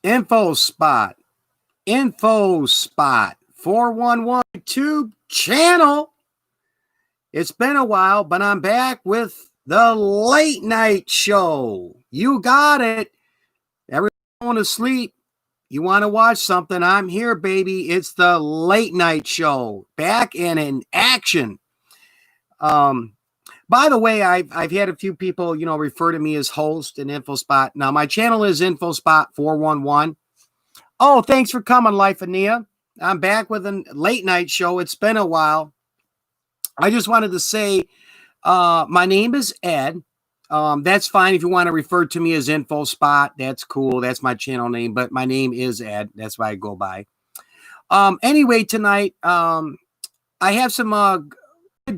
Info Spot 411 YouTube channel. It's been a while, but I'm back with the late night show. You got it. Everyone's going to sleep. You want to watch something? I'm here, baby. It's the late night show. Back and in action. By the way, I've had a few people, refer to me as host and InfoSpot. Now, my channel is InfoSpot 411. Oh, thanks for coming, Life of Nia. I'm back with a late night show. It's been a while. I just wanted to say my name is Ed. That's fine if you want to refer to me as InfoSpot. That's cool. That's my channel name, but my name is Ed. That's why I go by. Anyway, tonight, I have some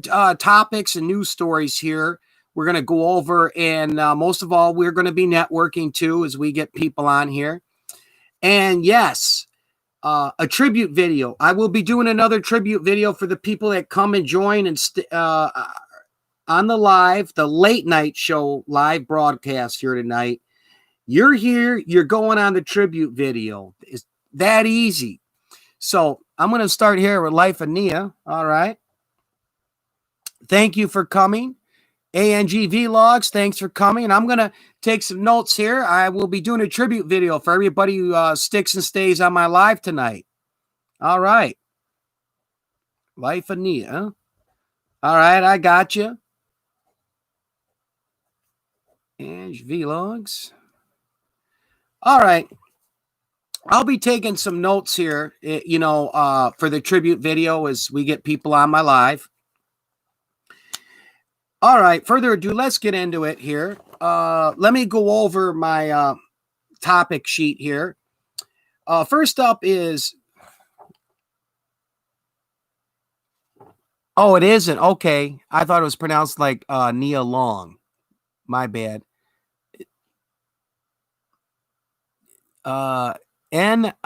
topics and news stories here we're going to go over, and most of all, we're going to be networking too as we get people on here. And yes, a tribute video. I will be doing another tribute video for the people that come and join and on the late night show live broadcast here tonight. You're here, you're going on the tribute video. It's that easy. So I'm going to start here with Life of Nia. All right. Thank you for coming. ANG Vlogs, thanks for coming. And I'm going to take some notes here. I will be doing a tribute video for everybody who sticks and stays on my live tonight. All right. Life of Nia. All right, I got you. ANG Vlogs. All right. I'll be taking some notes here, for the tribute video as we get people on my live. All right, further ado, let's get into it here. Let me go over my topic sheet here. First up is... Oh, it isn't. Okay. I thought it was pronounced like Nia Long. My bad. N-I-Y-A.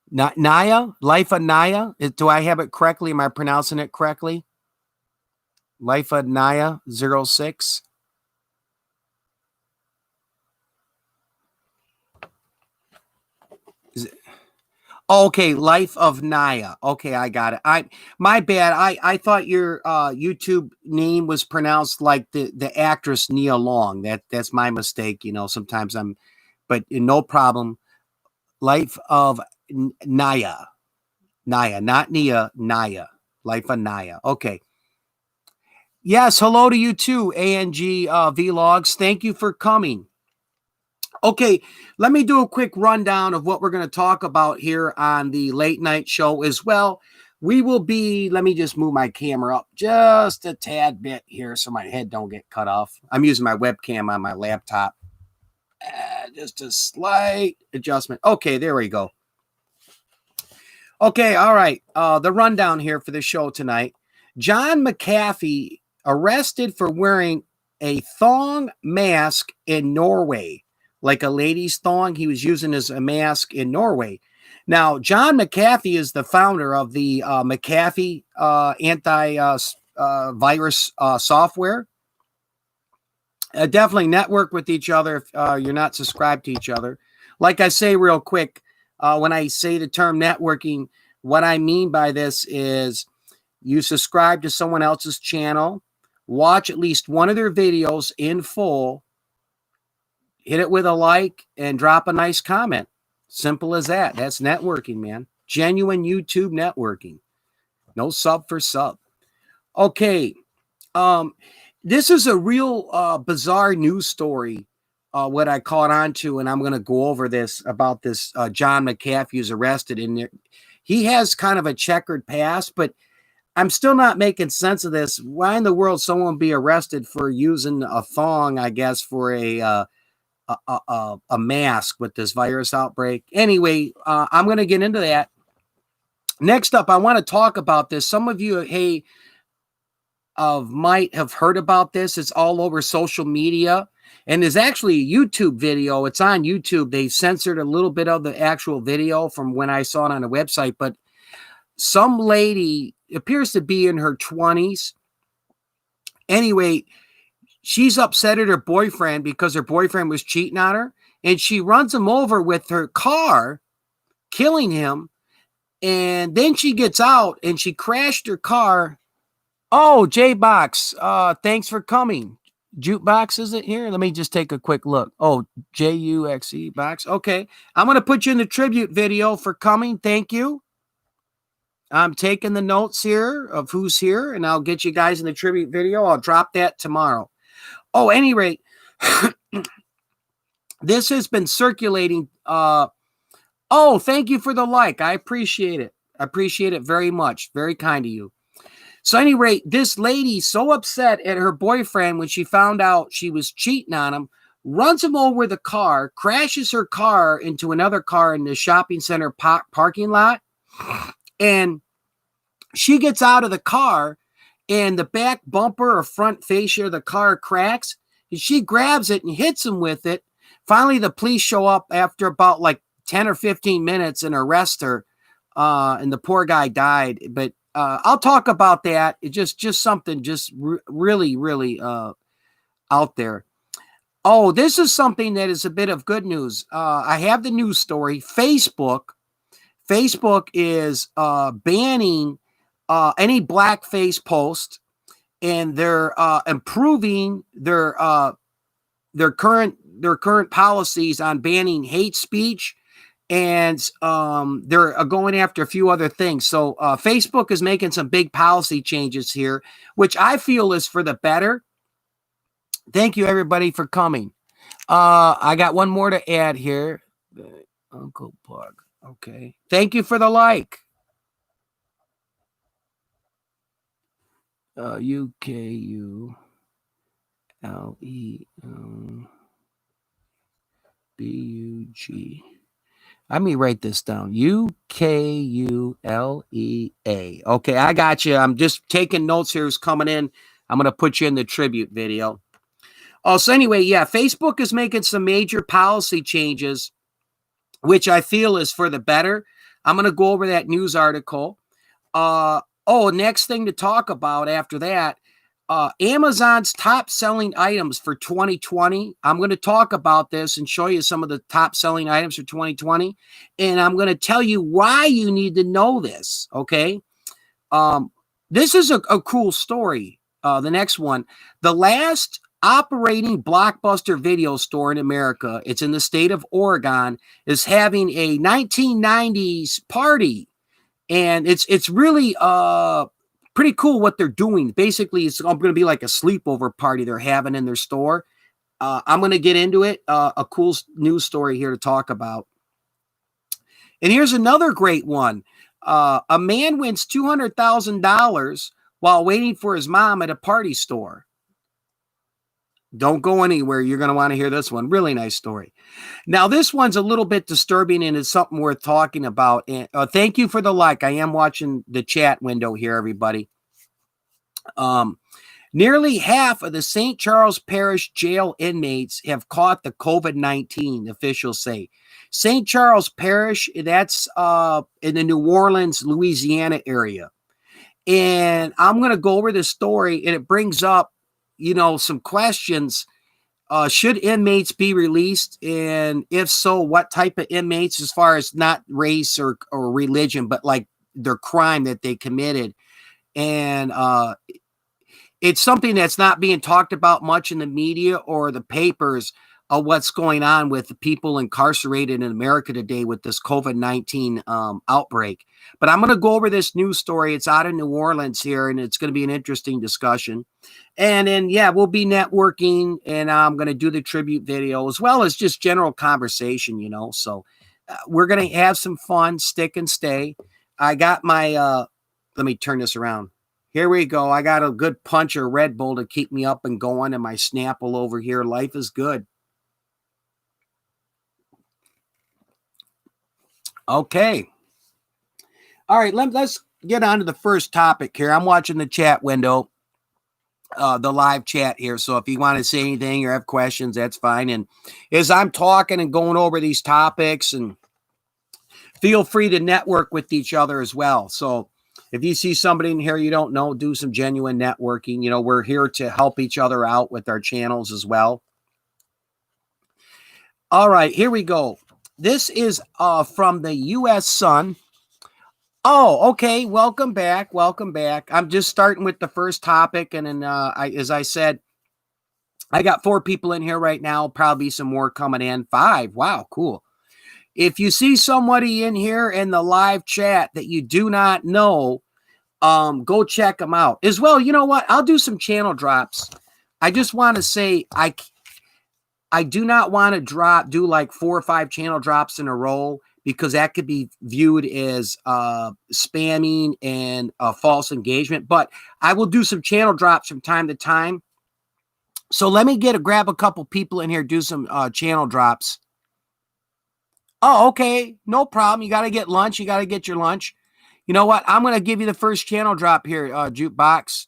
Naya? Life of Naya? Do I have it correctly? Am I pronouncing it correctly? Life of Naya 06. Is it? Okay, Life of Naya. Okay, I got it. My bad. I thought your YouTube name was pronounced like the actress Nia Long. That's my mistake. Sometimes but no problem. Life of Naya. Naya, not Nia, Naya. Life of Naya. Okay. Yes, hello to you too, ANG Vlogs. Thank you for coming. Okay, let me do a quick rundown of what we're going to talk about here on the late night show as well. We will be, let me just move my camera up just a tad bit here so my head don't get cut off. I'm using my webcam on my laptop. Just a slight adjustment. Okay, there we go. Okay, all right. The rundown here for the show tonight. John Mcafee arrested for wearing a thong mask in Norway, like a lady's thong. He was using as a mask in Norway. Now, John Mcafee is the founder of the Mcafee anti-virus software. Definitely network with each other if you're not subscribed to each other. Like I say real quick, when I say the term networking, what I mean by this is you subscribe to someone else's channel, watch at least one of their videos in full, hit it with a like, and drop a nice comment. Simple as that. That's networking, man. Genuine YouTube networking. No sub for sub. Okay. This is a real bizarre news story, what I caught on to, and I'm going to go over this about this John Mcafee who's arrested in there. He has kind of a checkered past, but I'm still not making sense of this. Why in the world someone would be arrested for using a thong, I guess, for a mask with this virus outbreak? Anyway, I'm going to get into that. Next up, I want to talk about this. Some of you, might have heard about this. It's all over social media. And there's actually a YouTube video. It's on YouTube. They censored a little bit of the actual video from when I saw it on the website. But some lady appears to be in her 20s. Anyway, she's upset at her boyfriend because her boyfriend was cheating on her, and she runs him over with her car, killing him. And then she gets out and she crashed her car. Oh, J-Box, thanks for coming. Jukebox, is it here? Let me just take a quick look. Oh, Juxe box. Okay. I'm going to put you in the tribute video for coming. Thank you. I'm taking the notes here of who's here, and I'll get you guys in the tribute video. I'll drop that tomorrow. Oh, at any rate, this has been circulating. Oh, thank you for the like. I appreciate it. I appreciate it very much. Very kind of you. So, at any rate, this lady so upset at her boyfriend when she found out she was cheating on him, runs him over with a car, crashes her car into another car in the shopping center parking lot. And she gets out of the car, and the back bumper or front fascia of the car cracks, and she grabs it and hits him with it. Finally, the police show up after about like 10 or 15 minutes and arrest her, and the poor guy died. But I'll talk about that. It just something just really, really out there. Oh, this is something that is a bit of good news. I have the news story. Facebook is banning any blackface post, and they're improving their current policies on banning hate speech, and they're going after a few other things. So Facebook is making some big policy changes here, which I feel is for the better. Thank you, everybody, for coming. I got one more to add here. Uncle Pug. Okay. Thank you for the like. UKULEBUG. Let me write this down. UKULEA. Okay, I got you. I'm just taking notes here. Who's coming in? I'm going to put you in the tribute video. Oh, so anyway, yeah, Facebook is making some major policy changes, which I feel is for the better. I'm going to go over that news article. Next thing to talk about after that, Amazon's top selling items for 2020. I'm going to talk about this and show you some of the top selling items for 2020. And I'm going to tell you why you need to know this. Okay. This is a cool story. The next one, the last operating Blockbuster video store in America, it's in the state of Oregon, is having a 1990s party. And it's really pretty cool what they're doing. Basically, it's going to be like a sleepover party they're having in their store. I'm going to get into it. A cool news story here to talk about. And here's another great one. A man wins $200,000 while waiting for his mom at a party store. Don't go anywhere. You're going to want to hear this one. Really nice story. Now, this one's a little bit disturbing and it's something worth talking about. And, thank you for the like. I am watching the chat window here, everybody. Nearly half of the St. Charles Parish jail inmates have caught the COVID-19, officials say. St. Charles Parish, that's in the New Orleans, Louisiana area. And I'm going to go over this story, and it brings up, some questions. Should inmates be released? And if so, what type of inmates, as far as not race or religion, but like their crime that they committed? And it's something that's not being talked about much in the media or the papers of what's going on with the people incarcerated in America today with this COVID-19 outbreak. But I'm going to go over this news story. It's out of New Orleans here, and it's going to be an interesting discussion. And then, we'll be networking, and I'm going to do the tribute video as well as just general conversation, So we're going to have some fun, stick and stay. I got my, let me turn this around. Here we go. I got a good punch of Red Bull to keep me up and going, and my Snapple over here. Life is good. Okay. All right, let's get on to the first topic here. I'm watching the chat window, the live chat here. So if you want to say anything or have questions, that's fine. And as I'm talking and going over these topics, and feel free to network with each other as well. So If you see somebody in here you don't know, do some genuine networking. You know, we're here to help each other out with our channels as well. All right, here we go. This is from the U.S. Sun. Oh, okay. Welcome back. Welcome back. I'm just starting with the first topic. And then, as I said, I got 4 people in here right now. Probably some more coming in. 5. Wow, cool. If you see somebody in here in the live chat that you do not know, go check them out. As well, you know what? I'll do some channel drops. I just want to say I do not want to do like 4 or 5 channel drops in a row, because that could be viewed as spamming and false engagement. But I will do some channel drops from time to time. So let me grab a couple people in here, do some channel drops. Oh, okay. No problem. You got to get lunch. You got to get your lunch. You know what? I'm going to give you the first channel drop here, Jukebox.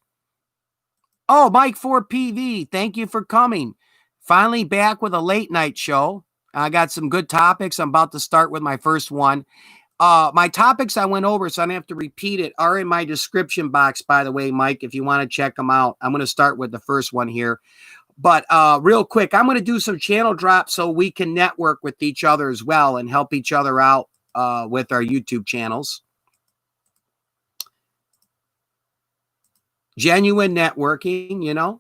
Oh, Mike 4PV. Thank you for coming. Finally back with a late night show. I got some good topics. I'm about to start with my first one. My topics I went over, so I don't have to repeat it, are in my description box, by the way, Mike, if you want to check them out. I'm going to start with the first one here. But real quick, I'm going to do some channel drops so we can network with each other as well and help each other out with our YouTube channels. Genuine networking, you know.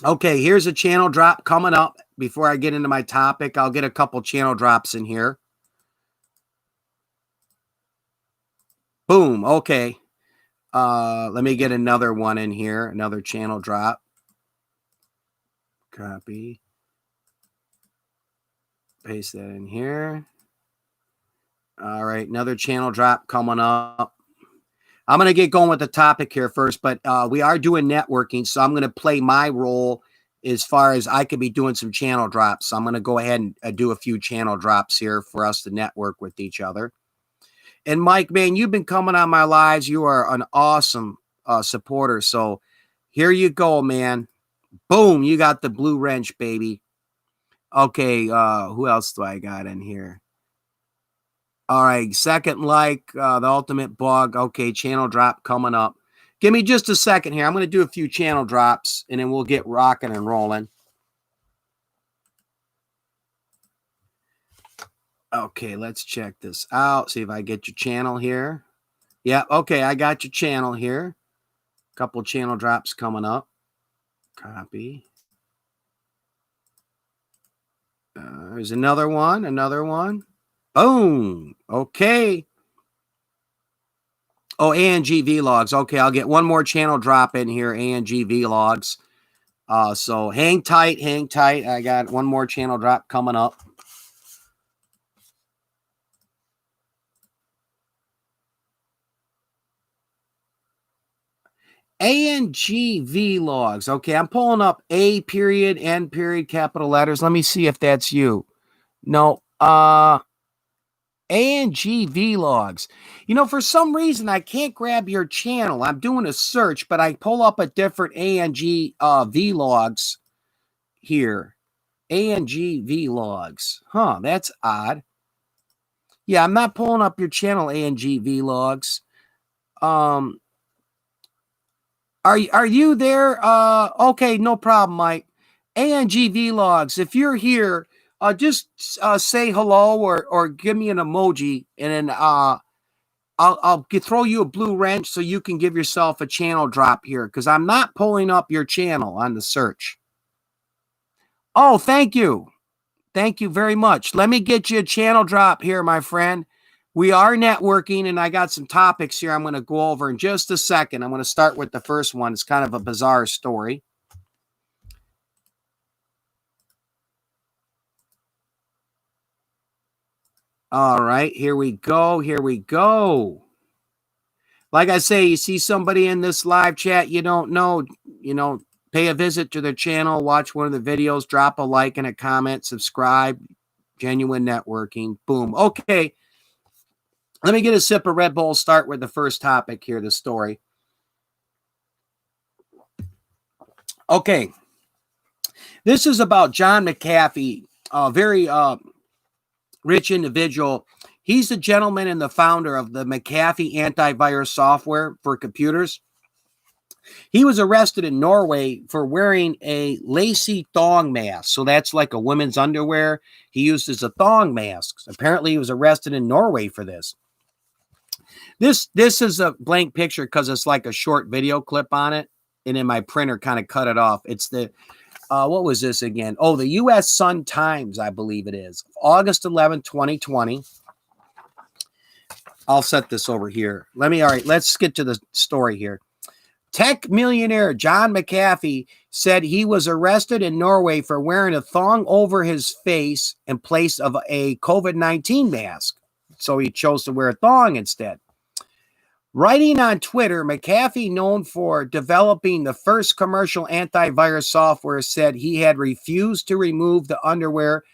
Okay, here's a channel drop coming up. Before I get into my topic, I'll get a couple channel drops in here. Boom. Okay. Let me get another one in here. Another channel drop. Copy. Paste that in here. All right. Another channel drop coming up. I'm going to get going with the topic here first, but we are doing networking, so I'm going to play my role as far as I could be doing some channel drops. So I'm going to go ahead and do a few channel drops here for us to network with each other. And Mike, man, you've been coming on my lives. You are an awesome supporter. So here you go, man. Boom, you got the blue wrench, baby. Okay, who else do I got in here? All right, second like, the ultimate bug. Okay, channel drop coming up. Give me just a second here. I'm going to do a few channel drops, and then we'll get rocking and rolling. Okay, let's check this out. See if I get your channel here. Yeah, okay, I got your channel here. Couple channel drops coming up. Copy. There's another one, Boom. Okay. Oh, A&G Vlogs. Okay, I'll get one more channel drop in here, A&G Vlogs. So hang tight. I got one more channel drop coming up. A&G Vlogs. Okay, I'm pulling up A period, N period, capital letters. Let me see if that's you. No, A&G Vlogs. You know, for some reason, I can't grab your channel. I'm doing a search, but I pull up a different A&G Vlogs here. A&G Vlogs. Huh, that's odd. Yeah, I'm not pulling up your channel, A&G Vlogs. Are you there? Okay, no problem, Mike. A&G Vlogs. If you're here, just say hello or give me an emoji, and then I'll throw you a blue wrench so you can give yourself a channel drop here, because I'm not pulling up your channel on the search. Oh, thank you. Thank you very much. Let me get you a channel drop here, my friend. We are networking, and I got some topics here I'm going to go over in just a second. I'm going to start with the first one. It's kind of a bizarre story. All right, here we go. Like I say, you see somebody in this live chat you don't know, pay a visit to their channel, watch one of the videos, drop a like and a comment, subscribe. Genuine networking. Boom. Okay. Let me get a sip of Red Bull, start with the first topic here, the story. Okay. This is about John Mcafee, a very rich individual. He's the gentleman and the founder of the Mcafee antivirus software for computers. He was arrested in Norway for wearing a lacy thong mask. So that's like a women's underwear. He used as a thong mask. Apparently, he was arrested in Norway for this. This is a blank picture because it's like a short video clip on it. And then my printer kind of cut it off. It's the, what was this again? Oh, the U.S. Sun Times, I believe it is. August 11, 2020. I'll set this over here. All right, let's get to the story here. Tech millionaire John Mcafee said he was arrested in Norway for wearing a thong over his face in place of a COVID-19 mask. So he chose to wear a thong instead. Writing on Twitter, Mcafee, known for developing the first commercial antivirus software, said he had refused to remove the underwear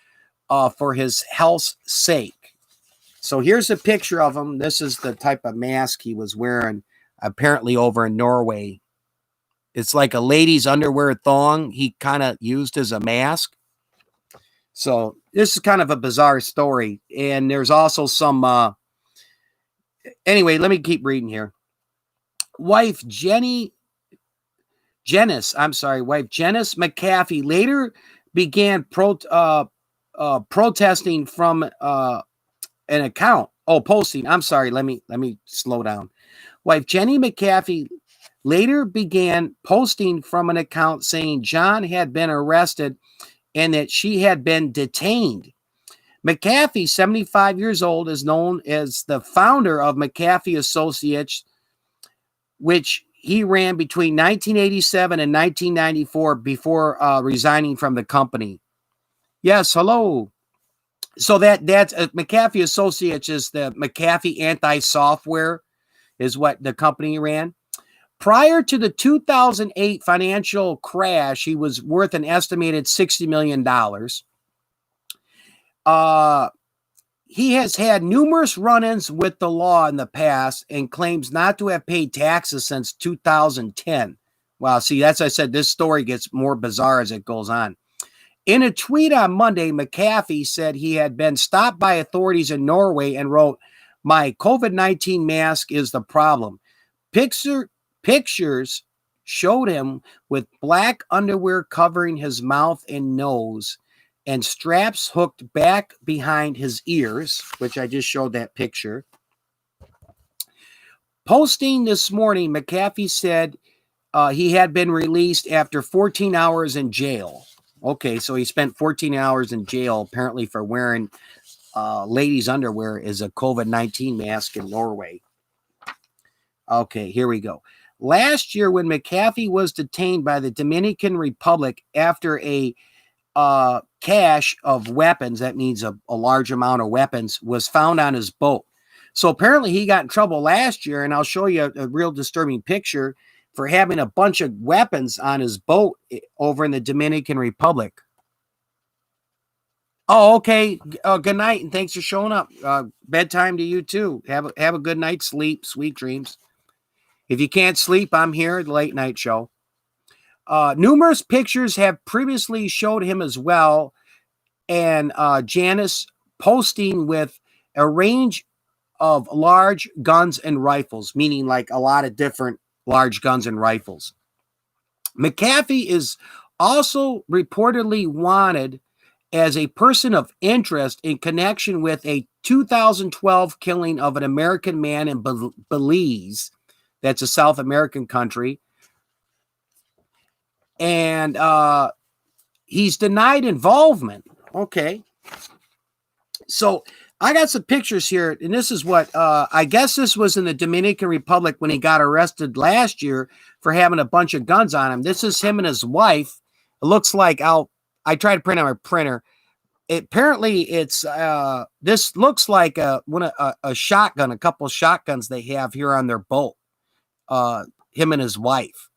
for his health's sake. So here's a picture of him. This is the type of mask he was wearing, apparently over in Norway. It's like a lady's underwear thong he kind of used as a mask. So this is kind of a bizarre story. And there's also some, anyway, let me keep reading here. Wife Janice Mcafee later began protesting from an account. Oh, posting. I'm sorry. Let me slow down. Wife Jenny Mcafee later began posting from an account saying John had been arrested and that she had been detained. Mcafee, 75 years old, is known as the founder of Mcafee Associates, which he ran between 1987 and 1994 before resigning from the company. Yes, hello. So that's Mcafee Associates is the Mcafee anti-software is what the company ran. Prior to the 2008 financial crash, he was worth an estimated $60 million. He has had numerous run-ins with the law in the past and claims not to have paid taxes since 2010. Wow, see, as I said, this story gets more bizarre as it goes on. In a tweet on Monday, Mcafee said he had been stopped by authorities in Norway and wrote, "My COVID-19 mask is the problem." Pictures showed him with black underwear covering his mouth and nose and straps hooked back behind his ears, which I just showed that picture. Posting this morning, Mcafee said he had been released after 14 hours in jail. Okay, so he spent 14 hours in jail, apparently for wearing ladies' underwear as a COVID-19 mask in Norway. Okay, here we go. Last year, when Mcafee was detained by the Dominican Republic after a cache of weapons, that means a large amount of weapons, was found on his boat. So apparently he got in trouble last year, and I'll show you a real disturbing picture for having a bunch of weapons on his boat over in the Dominican Republic. Oh, okay. Good night, and thanks for showing up. Bedtime to you too. Have a good night's sleep, sweet dreams. If you can't sleep, I'm here at the late night show. Numerous pictures have previously showed him as well, and Janice posting with a range of large guns and rifles, meaning like a lot of different large guns and rifles. Mcafee is also reportedly wanted as a person of interest in connection with a 2012 killing of an American man in Belize. That's a South American country. And he's denied involvement. Okay. So I got some pictures here, and this is what, I guess this was in the Dominican Republic when he got arrested last year for having a bunch of guns on him. This is him and his wife. It looks like I tried to print on my printer. Apparently it's, this looks like a shotgun, a couple of shotguns they have here on their boat. Him and his wife.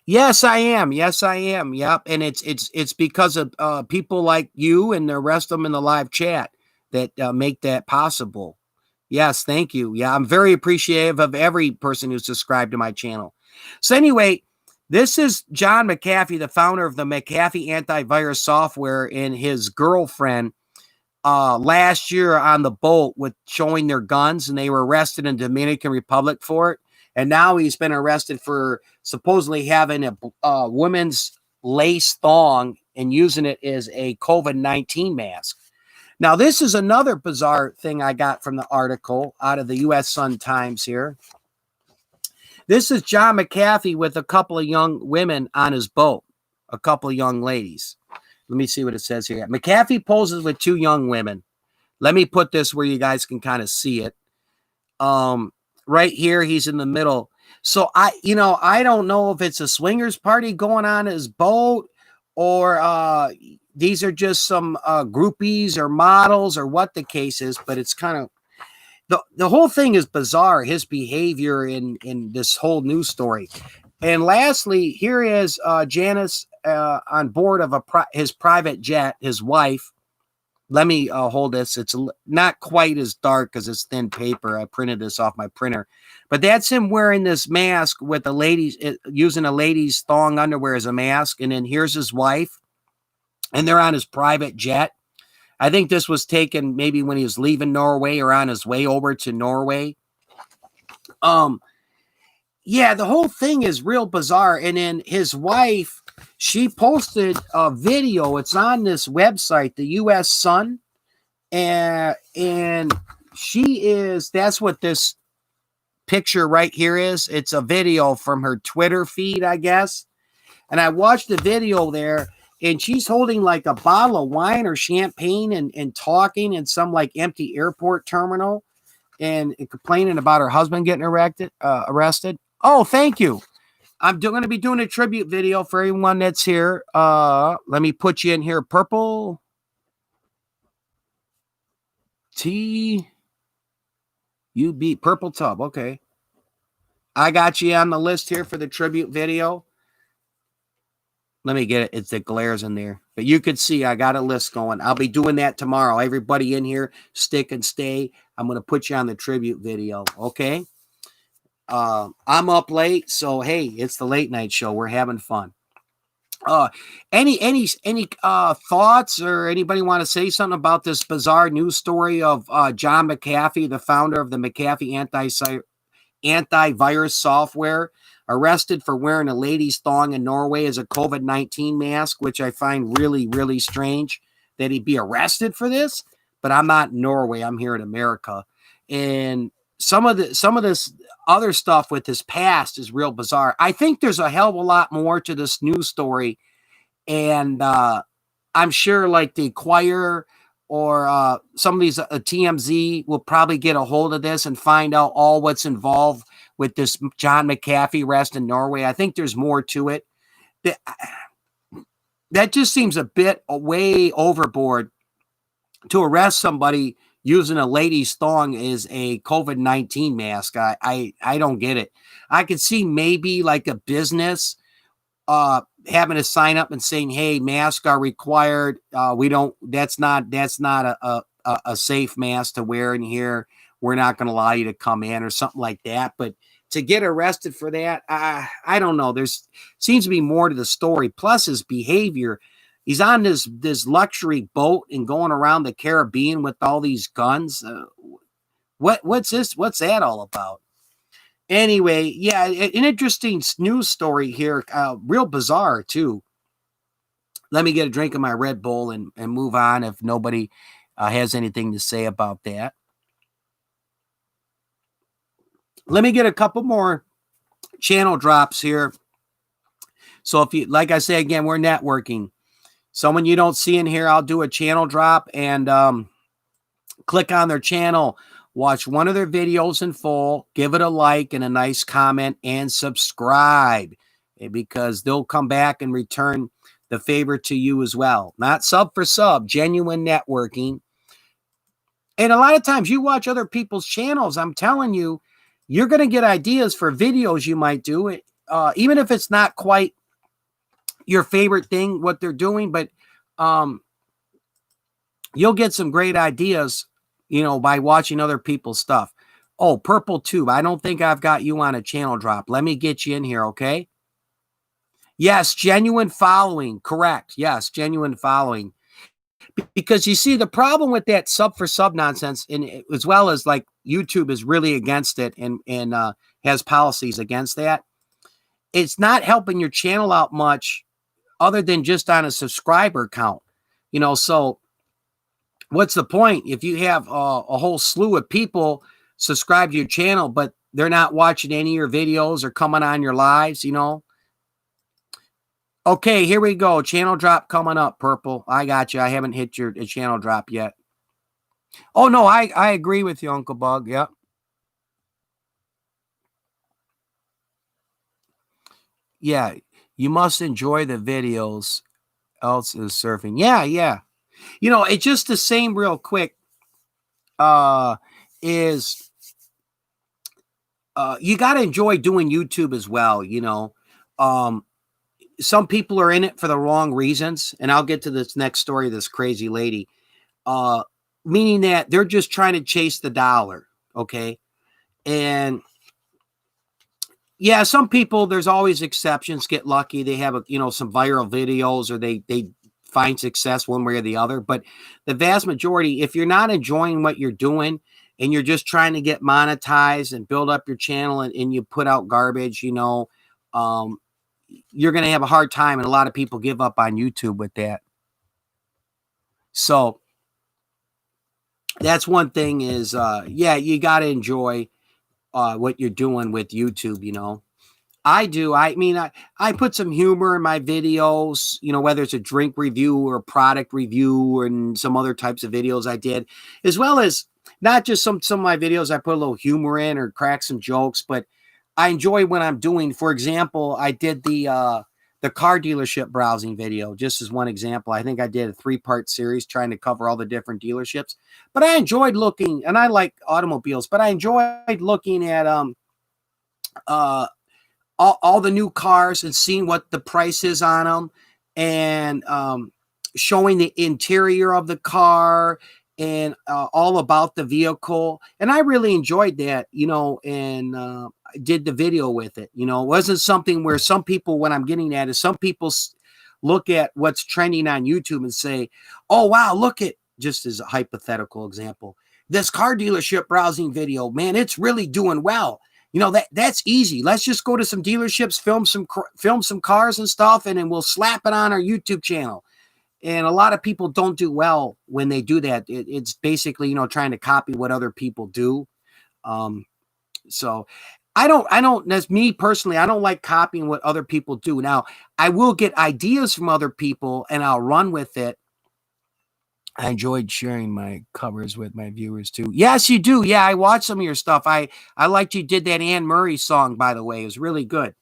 Yes, I am. Yes, I am. Yep. And it's because of people like you and the rest of them in the live chat that make that possible. Yes, thank you. Yeah, I'm very appreciative of every person who's subscribed to my channel. So anyway, this is John Mcafee, the founder of the Mcafee antivirus software, and his girlfriend last year on the boat with showing their guns, and they were arrested in Dominican Republic for it. And now he's been arrested for supposedly having a woman's lace thong and using it as a COVID-19 mask. Now, this is another bizarre thing I got from the article out of the U.S. Sun Times here. This is John Mcafee with a couple of young women on his boat, a couple of young ladies. Let me see what it says here. Mcafee poses with two young women. Let me put this where you guys can kind of see it. Right here, he's in the middle. So I don't know if it's a swingers party going on his boat, or these are just some groupies or models or what the case is, but it's kind of the whole thing is bizarre, his behavior in this whole news story. And lastly, here is Janice on board of his private jet, his wife. Let me hold this. It's not quite as dark because it's thin paper. I printed this off my printer. But that's him wearing this mask with a lady's, using a lady's thong underwear as a mask. And then here's his wife. And they're on his private jet. I think this was taken maybe when he was leaving Norway or on his way over to Norway. Yeah, the whole thing is real bizarre. And then his wife, she posted a video. It's on this website, the U.S. Sun. And she is, that's what this picture right here is. It's a video from her Twitter feed, I guess. And I watched the video there, and she's holding like a bottle of wine or champagne and talking in some like empty airport terminal and complaining about her husband getting arrested. Oh, thank you. I'm going to be doing a tribute video for everyone that's here. Let me put you in here. Purple TUB, Purple Tub. Okay. I got you on the list here for the tribute video. Let me get it. It glares in there. But you could see I got a list going. I'll be doing that tomorrow. Everybody in here, stick and stay. I'm going to put you on the tribute video. Okay? I'm up late, so hey, it's the late night show. We're having fun. Any thoughts, or anybody want to say something about this bizarre news story of John Mcafee, the founder of the Mcafee antivirus software, arrested for wearing a lady's thong in Norway as a COVID-19 mask, which I find really, really strange that he'd be arrested for this. But I'm not in Norway. I'm here in America. And some of this other stuff with his past is real bizarre. I think there's a hell of a lot more to this news story. And I'm sure like the Choir or some of these TMZ will probably get a hold of this and find out all what's involved with this John Mcafee arrest in Norway. I think there's more to it. That just seems a bit way overboard to arrest somebody using a lady's thong as a COVID-19 mask. I don't get it. I could see maybe like a business having to sign up and saying, hey, masks are required. That's not a safe mask to wear in here. We're not going to allow you to come in or something like that. But to get arrested for that, I don't know. There's seems to be more to the story. Plus his behavior. He's on this luxury boat and going around the Caribbean with all these guns. What's this? What's that all about? Anyway, yeah, an interesting news story here. Real bizarre, too. Let me get a drink of my Red Bull and move on if nobody has anything to say about that. Let me get a couple more channel drops here. So if you, like I say again, we're networking. Someone you don't see in here, I'll do a channel drop and click on their channel. Watch one of their videos in full, give it a like and a nice comment, and subscribe, because they'll come back and return the favor to you as well. Not sub for sub, genuine networking. And a lot of times you watch other people's channels, I'm telling you, you're going to get ideas for videos you might do, even if it's not quite your favorite thing, what they're doing, but you'll get some great ideas, by watching other people's stuff. Oh, Purple Tube. I don't think I've got you on a channel drop. Let me get you in here, okay? Yes, genuine following. Correct. Yes, genuine following. Because you see, the problem with that sub for sub nonsense, and as well as like YouTube is really against it and has policies against that. It's not helping your channel out much other than just on a subscriber count, so what's the point if you have a whole slew of people subscribe to your channel, but they're not watching any of your videos or coming on your lives, Okay, here we go. Channel drop coming up, Purple. I got you. I haven't hit your channel drop yet. Oh, no, I agree with you, Uncle Bug. Yep. Yeah, you must enjoy the videos, else is surfing. Yeah. It's just the same real quick, is you got to enjoy doing YouTube as well, some people are in it for the wrong reasons, and I'll get to this next story, this crazy lady, uh, meaning that they're just trying to chase the dollar, okay? And yeah, some people, there's always exceptions, get lucky. They have, some viral videos, or they find success one way or the other. But the vast majority, if you're not enjoying what you're doing and you're just trying to get monetized and build up your channel, and you put out garbage, you're going to have a hard time. And a lot of people give up on YouTube with that. So that's one thing is, you got to enjoy what you're doing with YouTube, I do. I mean, I put some humor in my videos, whether it's a drink review or a product review and some other types of videos I did, as well as not just some of my videos I put a little humor in or crack some jokes, but I enjoy what I'm doing. For example, I did the car dealership browsing video, just as one example. I think I did a 3-part series trying to cover all the different dealerships, but I enjoyed looking, and I like automobiles, but I enjoyed looking at, all the new cars and seeing what the price is on them, and showing the interior of the car and all about the vehicle. And I really enjoyed that, and did the video with it. It wasn't something where some people, what I'm getting at is some people look at what's trending on YouTube and say, oh, wow, look at, just as a hypothetical example, this car dealership browsing video, man, it's really doing well. That's easy. Let's just go to some dealerships, film some cars and stuff, and then we'll slap it on our YouTube channel. And a lot of people don't do well when they do that. It's basically, trying to copy what other people do. So I don't, that's me personally. I don't like copying what other people do. Now, I will get ideas from other people and I'll run with it. I enjoyed sharing my covers with my viewers too. Yes, you do. Yeah, I watched some of your stuff. I liked you did that Anne Murray song, by the way. It was really good.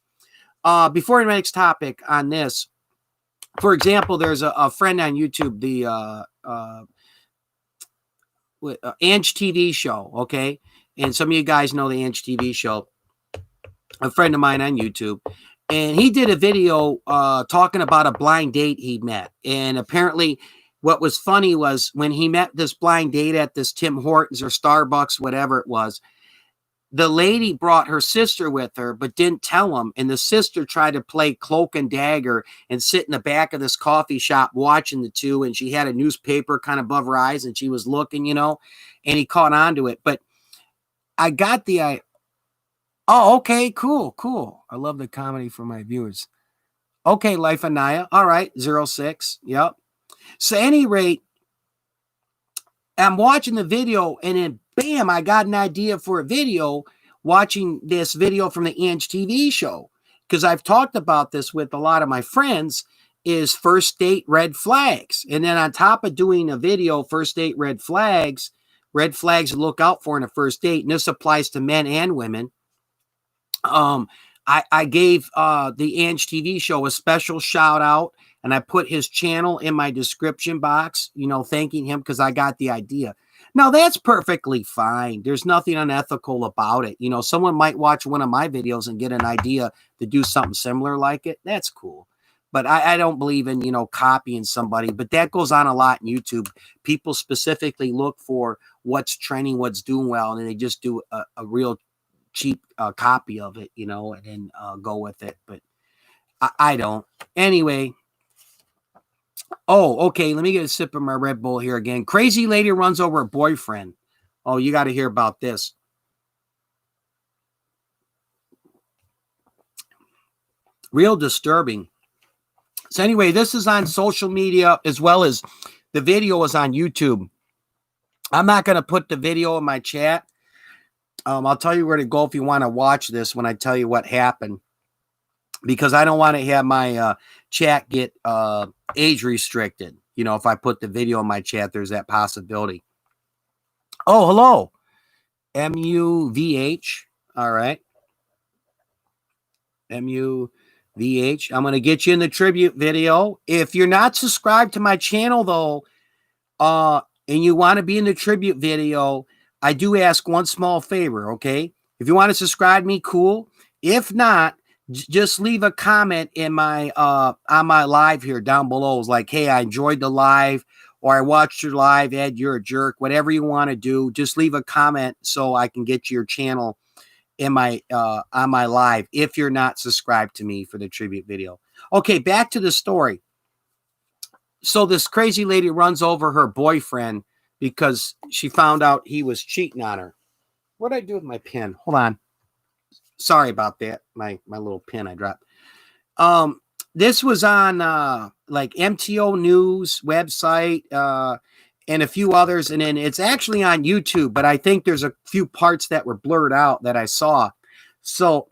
Before the next topic on this, for example, there's a friend on YouTube, the Ange TV show, okay? And some of you guys know the Ange TV show. A friend of mine on YouTube. And he did a video talking about a blind date he met. And apparently what was funny was when he met this blind date at this Tim Hortons or Starbucks, whatever it was, the lady brought her sister with her, but didn't tell him. And the sister tried to play cloak and dagger and sit in the back of this coffee shop watching the two. And she had a newspaper kind of above her eyes and she was looking, and he caught on to it. But I got the oh, okay, cool. I love the comedy for my viewers. Okay, Life of Naya. All right, 06. Yep. So at any rate, I'm watching the video and then bam, I got an idea for a video watching this video from the Ange TV show. Because I've talked about this with a lot of my friends, is first date red flags. And then on top of doing a video, first date red flags to look out for in a first date, and this applies to men and women. I gave the Ange TV show a special shout out, and I put his channel in my description box, thanking him because I got the idea. Now, that's perfectly fine. There's nothing unethical about it. Someone might watch one of my videos and get an idea to do something similar like it. That's cool. But I don't believe in, copying somebody. But that goes on a lot in YouTube. People specifically look for what's trending, what's doing well, and they just do a real cheap copy of it, and then go with it. But I don't. Anyway, Oh, okay. Let me get a sip of my Red Bull here again. Crazy lady runs over a boyfriend. Oh, you got to hear about this. Real disturbing. So anyway, this is on social media as well as the video is on YouTube. I'm not going to put the video in my chat. I'll tell you where to go if you want to watch this when I tell you what happened, because I don't want to have my chat get age restricted. You know, if I put the video in my chat, there's that possibility. Oh, hello. MUVH. All right. MUVH. I'm going to get you in the tribute video. If you're not subscribed to my channel, though, and you want to be in the tribute video, I do ask one small favor, okay? If you want to subscribe to me, cool. If not, just leave a comment in my on my live here down below. It's like, hey, I enjoyed the live, or I watched your live, Ed, you're a jerk. Whatever you want to do, just leave a comment so I can get your channel in my on my live if you're not subscribed to me for the tribute video. Okay, back to the story. So this crazy lady runs over her boyfriend because she found out he was cheating on her. What did I do with my pen? Hold on. Sorry about that. My little pen I dropped. This was on like MTO News website and a few others, and then it's actually on YouTube, but I think there's a few parts that were blurred out that I saw. So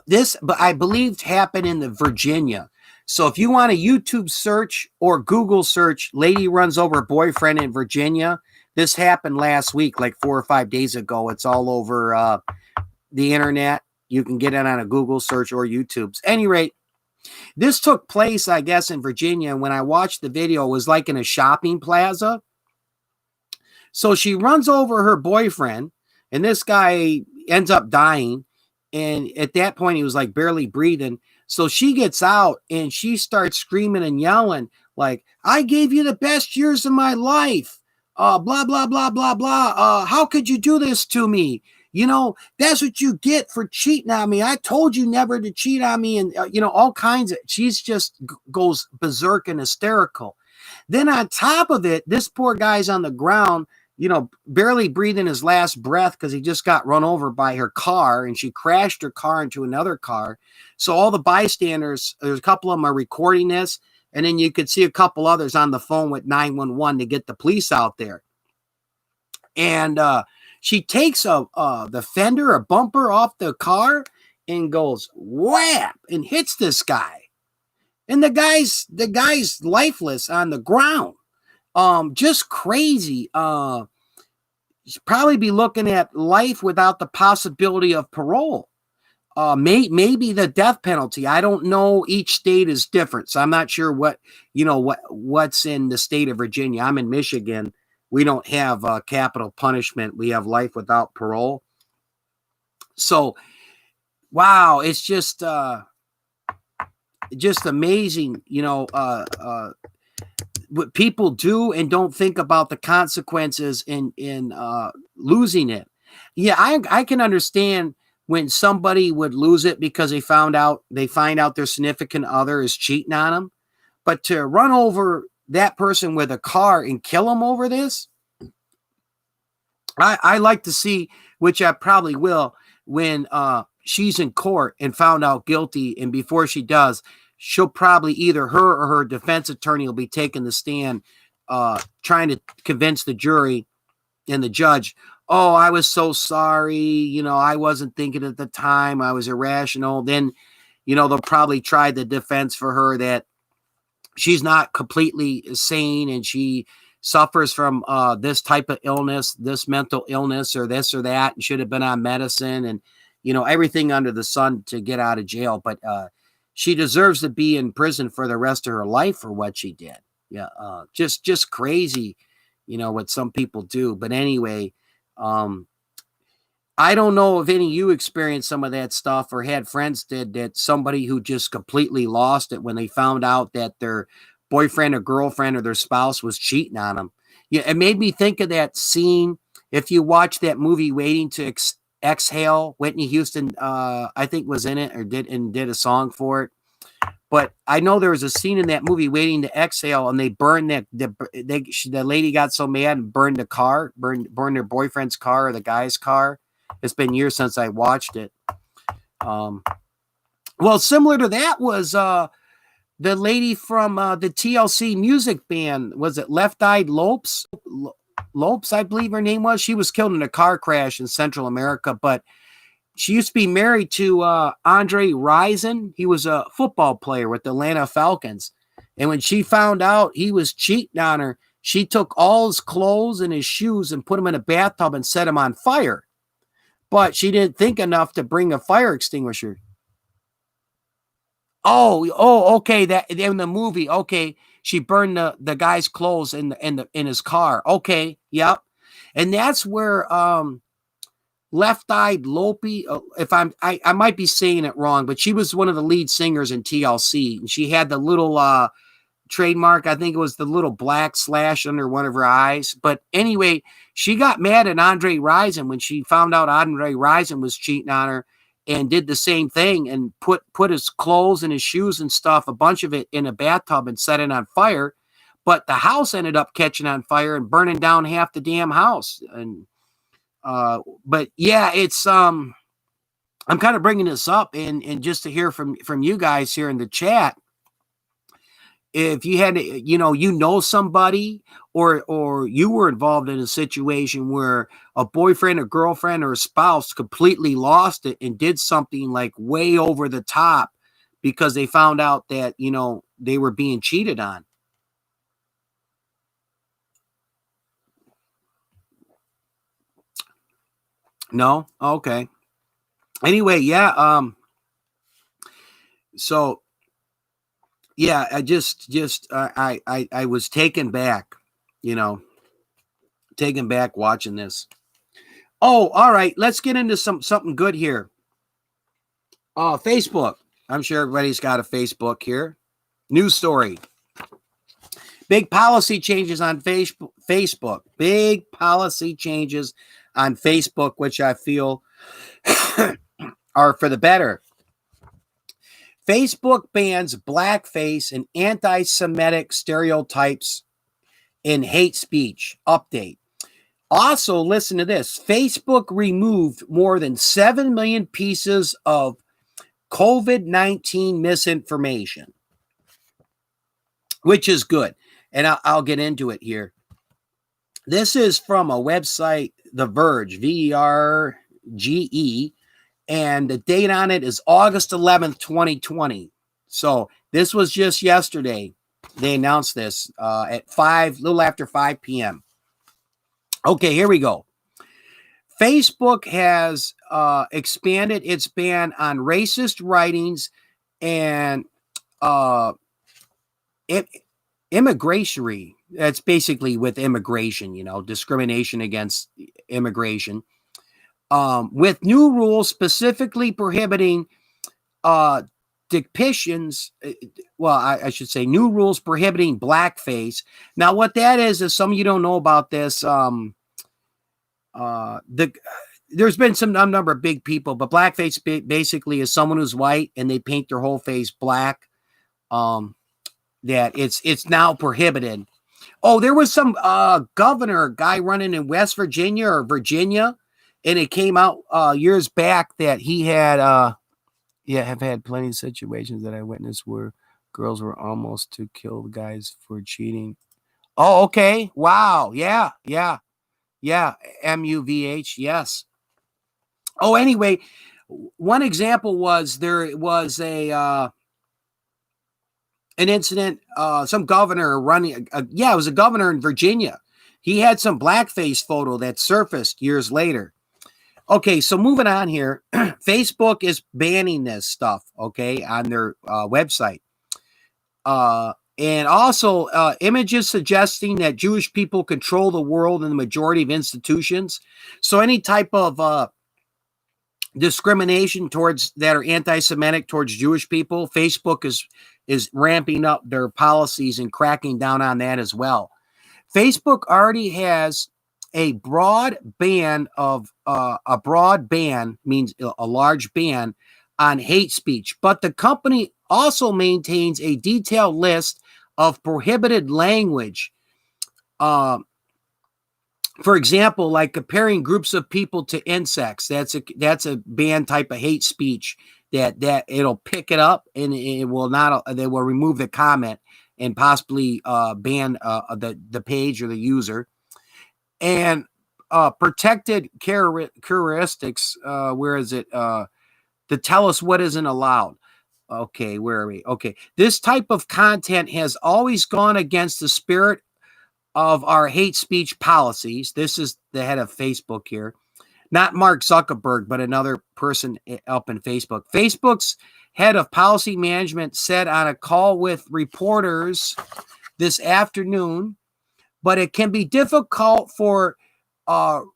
this, but I believe happened in the Virginia. So if you want a YouTube search or Google search, lady runs over boyfriend in Virginia, this happened last week, like 4 or 5 days ago. It's all over the internet. You can get it on a Google search or YouTube's. At any rate, this took place, I guess, in Virginia. And when I watched the video, it was like in a shopping plaza. So she runs over her boyfriend, and this guy ends up dying. And at that point, he was like barely breathing. So she gets out and she starts screaming and yelling, like, I gave you the best years of my life. Blah, blah, blah, blah, blah. How could you do this to me? You know, that's what you get for cheating on me. I told you never to cheat on me. And, you know, all kinds of, she's just goes berserk and hysterical. Then on top of it, this poor guy's on the ground, you know, barely breathing his last breath because he just got run over by her car, and she crashed her car into another car. So all the bystanders, there's a couple of them are recording this, and then you could see a couple others on the phone with 911 to get the police out there. And she takes the fender, a bumper off the car, and goes whap and hits this guy. And the guy's lifeless on the ground. Just crazy. Probably be looking at life without the possibility of parole. Maybe the death penalty. I don't know. Each state is different, so I'm not sure what, you know, what's in the state of Virginia. I'm in Michigan. We don't have capital punishment. We have life without parole. So, wow, it's just amazing, you know, what people do and don't think about the consequences in losing it. Yeah, I can understand when somebody would lose it because they find out their significant other is cheating on them, but to run over that person with a car and kill them over this, I like to see, which I probably will, when she's in court and found out guilty, and before she does, she'll probably either her or her defense attorney will be taking the stand, trying to convince the jury and the judge, oh, I was so sorry. You know, I wasn't thinking at the time. I was irrational. Then, you know, they'll probably try the defense for her that she's not completely sane and she suffers from this type of illness, this mental illness or this or that, and should have been on medicine and, you know, everything under the sun to get out of jail. But she deserves to be in prison for the rest of her life for what she did. Yeah, just crazy, you know, what some people do. But anyway, I don't know if any of you experienced some of that stuff or had friends that somebody who just completely lost it when they found out that their boyfriend or girlfriend or their spouse was cheating on them. Yeah, it made me think of that scene. If you watch that movie, Waiting to Exhale, Whitney Houston, I think was in it or did a song for it, But I know there was a scene in that movie, Waiting to Exhale, and they burned the lady got so mad and burned the car, burned her boyfriend's car or the guy's car. It's been years since I watched it. Well, similar to that was the lady from the TLC music band. Was it Left Eyed Lopes? Lopes, I believe her name was. She was killed in a car crash in Central America, but she used to be married to Andre Rison. He was a football player with the Atlanta Falcons. And when she found out he was cheating on her, she took all his clothes and his shoes and put them in a bathtub and set him on fire. But she didn't think enough to bring a fire extinguisher. Oh, okay. That in the movie, okay. She burned the guy's clothes in his car. Okay, yep. And that's where Left-Eyed Lope, if I might be saying it wrong, but she was one of the lead singers in TLC, and she had the little trademark. I think it was the little black slash under one of her eyes. But anyway, she got mad at Andre Rison when she found out Andre Rison was cheating on her, and did the same thing and put his clothes and his shoes and stuff, a bunch of it, in a bathtub and set it on fire. But the house ended up catching on fire and burning down half the damn house. And but yeah, it's I'm kind of bringing this up and just to hear from you guys here in the chat. If you had, somebody or you were involved in a situation where a boyfriend or girlfriend or a spouse completely lost it and did something like way over the top because they found out that, they were being cheated on. No? Okay. Anyway, yeah. So yeah, I was taken back, taken back watching this. Oh, all right. Let's get into something good here. Facebook. I'm sure everybody's got a Facebook here. News story. Big policy changes on Facebook. Big policy changes on Facebook, which I feel are for the better. Facebook bans blackface and anti-Semitic stereotypes in hate speech. Update. Also, listen to this. Facebook removed more than 7 million pieces of COVID-19 misinformation, which is good. And I'll get into it here. This is from a website, The Verge, VERGE. And the date on it is August 11th, 2020. So this was just yesterday. They announced this at little after 5 p.m. Okay, here we go. Facebook has expanded its ban on racist writings and immigration. That's basically with immigration, discrimination against immigration. With new rules specifically prohibiting depictions. Well, I should say new rules prohibiting blackface. Now, what that is some of you don't know about this. There's been some number of big people, but blackface basically is someone who's white and they paint their whole face black. That it's now prohibited. Oh, there was some governor guy running in West Virginia or Virginia. And it came out years back that he had, have had plenty of situations that I witnessed where girls were almost to kill the guys for cheating. Oh, okay. Wow. Yeah. MUVH. Yes. Oh, anyway, one example was there was an incident, some governor running. It was a governor in Virginia. He had some blackface photo that surfaced years later. Okay, so moving on here, Facebook is banning this stuff, okay, on their website. And also images suggesting that Jewish people control the world in the majority of institutions. So any type of discrimination that are anti-Semitic towards Jewish people, Facebook is ramping up their policies and cracking down on that as well. Facebook already has a broad ban means a large ban on hate speech, but the company also maintains a detailed list of prohibited language. For example, like comparing groups of people to insects. That's a banned type of hate speech that it'll pick it up and it will not. They will remove the comment and possibly ban the page or the user. And protected characteristics. Where is it? To tell us what isn't allowed. Okay, where are we? Okay, this type of content has always gone against the spirit of our hate speech policies. This is the head of Facebook here. Not Mark Zuckerberg, but another person up in Facebook. Facebook's head of policy management said on a call with reporters this afternoon, but it can be difficult for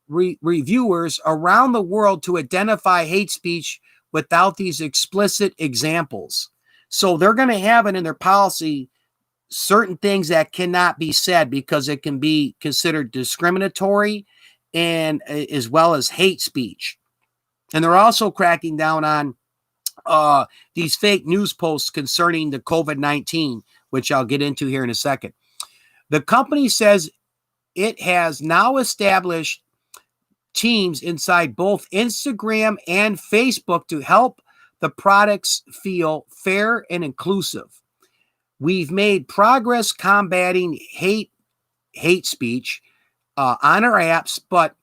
reviewers around the world to identify hate speech without these explicit examples. So they're going to have it in their policy, certain things that cannot be said because it can be considered discriminatory and as well as hate speech. And they're also cracking down on these fake news posts concerning the COVID-19, which I'll get into here in a second. The company says it has now established teams inside both Instagram and Facebook to help the products feel fair and inclusive. We've made progress combating hate speech on our apps, but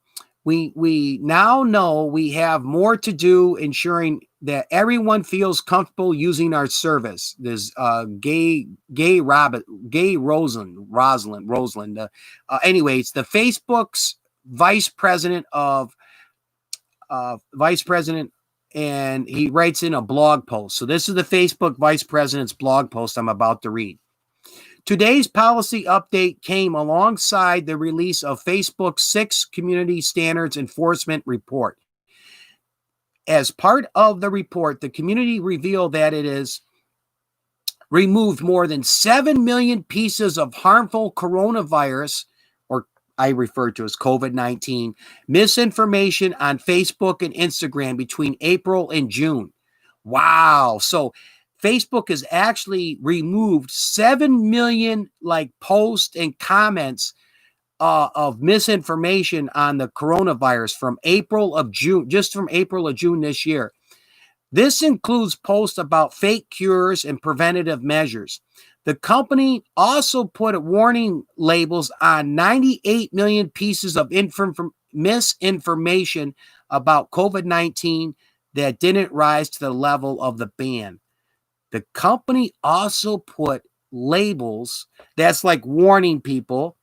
we now know we have more to do ensuring that everyone feels comfortable using our service. There's Rosalind. Anyways, the Facebook's vice president, and he writes in a blog post. So this is the Facebook vice president's blog post I'm about to read. Today's policy update came alongside the release of Facebook's 6th Community Standards Enforcement Report. As part of the report, the community revealed that it has removed more than 7 million pieces of harmful coronavirus, or I refer to as COVID-19, misinformation on Facebook and Instagram between April and June. Wow. So Facebook has actually removed 7 million posts and comments of misinformation on the coronavirus from April of June this year. This includes posts about fake cures and preventative measures. The company also put warning labels on 98 million pieces of misinformation about COVID-19 that didn't rise to the level of the ban. The company also put labels that's like warning people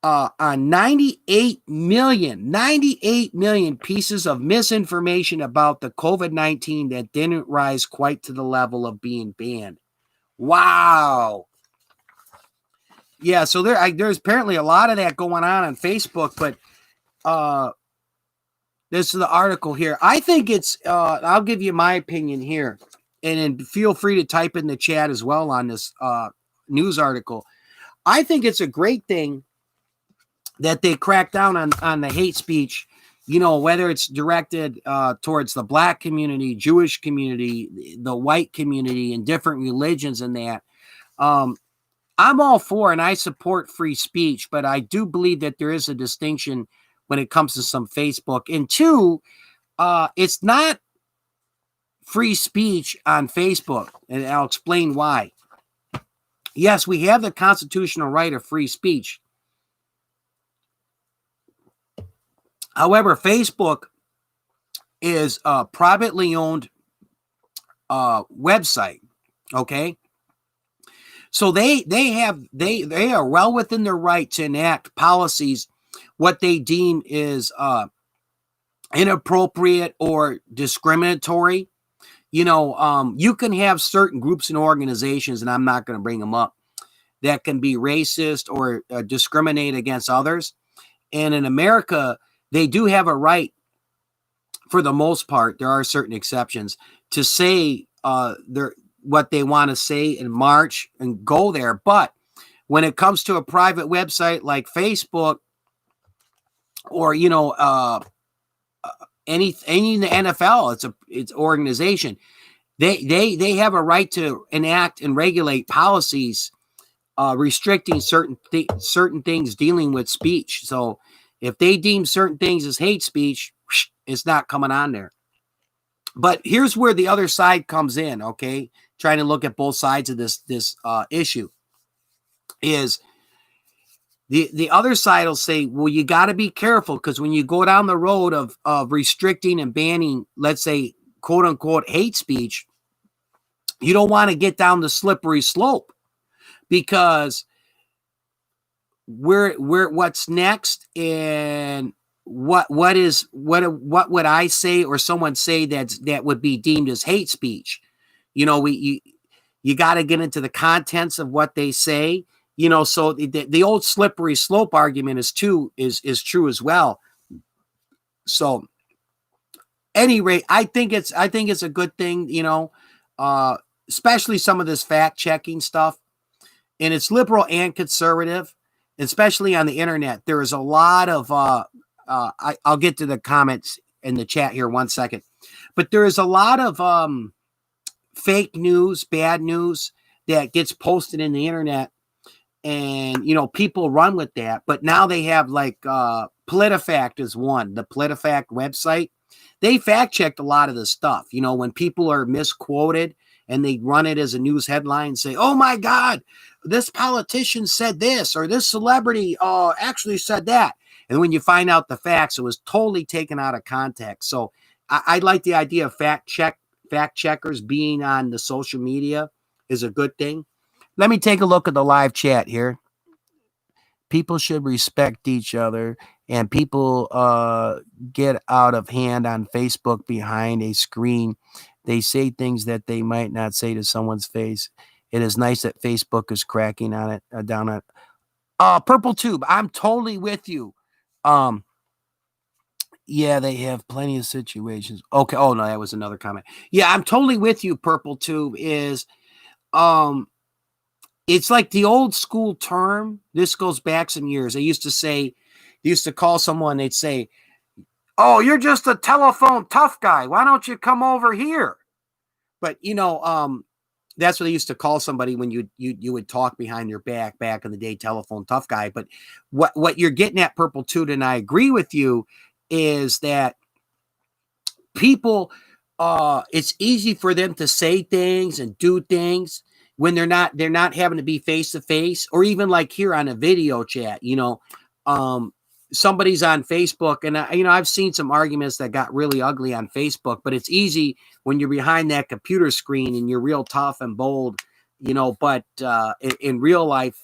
on 98 million pieces of misinformation about the COVID-19 that didn't rise quite to the level of being banned. Wow. Yeah, so there's apparently a lot of that going on Facebook, but this is the article here. I think it's, I'll give you my opinion here, and then feel free to type in the chat as well on this news article. I think it's a great thing that they crack down on the hate speech, whether it's directed towards the Black community, Jewish community, the white community, and different religions and that. I'm all for and I support free speech, but I do believe that there is a distinction when it comes to some Facebook. And two, it's not free speech on Facebook, and I'll explain why. Yes, we have the constitutional right of free speech. However, Facebook is a privately owned website. Okay, so they are well within their right to enact policies what they deem is inappropriate or discriminatory. You can have certain groups and organizations, and I'm not going to bring them up, that can be racist or discriminate against others. And in America, they do have a right, for the most part, there are certain exceptions, to say what they want to say and march and go there. But when it comes to a private website like Facebook or, any the NFL, it's organization, They have a right to enact and regulate policies restricting certain things dealing with speech. So if they deem certain things as hate speech, it's not coming on there. But here's where the other side comes in, okay? Trying to look at both sides of this issue is the other side will say, well, you got to be careful because when you go down the road of restricting and banning, let's say, quote unquote, hate speech, you don't want to get down the slippery slope because what's next and what would I say or someone say that would be deemed as hate speech? You know, you got to get into the contents of what they say. You know, so the old slippery slope argument is true as well. So, any rate, I think it's a good thing. You know, especially some of this fact checking stuff, and it's liberal and conservative, especially on the internet. There is a lot of I'll get to the comments in the chat here 1 second, but there is a lot of fake news, bad news that gets posted in the internet. And, you know, people run with that. But now they have like PolitiFact is one, the PolitiFact website. They fact checked a lot of this stuff. You know, when people are misquoted and they run it as a news headline and say, oh, my God, this politician said this or this celebrity actually said that. And when you find out the facts, it was totally taken out of context. So I like the idea of fact checkers being on the social media is a good thing. Let me take a look at the live chat here. People should respect each other, and people get out of hand on Facebook behind a screen. They say things that they might not say to someone's face. It is nice that Facebook is cracking on it, down on it. Purple Tube, I'm totally with you. Yeah, they have plenty of situations. Okay. Oh, no, that was another comment. Yeah, I'm totally with you, Purple Tube, is it's like the old school term. This goes back some years. They used to call someone, they'd say, oh, you're just a telephone tough guy. Why don't you come over here? But, you know, that's what they used to call somebody when you would talk behind their back in the day, telephone tough guy. But what you're getting at, Purple Toot, and I agree with you, is that people, it's easy for them to say things and do things when they're not having to be face to face, or even like here on a video chat. You know, somebody's on Facebook, and I've seen some arguments that got really ugly on Facebook, but it's easy when you're behind that computer screen and you're real tough and bold, you know. But in real life,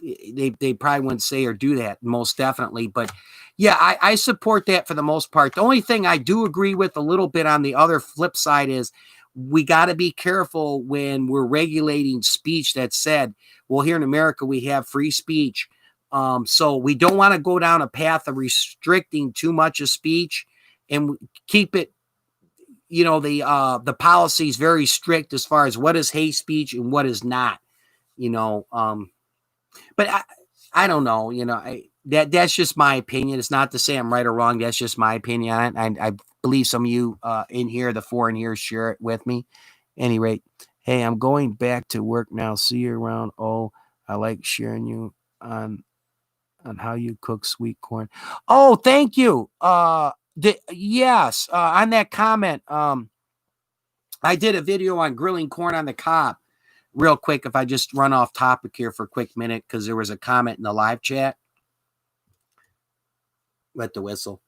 they probably wouldn't say or do that, most definitely. But yeah, I support that for the most part. The only thing I do agree with a little bit on the other flip side is we got to be careful when we're regulating speech that's said. Well, here in America, we have free speech. So we don't want to go down a path of restricting too much of speech and keep it, you know, the policy is very strict as far as what is hate speech and what is not, you know. But I don't know, you know, that's just my opinion. It's not to say I'm right or wrong. That's just my opinion on it. I believe some of you in here, the four in here, share it with me. At any rate, hey, I'm going back to work now. See you around. Oh, I like sharing you on how you cook sweet corn. Oh, thank you. Yes, on that comment, I did a video on grilling corn on the cob. Real quick, if I just run off topic here for a quick minute, because there was a comment in the live chat. Let the whistle.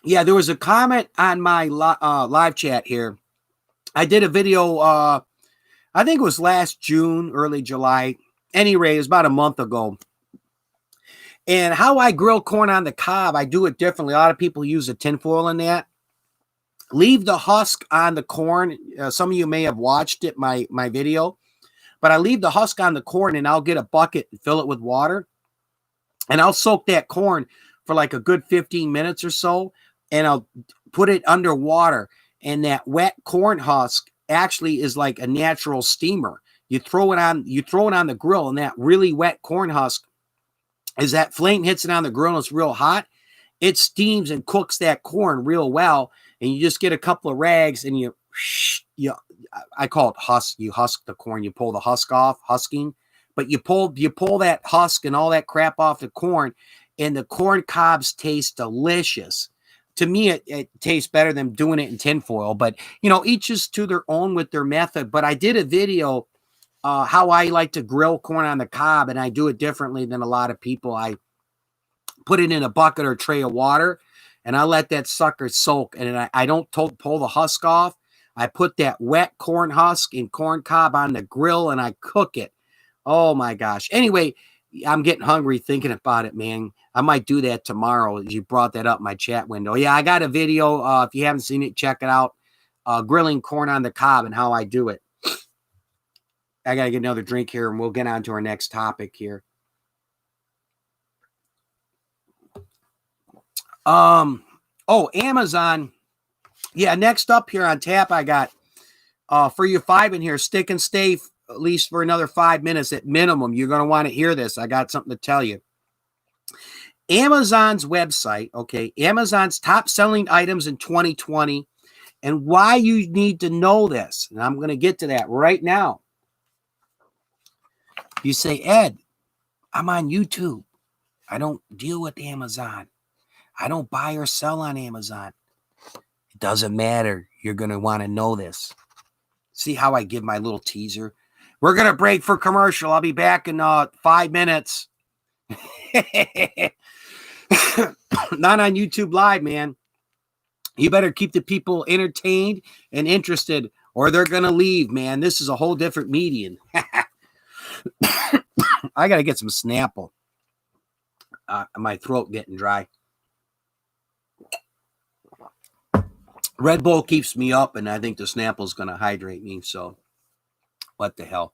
Yeah, there was a comment on my live chat here. I did a video, I think it was last June, early July. Anyway, it was about a month ago. And how I grill corn on the cob, I do it differently. A lot of people use a tinfoil in that. Leave the husk on the corn. Some of you may have watched it, my video. But I leave the husk on the corn, and I'll get a bucket and fill it with water. And I'll soak that corn for like a good 15 minutes or so. And I'll put it under water. And that wet corn husk actually is like a natural steamer. You throw it on the grill, and that really wet corn husk, as that flame hits it on the grill and it's real hot, it steams and cooks that corn real well. and you just get a couple of rags and you I call it husk. You husk the corn, you pull the husk off, husking, but you pull that husk and all that crap off the corn, and the corn cobs taste delicious. To me, it tastes better than doing it in tinfoil, but each is to their own with their method. But I did a video how I like to grill corn on the cob, and I do it differently than a lot of people. I put it in a bucket or tray of water, and I let that sucker soak, and I don't pull the husk off. I put that wet corn husk and corn cob on the grill, and I cook it. Oh, my gosh. Anyway, I'm getting hungry thinking about it, man. I might do that tomorrow. You brought that up in my chat window. Yeah, I got a video. If you haven't seen it, check it out. Grilling corn on the cob and how I do it. I got to get another drink here, and we'll get on to our next topic here. Amazon. Yeah, next up here on tap, I got for you 5 in here. Stick and stay at least for another 5 minutes at minimum. You're going to want to hear this. I got something to tell you. Amazon's website, okay, Amazon's top selling items in 2020 and why you need to know this. And I'm going to get to that right now. You say, Ed, I'm on YouTube. I don't deal with Amazon. I don't buy or sell on Amazon. It doesn't matter. You're going to want to know this. See how I give my little teaser? We're going to break for commercial. I'll be back in 5 minutes. Not on YouTube Live, man. You better keep the people entertained and interested, or they're going to leave, man. This is a whole different medium. I got to get some Snapple. My throat getting dry. Red Bull keeps me up, and I think the Snapple is going to hydrate me, so what the hell.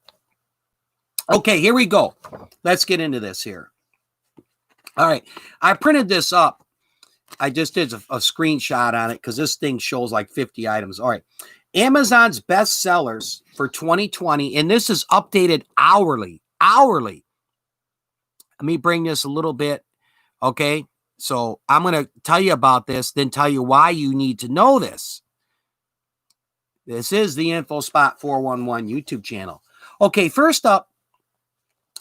Okay, here we go. Let's get into this here. All right, I printed this up. I just did a screenshot on it because this thing shows like 50 items. All right, Amazon's best sellers for 2020, and this is updated hourly. Let me bring this a little bit, okay? So I'm going to tell you about this, then tell you why you need to know this. This is the InfoSpot 411 YouTube channel. Okay, first up,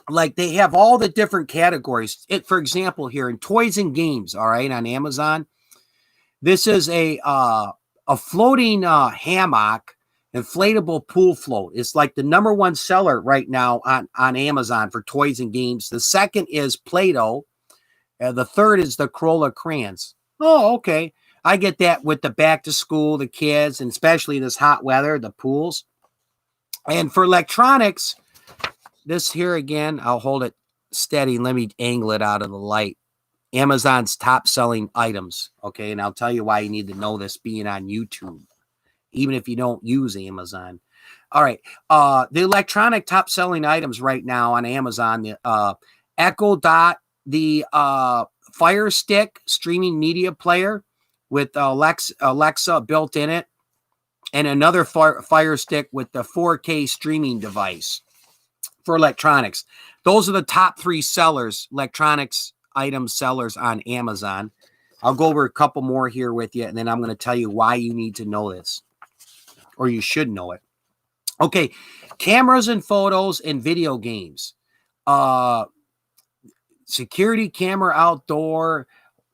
like they have all the different categories. For example, here in toys and games, all right, on Amazon, this is a floating hammock, inflatable pool float. It's like the #1 seller right now on Amazon for toys and games. The second is Play-Doh. The third is the Corolla crayons. Oh, okay. I get that with the back to school, the kids, and especially this hot weather, the pools. And for electronics, this here again, I'll hold it steady. Let me angle it out of the light. Amazon's top selling items. Okay. And I'll tell you why you need to know this being on YouTube, even if you don't use Amazon. All right. The electronic top selling items right now on Amazon, the Echo Dot, the Fire Stick streaming media player with Alexa built in it, and another Fire Stick with the 4K streaming device for electronics. Those are the top 3 sellers, electronics item sellers on Amazon. I'll go over a couple more here with you, and then I'm going to tell you why you need to know this, or you should know it. Okay, cameras and photos and video games. Security camera outdoor,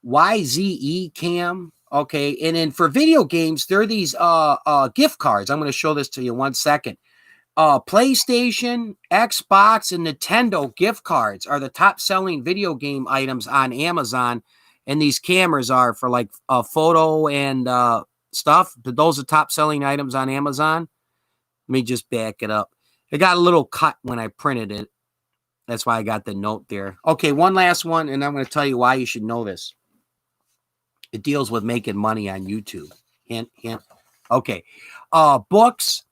YZE cam. Okay, and then for video games, there are these gift cards. I'm going to show this to you in 1 second. PlayStation, Xbox, and Nintendo gift cards are the top selling video game items on Amazon, and these cameras are for like photo and stuff. But those are top selling items on Amazon. Let me just back it up. It got a little cut when I printed it. That's why I got the note there. Okay, one last one, and I'm going to tell you why you should know this. It deals with making money on YouTube. Hint, hint. Okay. Books,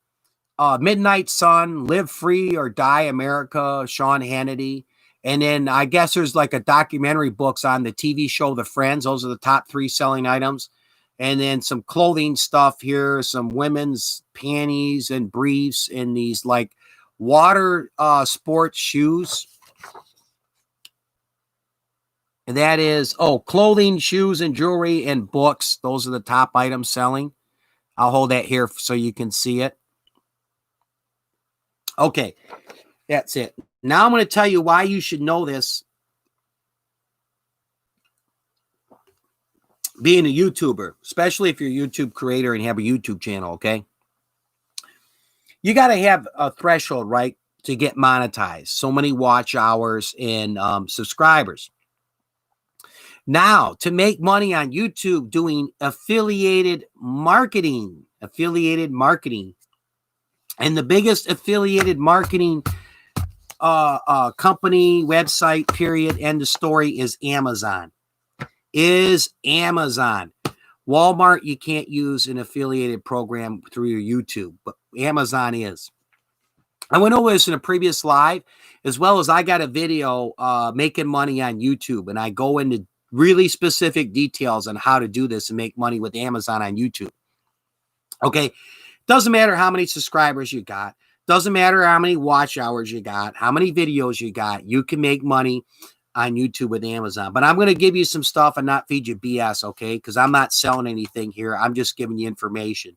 Midnight Sun, Live Free or Die America, Sean Hannity. And then I guess there's like a documentary books on the TV show The Friends. Those are the top 3 selling items. And then some clothing stuff here, some women's panties and briefs and these like water sports shoes. And that is, oh, clothing, shoes, and jewelry, and books. Those are the top items selling. I'll hold that here so you can see it. Okay, that's it. Now I'm going to tell you why you should know this. Being a YouTuber, especially if you're a YouTube creator and have a YouTube channel, okay? You got to have a threshold, right, to get monetized. So many watch hours and subscribers. Now, to make money on YouTube doing affiliated marketing. And the biggest affiliated marketing company, website, period, end of story is Amazon. Walmart, you can't use an affiliated program through your YouTube, but Amazon is. I went over this in a previous live, as well as I got a video making money on YouTube, and I go into really specific details on how to do this and make money with Amazon on YouTube. Okay, doesn't matter how many subscribers you got, doesn't matter how many watch hours you got, how many videos you got, you can make money on YouTube with Amazon. But I'm going to give you some stuff and not feed you BS, okay? Because I'm not selling anything here. I'm just giving you information.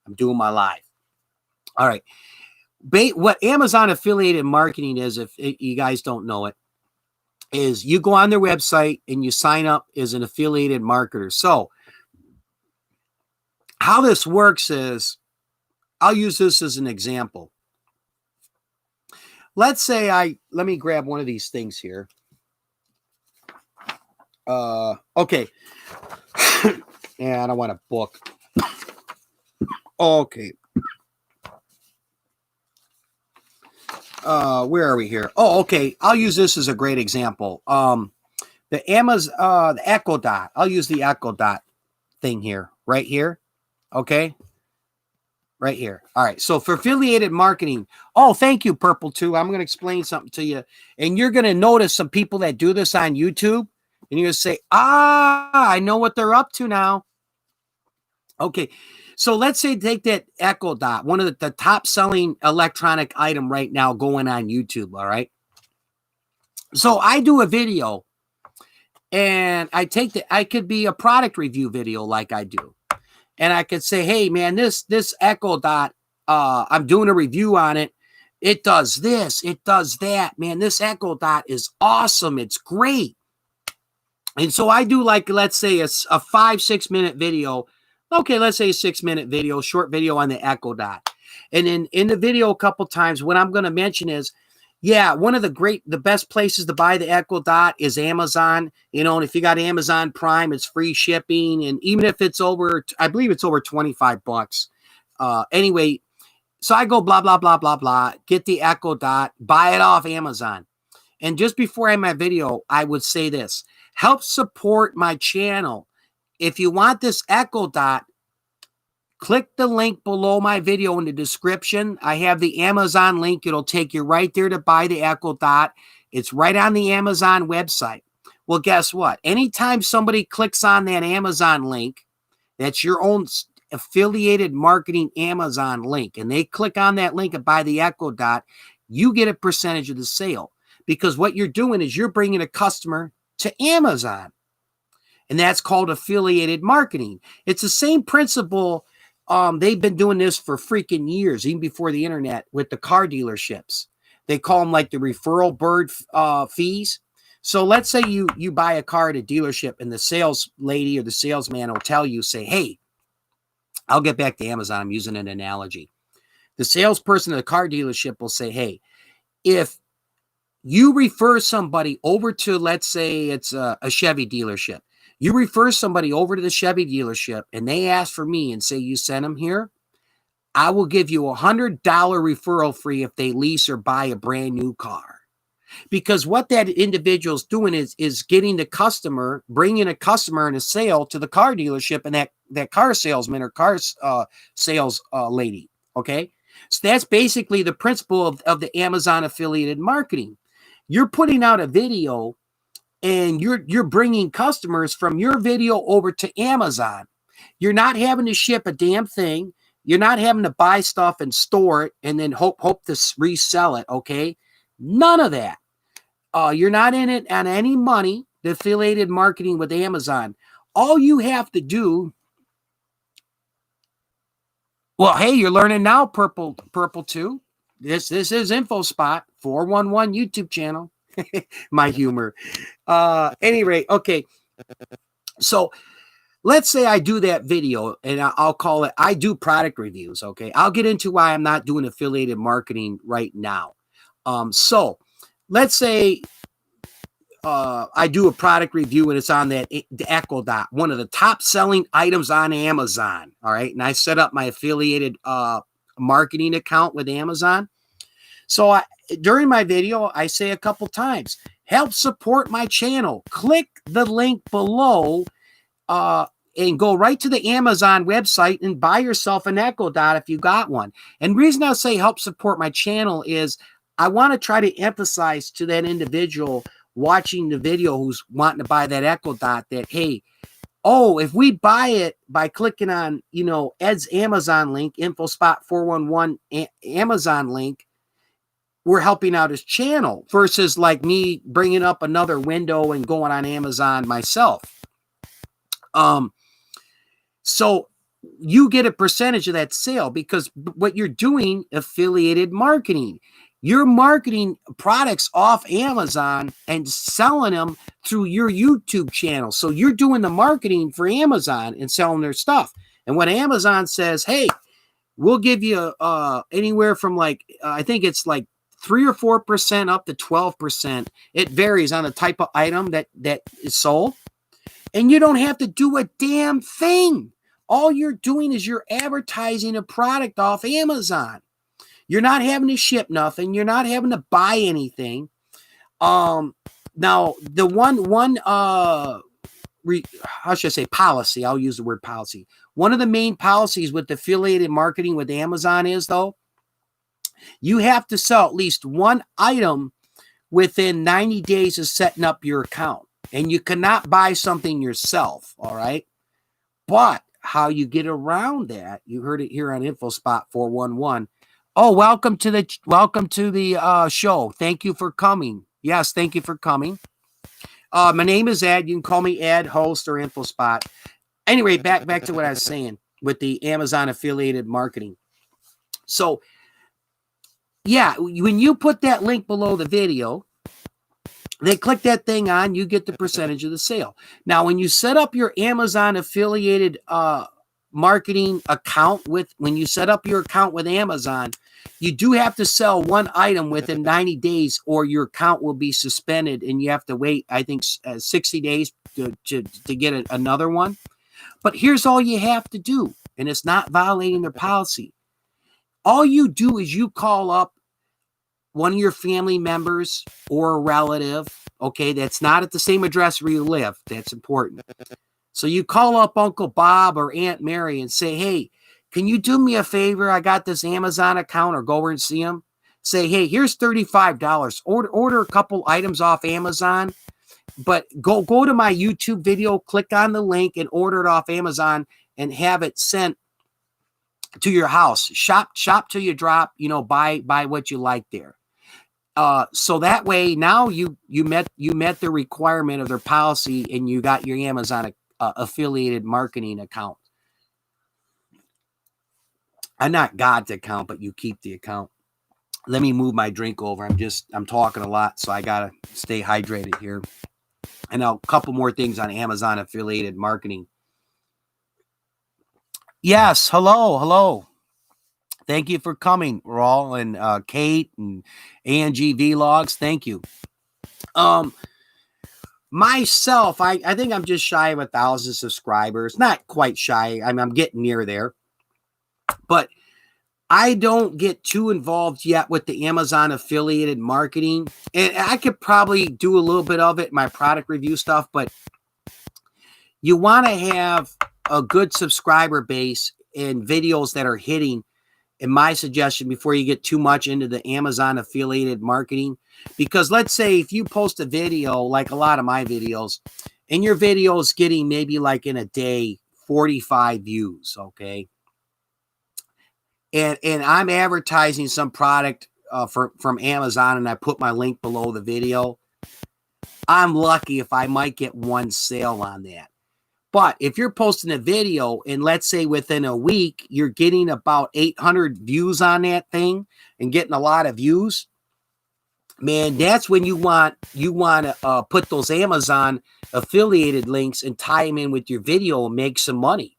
I'm doing my live. All right. What Amazon affiliated marketing is, if you guys don't know it, is you go on their website and you sign up as an affiliated marketer. So how this works is, I'll use this as an example. Let's say let me grab one of these things here. Okay. Yeah, I don't want a book. Okay. Where are we here? Oh, okay. I'll use this as a great example. The Echo Dot. I'll use the Echo Dot thing here, right here. Okay. Right here. All right. So for affiliated marketing, oh, thank you, Purple 2. I'm going to explain something to you. And you're going to notice some people that do this on YouTube. And you're going to say, I know what they're up to now. Okay. So let's say take that Echo Dot, one of the top selling electronic item right now going on YouTube. All right. So I do a video and I could be a product review video like I do. And I could say, hey, man, this Echo Dot, I'm doing a review on it. It does this. It does that. Man, this Echo Dot is awesome. It's great. And so I do, like, let's say a 5-6 minute video. Okay, let's say a 6-minute video, short video on the Echo Dot. And in the video a couple times, what I'm going to mention is, yeah, one of the best places to buy the Echo Dot is Amazon. You know, and if you got Amazon Prime, it's free shipping. And even if it's over, I believe it's over $25. Anyway, so I go blah, blah, blah, blah, blah, get the Echo Dot, buy it off Amazon. And just before I end my video, I would say this: help support my channel. If you want this Echo Dot, click the link below my video in the description. I have the Amazon link. It'll take you right there to buy the Echo Dot. It's right on the Amazon website. Well, guess what? Anytime somebody clicks on that Amazon link, that's your own affiliated marketing Amazon link, and they click on that link and buy the Echo Dot, you get a percentage of the sale. Because what you're doing is you're bringing a customer to Amazon. And that's called affiliated marketing. It's the same principle. They've been doing this for freaking years, even before the internet, with the car dealerships. They call them like the referral bird fees. So let's say you buy a car at a dealership and the sales lady or the salesman will tell you, say, hey, I'll get back to Amazon. I'm using an analogy. The salesperson at the car dealership will say, hey, if you refer somebody over to, let's say it's a Chevy dealership. You refer somebody over to the Chevy dealership and they ask for me and say you sent them here, I will give you $100 referral fee if they lease or buy a brand new car. Because what that individual's doing is getting the customer, bringing a customer and a sale to the car dealership and that car salesman or car sales lady, okay? So that's basically the principle of the Amazon affiliated marketing. You're putting out a video and you're bringing customers from your video over to Amazon. You're not having to ship a damn thing. You're not having to buy stuff and store it and then hope to resell it, okay? None of that. You're not in it on any money. the affiliated marketing with Amazon. All you have to do, well, hey, you're learning now, Purple 2. This is InfoSpot 411 YouTube channel. My humor. Any rate, okay. So let's say I do that video and I'll call it, I do product reviews. Okay. I'll get into why I'm not doing affiliated marketing right now. So let's say I do a product review and it's on that the Echo Dot, one of the top selling items on Amazon. All right. And I set up my affiliated marketing account with Amazon. So during my video, I say a couple times, help support my channel. Click the link below and go right to the Amazon website and buy yourself an Echo Dot if you got one. And the reason I say help support my channel is I want to try to emphasize to that individual watching the video who's wanting to buy that Echo Dot that, hey, oh, if we buy it by clicking on, Ed's Amazon link, InfoSpot 411 Amazon link, we're helping out his channel versus like me bringing up another window and going on Amazon myself. So you get a percentage of that sale because what you're doing, affiliated marketing, you're marketing products off Amazon and selling them through your YouTube channel. So you're doing the marketing for Amazon and selling their stuff. And when Amazon says, hey, we'll give you anywhere from I think it's like 3 or 4% up to 12%. It varies on the type of item that is sold. And you don't have to do a damn thing. All you're doing is you're advertising a product off Amazon. You're not having to ship nothing. You're not having to buy anything. Now, the how should I say policy? I'll use the word policy. One of the main policies with affiliated marketing with Amazon is, though, you have to sell at least one item within 90 days of setting up your account. And you cannot buy something yourself, all right? But how you get around that, you heard it here on InfoSpot 411. Oh, welcome to the show. Thank you for coming. Yes, thank you for coming. My name is Ed. You can call me Ed, host, or InfoSpot. Anyway, back to what I was saying with the Amazon affiliated marketing. So, yeah, when you put that link below the video, they click that thing on, you get the percentage of the sale. Now, when you set up your Amazon affiliated marketing account when you set up your account with Amazon, you do have to sell one item within 90 days or your account will be suspended and you have to wait, I think, 60 days to get another one. But here's all you have to do, and it's not violating their policy. All you do is you call up one of your family members or a relative, okay, that's not at the same address where you live. That's important. So you call up Uncle Bob or Aunt Mary and say, hey, can you do me a favor? I got this Amazon account, or go over and see them. Say, hey, here's $35. Order a couple items off Amazon, but go to my YouTube video, click on the link and order it off Amazon and have it sent to your house. Shop till you drop, buy what you like there. So that way now you met the requirement of their policy and you got your Amazon affiliated marketing account. I'm not God's account, but you keep the account. Let me move my drink over. I'm talking a lot, so I gotta stay hydrated here. And now a couple more things on Amazon affiliated marketing. Yes, hello. Thank you for coming, Raul and Kate and Angie Vlogs. Thank you. Myself, I think I'm just shy of 1,000 subscribers. Not quite shy. I'm getting near there. But I don't get too involved yet with the Amazon affiliated marketing. And I could probably do a little bit of it in my product review stuff, but you want to have a good subscriber base and videos that are hitting, in my suggestion, before you get too much into the Amazon affiliated marketing. Because let's say if you post a video, like a lot of my videos, and your video is getting maybe like in a day 45 views, okay? And I'm advertising some product from Amazon and I put my link below the video. I'm lucky if I might get one sale on that. But if you're posting a video and let's say within a week, you're getting about 800 views on that thing and getting a lot of views, man, that's when you want to put those Amazon affiliated links and tie them in with your video and make some money.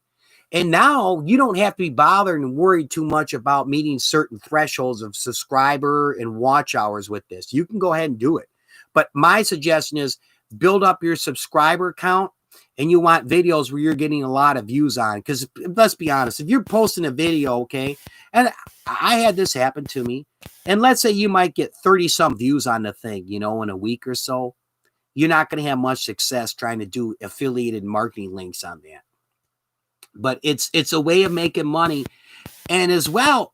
And now you don't have to be bothered and worried too much about meeting certain thresholds of subscriber and watch hours with this. You can go ahead and do it. But my suggestion is build up your subscriber count, and you want videos where you're getting a lot of views on. Because let's be honest, if you're posting a video, okay, and I had this happen to me, and let's say you might get 30 some views on the thing, you know, in a week or so, you're not going to have much success trying to do affiliated marketing links on that. But it's a way of making money. And as well,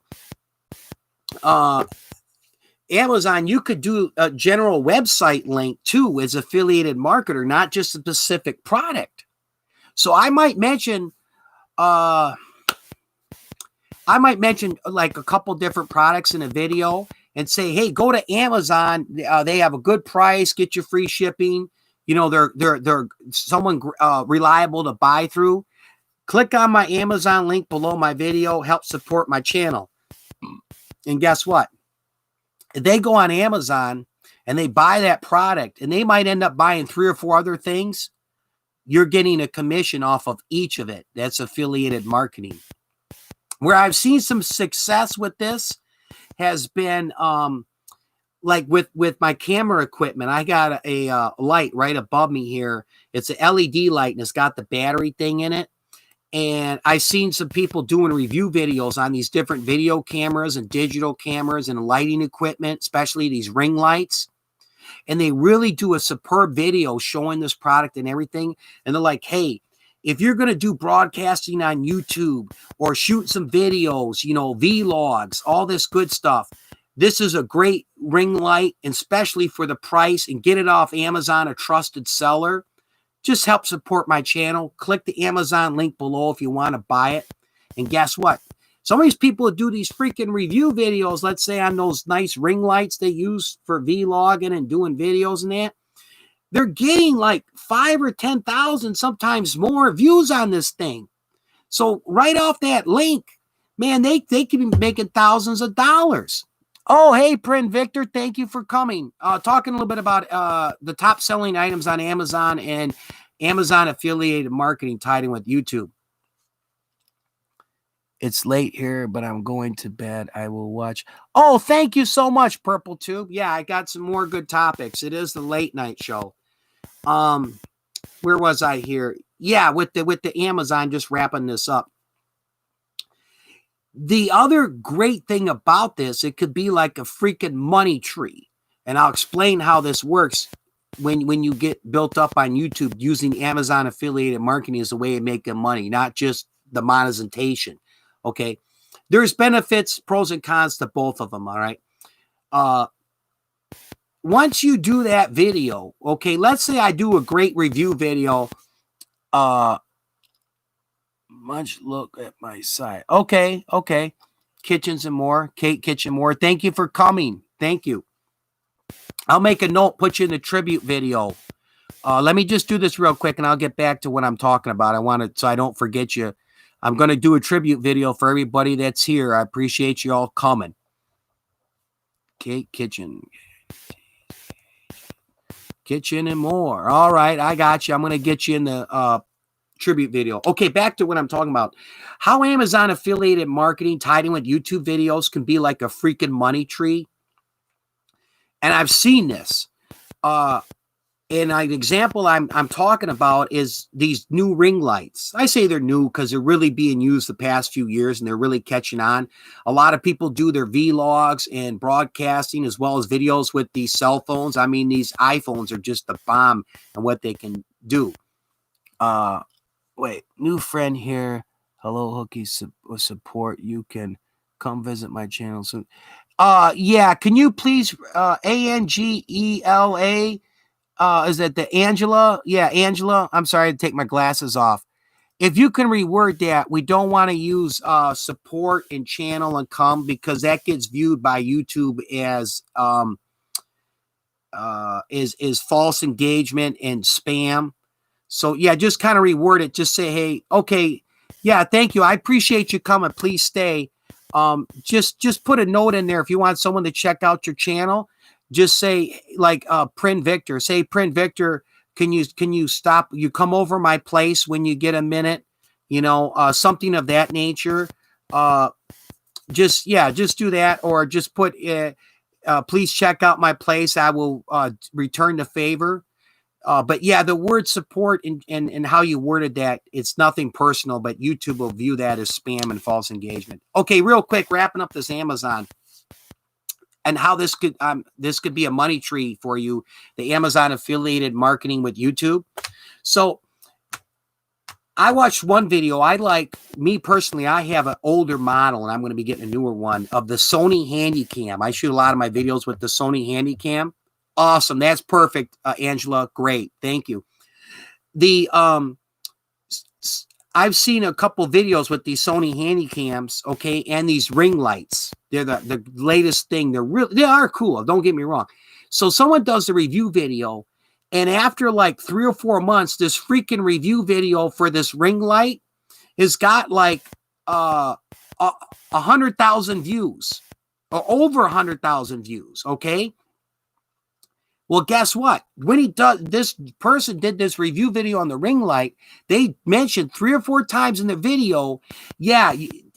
Amazon, you could do a general website link too as affiliated marketer, not just a specific product. So I might mention like a couple different products in a video and say, hey, go to Amazon. They have a good price, get your free shipping. You know, they're someone reliable to buy through. Click on my Amazon link below my video, help support my channel. And guess what? They go on Amazon and they buy that product, and they might end up buying 3 or 4 other things. You're getting a commission off of each of it. That's affiliated marketing. Where I've seen some success with this has been like with my camera equipment. I got a light right above me here. It's an LED light, and it's got the battery thing in it. And I've seen some people doing review videos on these different video cameras and digital cameras and lighting equipment, especially these ring lights. And they really do a superb video showing this product and everything. And they're like, hey, if you're going to do broadcasting on YouTube or shoot some videos, you know, vlogs, all this good stuff, this is a great ring light, and especially for the price, and get it off Amazon, a trusted seller. Just help support my channel. Click the Amazon link below if you want to buy it. And guess what? Some of these people that do these freaking review videos, let's say on those nice ring lights they use for vlogging and doing videos and that, they're getting like 5 or 10,000, sometimes more views on this thing. So right off that link, man, they can be making thousands of dollars. Oh, hey, Prin Victor, thank you for coming. Talking a little bit about the top selling items on Amazon and Amazon affiliated marketing tied in with YouTube. It's late here, but I'm going to bed. I will watch. Oh, thank you so much, Purple Tube. Yeah, I got some more good topics. It is the late night show. Where was I here? Yeah, with the Amazon, just wrapping this up. The other great thing about this, it could be like a freaking money tree. And I'll explain how this works when you get built up on YouTube using Amazon affiliated marketing as a way of making money, not just the monetization. Okay. There's benefits, pros and cons to both of them. All right. Once you do that video, okay, let's say I do a great review video. Much look at my site. Okay. Kitchens and more. Kate Kitchen More. Thank you for coming. Thank you. I'll make a note, put you in the tribute video. Let me just do this real quick, and I'll get back to what I'm talking about. I want to, so I don't forget you. I'm going to do a tribute video for everybody that's here. I appreciate you all coming. Kate Kitchen and More. All right, I got you. I'm going to get you in the tribute video. Okay, back to what I'm talking about. How Amazon affiliated marketing tied in with YouTube videos can be like a freaking money tree. And I've seen this. And an example I'm talking about is these new ring lights. I say they're new because they're really being used the past few years, and they're really catching on. A lot of people do their vlogs and broadcasting as well as videos with these cell phones. I mean, these iPhones are just the bomb and what they can do. Wait, new friend here. Hello, Hookie support. You can come visit my channel soon. Yeah, can you please Angela? Is that the Angela? Yeah, Angela. I'm sorry to take my glasses off. If you can reword that, we don't want to use support and channel and come, because that gets viewed by YouTube as is false engagement and spam. So yeah, just kind of reword it. Just say, hey, okay, yeah, thank you. I appreciate you coming. Please stay. Just put a note in there if you want someone to check out your channel. Just say like Print Victor. Say Print Victor, can you stop? You come over my place when you get a minute. You know, something of that nature. Just do that, or just put please check out my place. I will return the favor. But yeah, the word support and how you worded that, it's nothing personal, but YouTube will view that as spam and false engagement. Okay, real quick, wrapping up this Amazon and how this could be a money tree for you, the Amazon affiliated marketing with YouTube. So I watched one video. Me personally, I have an older model, and I'm going to be getting a newer one of the Sony Handycam. I shoot a lot of my videos with the Sony Handycam. Awesome. That's perfect, Angela. Great. Thank you. I've seen a couple videos with these Sony Handycams, okay, and these ring lights. They're the latest thing. They are cool. Don't get me wrong. So someone does the review video, and after like 3 or 4 months, this freaking review video for this ring light has got like 100,000 views, or over 100,000 views. Okay. Well, guess what? When this person did this review video on the ring light, they mentioned 3 or 4 times in the video, yeah,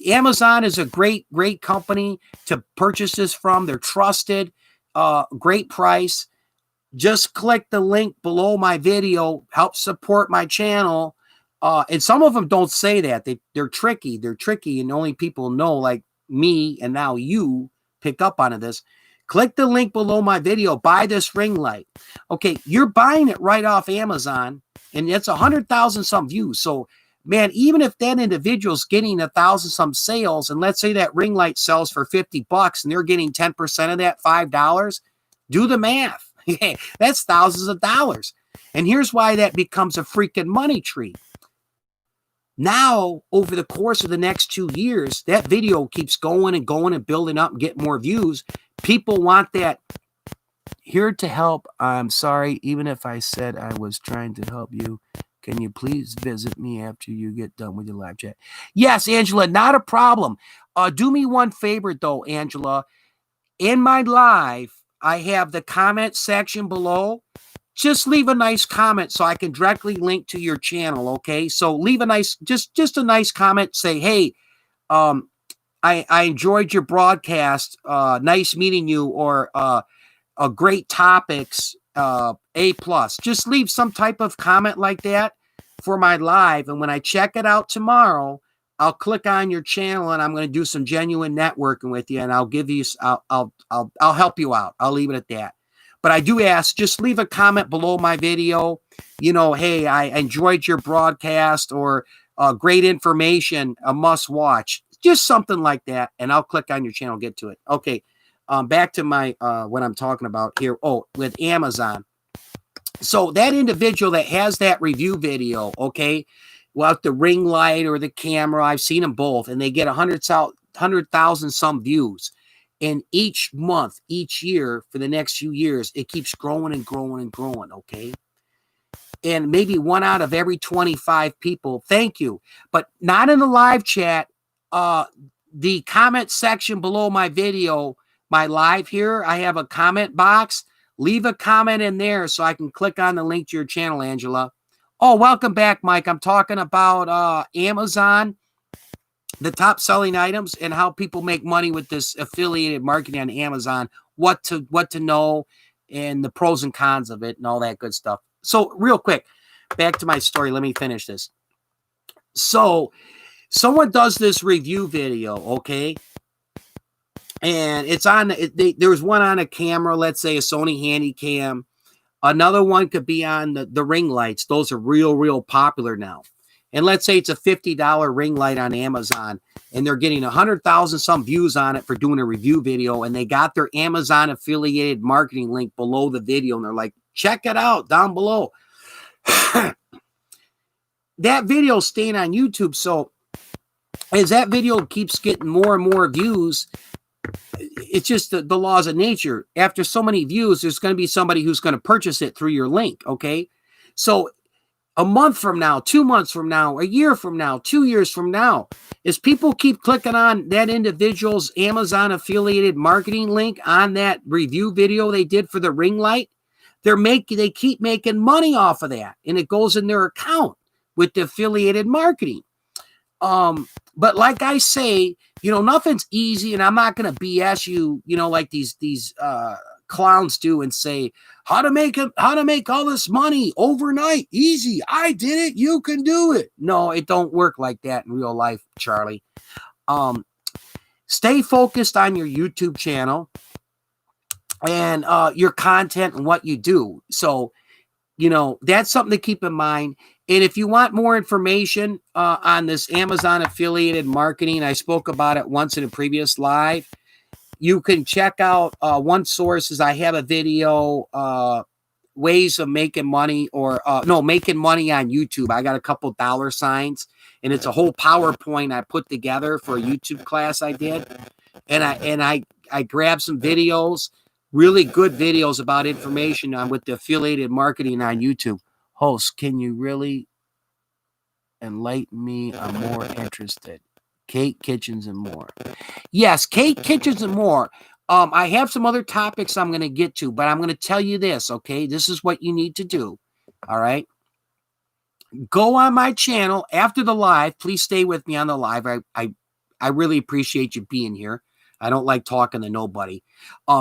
Amazon is a great company to purchase this from. They're trusted, great price. Just click the link below my video, help support my channel. And some of them don't say that. They're tricky. They're tricky, and only people know, like me, and now you pick up on this. Click the link below my video, buy this ring light. Okay, you're buying it right off Amazon, and it's 100,000 some views. So, man, even if that individual's getting 1,000 some sales, and let's say that ring light sells for $50 and they're getting 10% of that, $5, do the math. That's thousands of dollars. And here's why that becomes a freaking money tree. Now, over the course of the next 2 years, that video keeps going and going and building up and getting more views. People want that. Here to help. I'm sorry, even if I said I was trying to help you, can you please visit me after you get done with your live chat? Yes, Angela, not a problem. Do me one favor, though, Angela. In my live, I have the comment section below. Just leave a nice comment so I can directly link to your channel, okay? So leave a nice, just a nice comment. Say, hey, I enjoyed your broadcast. Nice meeting you, or great topics, A+. Just leave some type of comment like that for my live. And when I check it out tomorrow, I'll click on your channel and I'm going to do some genuine networking with you, and I'll give you, I'll help you out. I'll leave it at that. But I do ask, just leave a comment below my video. You know, hey, I enjoyed your broadcast, or great information, a must watch. Just something like that, and I'll click on your channel, get to it. Okay, back to my what I'm talking about here. Oh, with Amazon. So that individual that has that review video, okay, well, the ring light or the camera, I've seen them both, and they get 100,000 some views. And each month, each year, for the next few years, it keeps growing and growing and growing, okay? And maybe 1 out of every 25 people, thank you. But not in the live chat. The comment section below my video, my live here, I have a comment box. Leave a comment in there so I can click on the link to your channel, Angela. Oh, welcome back, Mike. I'm talking about Amazon, the top selling items, and how people make money with this affiliated marketing on Amazon, what to know, and the pros and cons of it, and all that good stuff. So real quick, back to my story. Let me finish this. So someone does this review video, okay? And it's on, there's one on a camera, let's say a Sony Handycam. Another one could be on the ring lights. Those are real popular now. And let's say it's a $50 ring light on Amazon, and they're getting 100,000 some views on it for doing a review video, and they got their Amazon affiliated marketing link below the video, and they're like, check it out down below. That video is staying on YouTube. So as that video keeps getting more and more views, it's just the laws of nature. After so many views, there's going to be somebody who's going to purchase it through your link. Okay. So a month from now, 2 months from now, a year from now, 2 years from now, as people keep clicking on that individual's Amazon affiliated marketing link on that review video they did for the ring light, they keep making money off of that, and it goes in their account with the affiliated marketing. But like I say, nothing's easy, and I'm not going to BS you, like these clowns do and say how to make all this money overnight. Easy. I did it. You can do it. No, it don't work like that in real life, Charlie. Stay focused on your YouTube channel and your content and what you do. So, that's something to keep in mind. And if you want more information on this Amazon affiliated marketing, I spoke about it once in a previous live. You can check out one source is I have a video, ways of making money making money on YouTube. I got a couple dollar signs, and it's a whole PowerPoint I put together for a YouTube class I did. And I grabbed some videos, really good videos about information on with the affiliated marketing on YouTube. Host, can you really enlighten me? I'm more interested. Kate Kitchens and more. Yes, Kate Kitchens and more. I have some other topics I'm going to get to, but I'm going to tell you this, okay? This is what you need to do, all right? Go on my channel after the live. Please stay with me on the live. I really appreciate you being here. I don't like talking to nobody.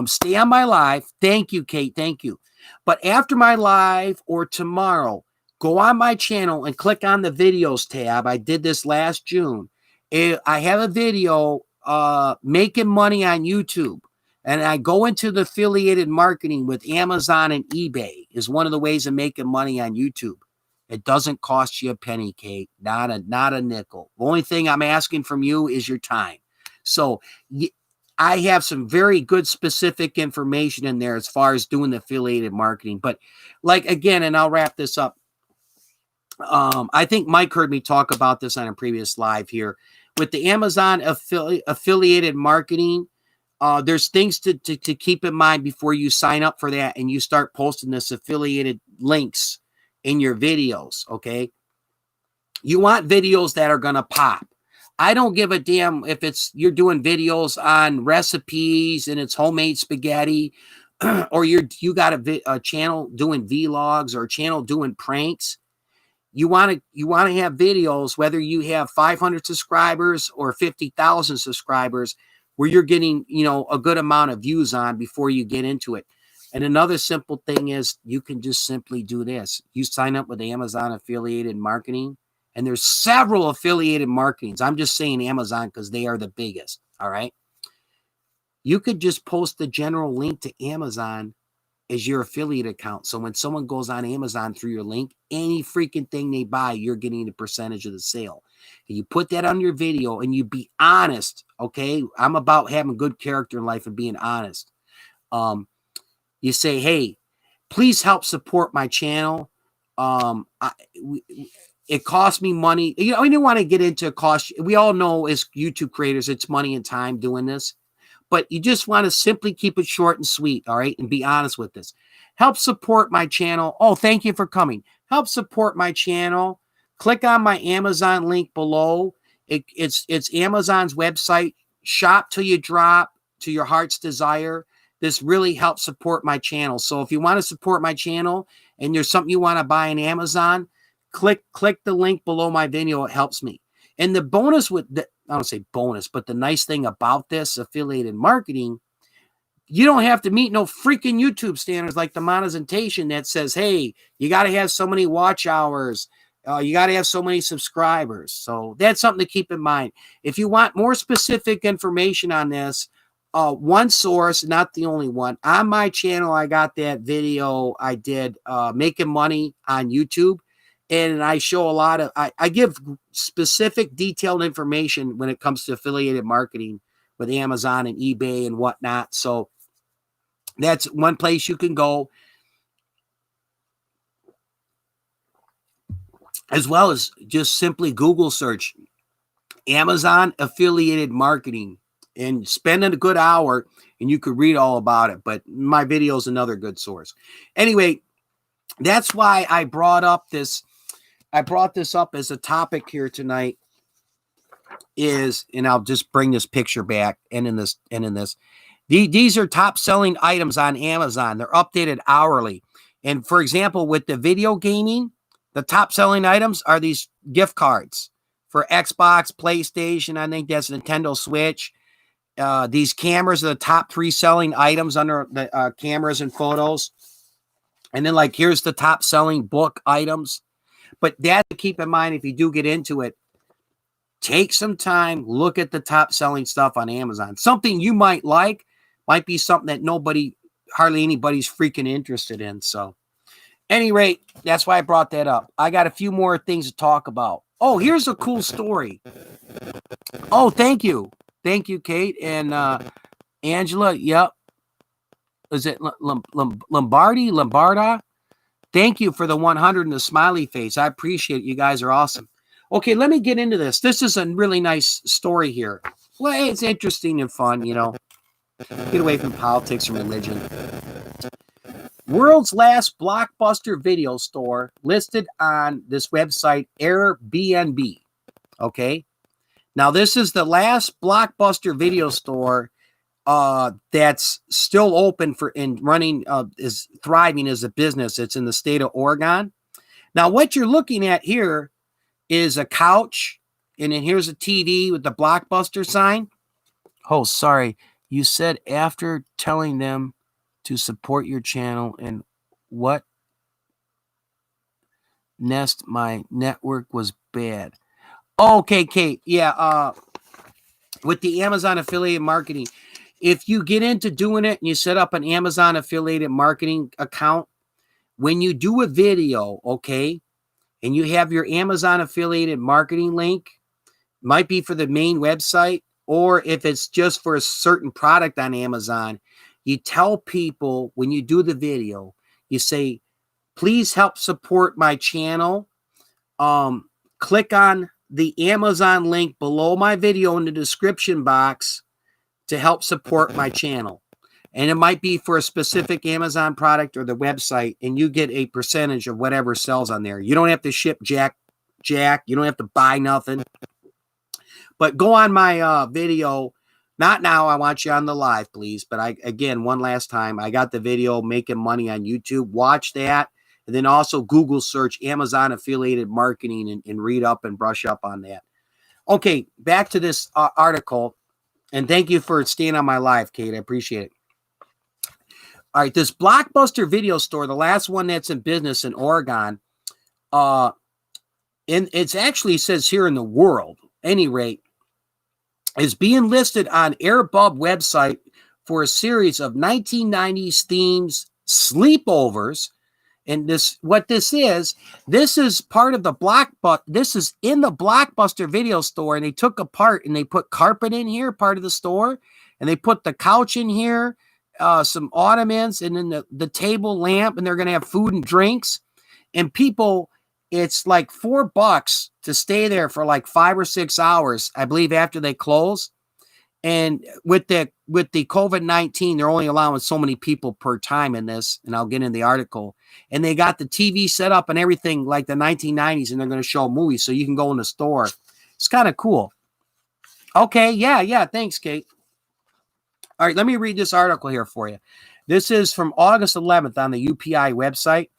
Stay on my live. Thank you, Kate. Thank you. But after my live or tomorrow, go on my channel and click on the videos tab. I did this last June. I have a video making money on YouTube. And I go into the affiliated marketing with Amazon and eBay is one of the ways of making money on YouTube. It doesn't cost you a penny, Kate, not a nickel. The only thing I'm asking from you is your time. So I have some very good specific information in there as far as doing the affiliated marketing. But like, again, and I'll wrap this up. I think Mike heard me talk about this on a previous live here. With the Amazon affiliated marketing, there's things to keep in mind before you sign up for that and you start posting this affiliated links in your videos, okay? You want videos that are going to pop. I don't give a damn if you're doing videos on recipes and it's homemade spaghetti, or you got a channel doing vlogs or a channel doing pranks. You want to have videos, whether you have 500 subscribers or 50,000 subscribers, where you're getting, a good amount of views on before you get into it. And another simple thing is you can just simply do this. You sign up with Amazon affiliated marketing, and there's several affiliated marketings. I'm just saying Amazon because they are the biggest. All right. You could just post the general link to Amazon as your affiliate account. So when someone goes on Amazon through your link, any freaking thing they buy, you're getting a percentage of the sale. And you put that on your video and you be honest. Okay. I'm about having good character in life and being honest. You say, hey, please help support my channel. It costs me money. We don't want to get into cost. We all know as YouTube creators, it's money and time doing this. But you just want to simply keep it short and sweet, all right? And be honest with this. Help support my channel. Oh, thank you for coming. Help support my channel. Click on my Amazon link below. It's Amazon's website. Shop till you drop, to your heart's desire. This really helps support my channel. So if you want to support my channel and there's something you want to buy on Amazon, click the link below my video. It helps me. And the bonus I don't say bonus, but the nice thing about this affiliated marketing, you don't have to meet no freaking YouTube standards like the monetization that says, hey, you got to have so many watch hours. You got to have so many subscribers. So that's something to keep in mind. If you want more specific information on this, one source, not the only one. On my channel, I got that video I did making money on YouTube. And I show a lot of, I give specific detailed information when it comes to affiliated marketing with Amazon and eBay and whatnot. So that's one place you can go. As well as just simply Google search Amazon affiliated marketing. and spend a good hour and you could read all about it. But my video is another good source. Anyway, that's why I brought this up as a topic here tonight and I'll just bring this picture back and in this. These are top selling items on Amazon. They're updated hourly. And for example, with the video gaming, the top selling items are these gift cards for Xbox, PlayStation. I think that's Nintendo Switch. These cameras are the top 3 selling items under the cameras and photos. And then like, here's the top selling book items. But that to keep in mind, if you do get into it, take some time, look at the top selling stuff on Amazon. Something you might like might be something that hardly anybody's freaking interested in. So any rate, that's why I brought that up. I got a few more things to talk about. Oh, here's a cool story. Oh, thank you. Thank you, Kate. And Angela, yep. Is it Lombarda? Thank you for the 100 and the smiley face. I appreciate it. You guys are awesome. Okay, let me get into this. This is a really nice story here. Well, it's interesting and fun, you know. Get away from politics and religion. World's last blockbuster video store listed on this website, Airbnb. Okay. Now, this is the last blockbuster video store that's still open and running, is thriving as a business. It's in the state of Oregon. Now, what you're looking at here is a couch, and then here's a TV with the Blockbuster sign. Oh, sorry. You said after telling them to support your channel and what? Nest, my network was bad. Okay, Kate. Yeah, with the Amazon affiliate marketing, if you get into doing it and you set up an Amazon affiliated marketing account, when you do a video, okay, and you have your Amazon affiliated marketing link, might be for the main website, or if it's just for a certain product on Amazon, you tell people when you do the video, you say, please help support my channel. Click on the Amazon link below my video in the description box to help support my channel. And it might be for a specific Amazon product or the website, and you get a percentage of whatever sells on there. You don't have to ship jack. You don't have to buy nothing. But go on my video. Not now. I want you on the live, please. But again, one last time, I got the video making money on YouTube. Watch that. And then also Google search Amazon affiliated marketing and read up and brush up on that. Okay, back to this article. And thank you for staying on my live, Kate. I appreciate it. All right, this Blockbuster video store, the last one that's in business in Oregon, and it's actually says here in the world, any rate, is being listed on Airbnb website for a series of 1990s themes sleepovers. And what this is part of the Blockbuster. This is in the Blockbuster video store, and they took apart and they put carpet in here, part of the store, and they put the couch in here, some ottomans, and then the table lamp, and they're going to have food and drinks. And people, it's like $4 to stay there for like 5 or 6 hours, I believe, after they close. And with the COVID-19, they're only allowing so many people per time in this, and I'll get in the article. And they got the TV set up and everything like the 1990s, and they're going to show movies, so you can go in the store. It's kind of cool. Okay, yeah, thanks, Kate. All right, let me read this article here for you. This is from August 11th on the UPI website.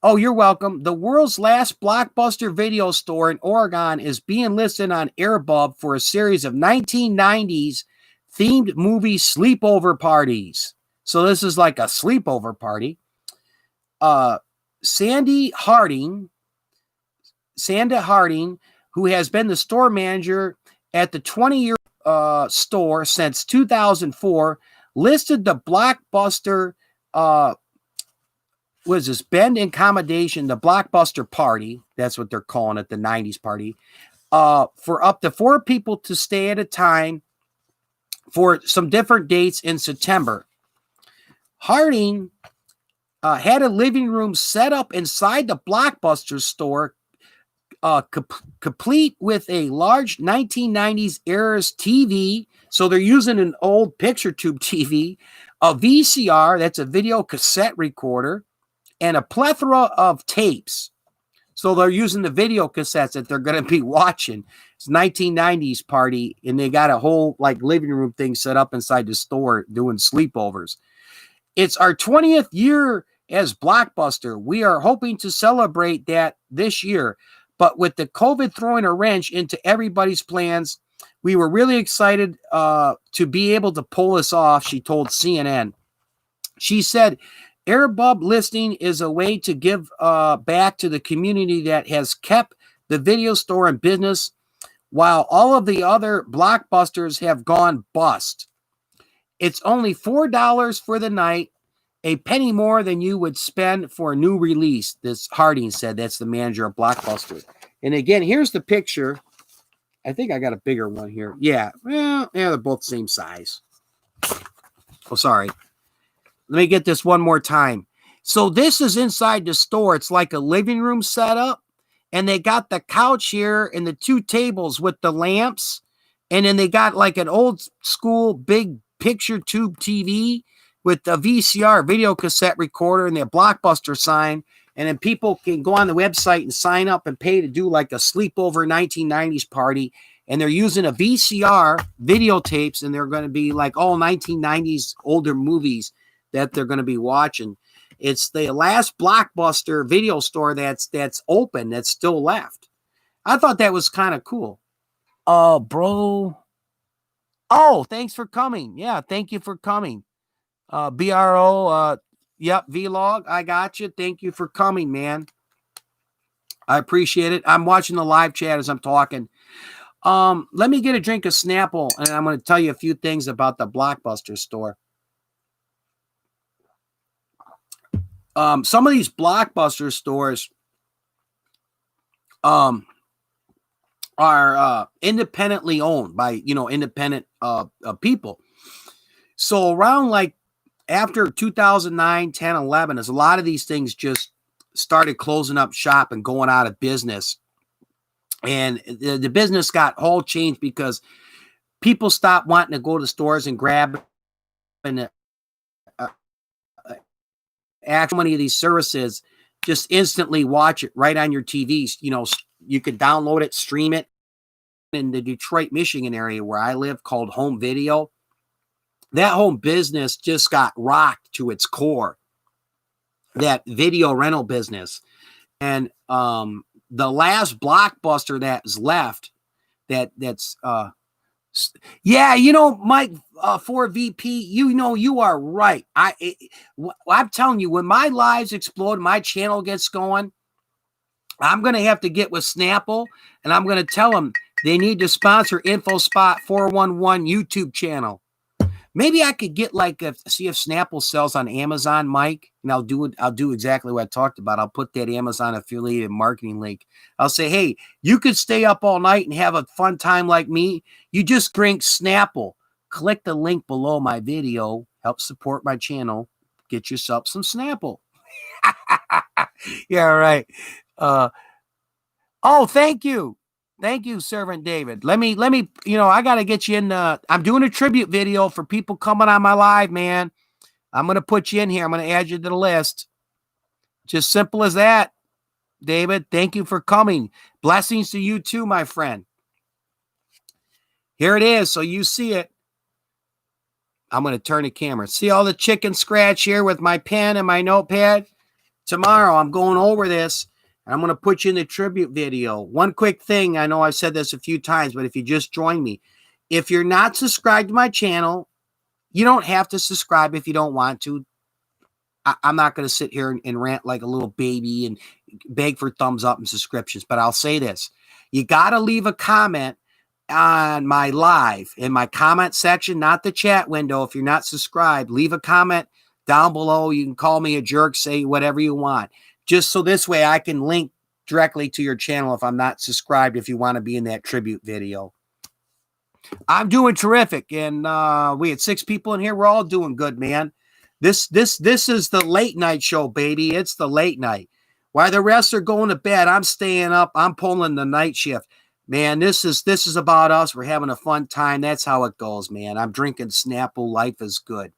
Oh, you're welcome. The world's last Blockbuster video store in Oregon is being listed on Airbnb for a series of 1990s themed movie sleepover parties. So this is like a sleepover party. Sandy Harding, who has been the store manager at the 20-year store since 2004, listed the Blockbuster was this bend accommodation, the Blockbuster party, that's what they're calling it, the 90s party, for up to 4 people to stay at a time for some different dates in September. Harding had a living room set up inside the Blockbuster store complete with a large 1990s era's TV. So they're using an old picture tube TV, a VCR, that's a video cassette recorder, and a plethora of tapes. So they're using the video cassettes that they're going to be watching. It's 1990s party, and they got a whole like living room thing set up inside the store doing sleepovers. It's our 20th year as Blockbuster. We are hoping to celebrate that this year. But with the COVID throwing a wrench into everybody's plans, we were really excited to be able to pull this off, she told CNN. She said, Airbub listing is a way to give back to the community that has kept the video store in business while all of the other Blockbusters have gone bust. It's only $4 for the night, a penny more than you would spend for a new release, this Harding said. That's the manager of Blockbuster. And again, here's the picture. I think I got a bigger one here. Yeah, well, yeah, they're both the same size. Oh, sorry. Let me get this one more time. So this is inside the store. It's like a living room setup. And they got the couch here and the two tables with the lamps. And then they got like an old school big picture tube TV with a VCR, video cassette recorder, and their Blockbuster sign. And then people can go on the website and sign up and pay to do like a sleepover 1990s party. And they're using a VCR videotapes, and they're going to be like all 1990s older movies that they're going to be watching. It's the last Blockbuster video store that's open, that's still left. I thought that was kind of cool. Bro. Oh, thanks for coming. Yeah, thank you for coming. BRO, yep, Vlog, I got you. Thank you for coming, man. I appreciate it. I'm watching the live chat as I'm talking. Let me get a drink of Snapple, and I'm going to tell you a few things about the Blockbuster store. Some of these Blockbuster stores are independently owned by, independent people. So around like after 2009, 10, 11, as a lot of these things just started closing up shop and going out of business. And the business got whole changed because people stopped wanting to go to stores and grab and actually many of these services just instantly watch it right on your TVs. You could download it, stream it. In the Detroit, Michigan area where I live, called home video, that home business just got rocked to its core, that video rental business. And the last Blockbuster that's left, that's Mike, 4VP, you are right. I'm telling you, when my lives explode, my channel gets going, I'm going to have to get with Snapple, and I'm going to tell them they need to sponsor InfoSpot 411 YouTube channel. Maybe I could get see if Snapple sells on Amazon, Mike, and I'll do exactly what I talked about. I'll put that Amazon affiliated marketing link. I'll say, hey, you could stay up all night and have a fun time like me. You just drink Snapple. Click the link below my video. Help support my channel. Get yourself some Snapple. Yeah, right. Oh, thank you. Thank you, Servant David. Let me, I got to get you in. I'm doing a tribute video for people coming on my live, man. I'm going to put you in here. I'm going to add you to the list. Just simple as that, David. Thank you for coming. Blessings to you too, my friend. Here it is. So you see it. I'm going to turn the camera. See all the chicken scratch here with my pen and my notepad? Tomorrow, I'm going over this. I'm going to put you in the tribute video. One quick thing. I know I've said this a few times, but if you just join me, if you're not subscribed to my channel, you don't have to subscribe if you don't want to. I'm not going to sit here and rant like a little baby and beg for thumbs up and subscriptions, but I'll say this. You got to leave a comment on my live in my comment section, not the chat window. If you're not subscribed, leave a comment down below. You can call me a jerk, say whatever you want. Just so this way I can link directly to your channel if I'm not subscribed, if you want to be in that tribute video. I'm doing terrific. And we had 6 people in here. We're all doing good, man. This is the late night show, baby. It's the late night. While the rest are going to bed, I'm staying up. I'm pulling the night shift. Man, this is about us. We're having a fun time. That's how it goes, man. I'm drinking Snapple. Life is good.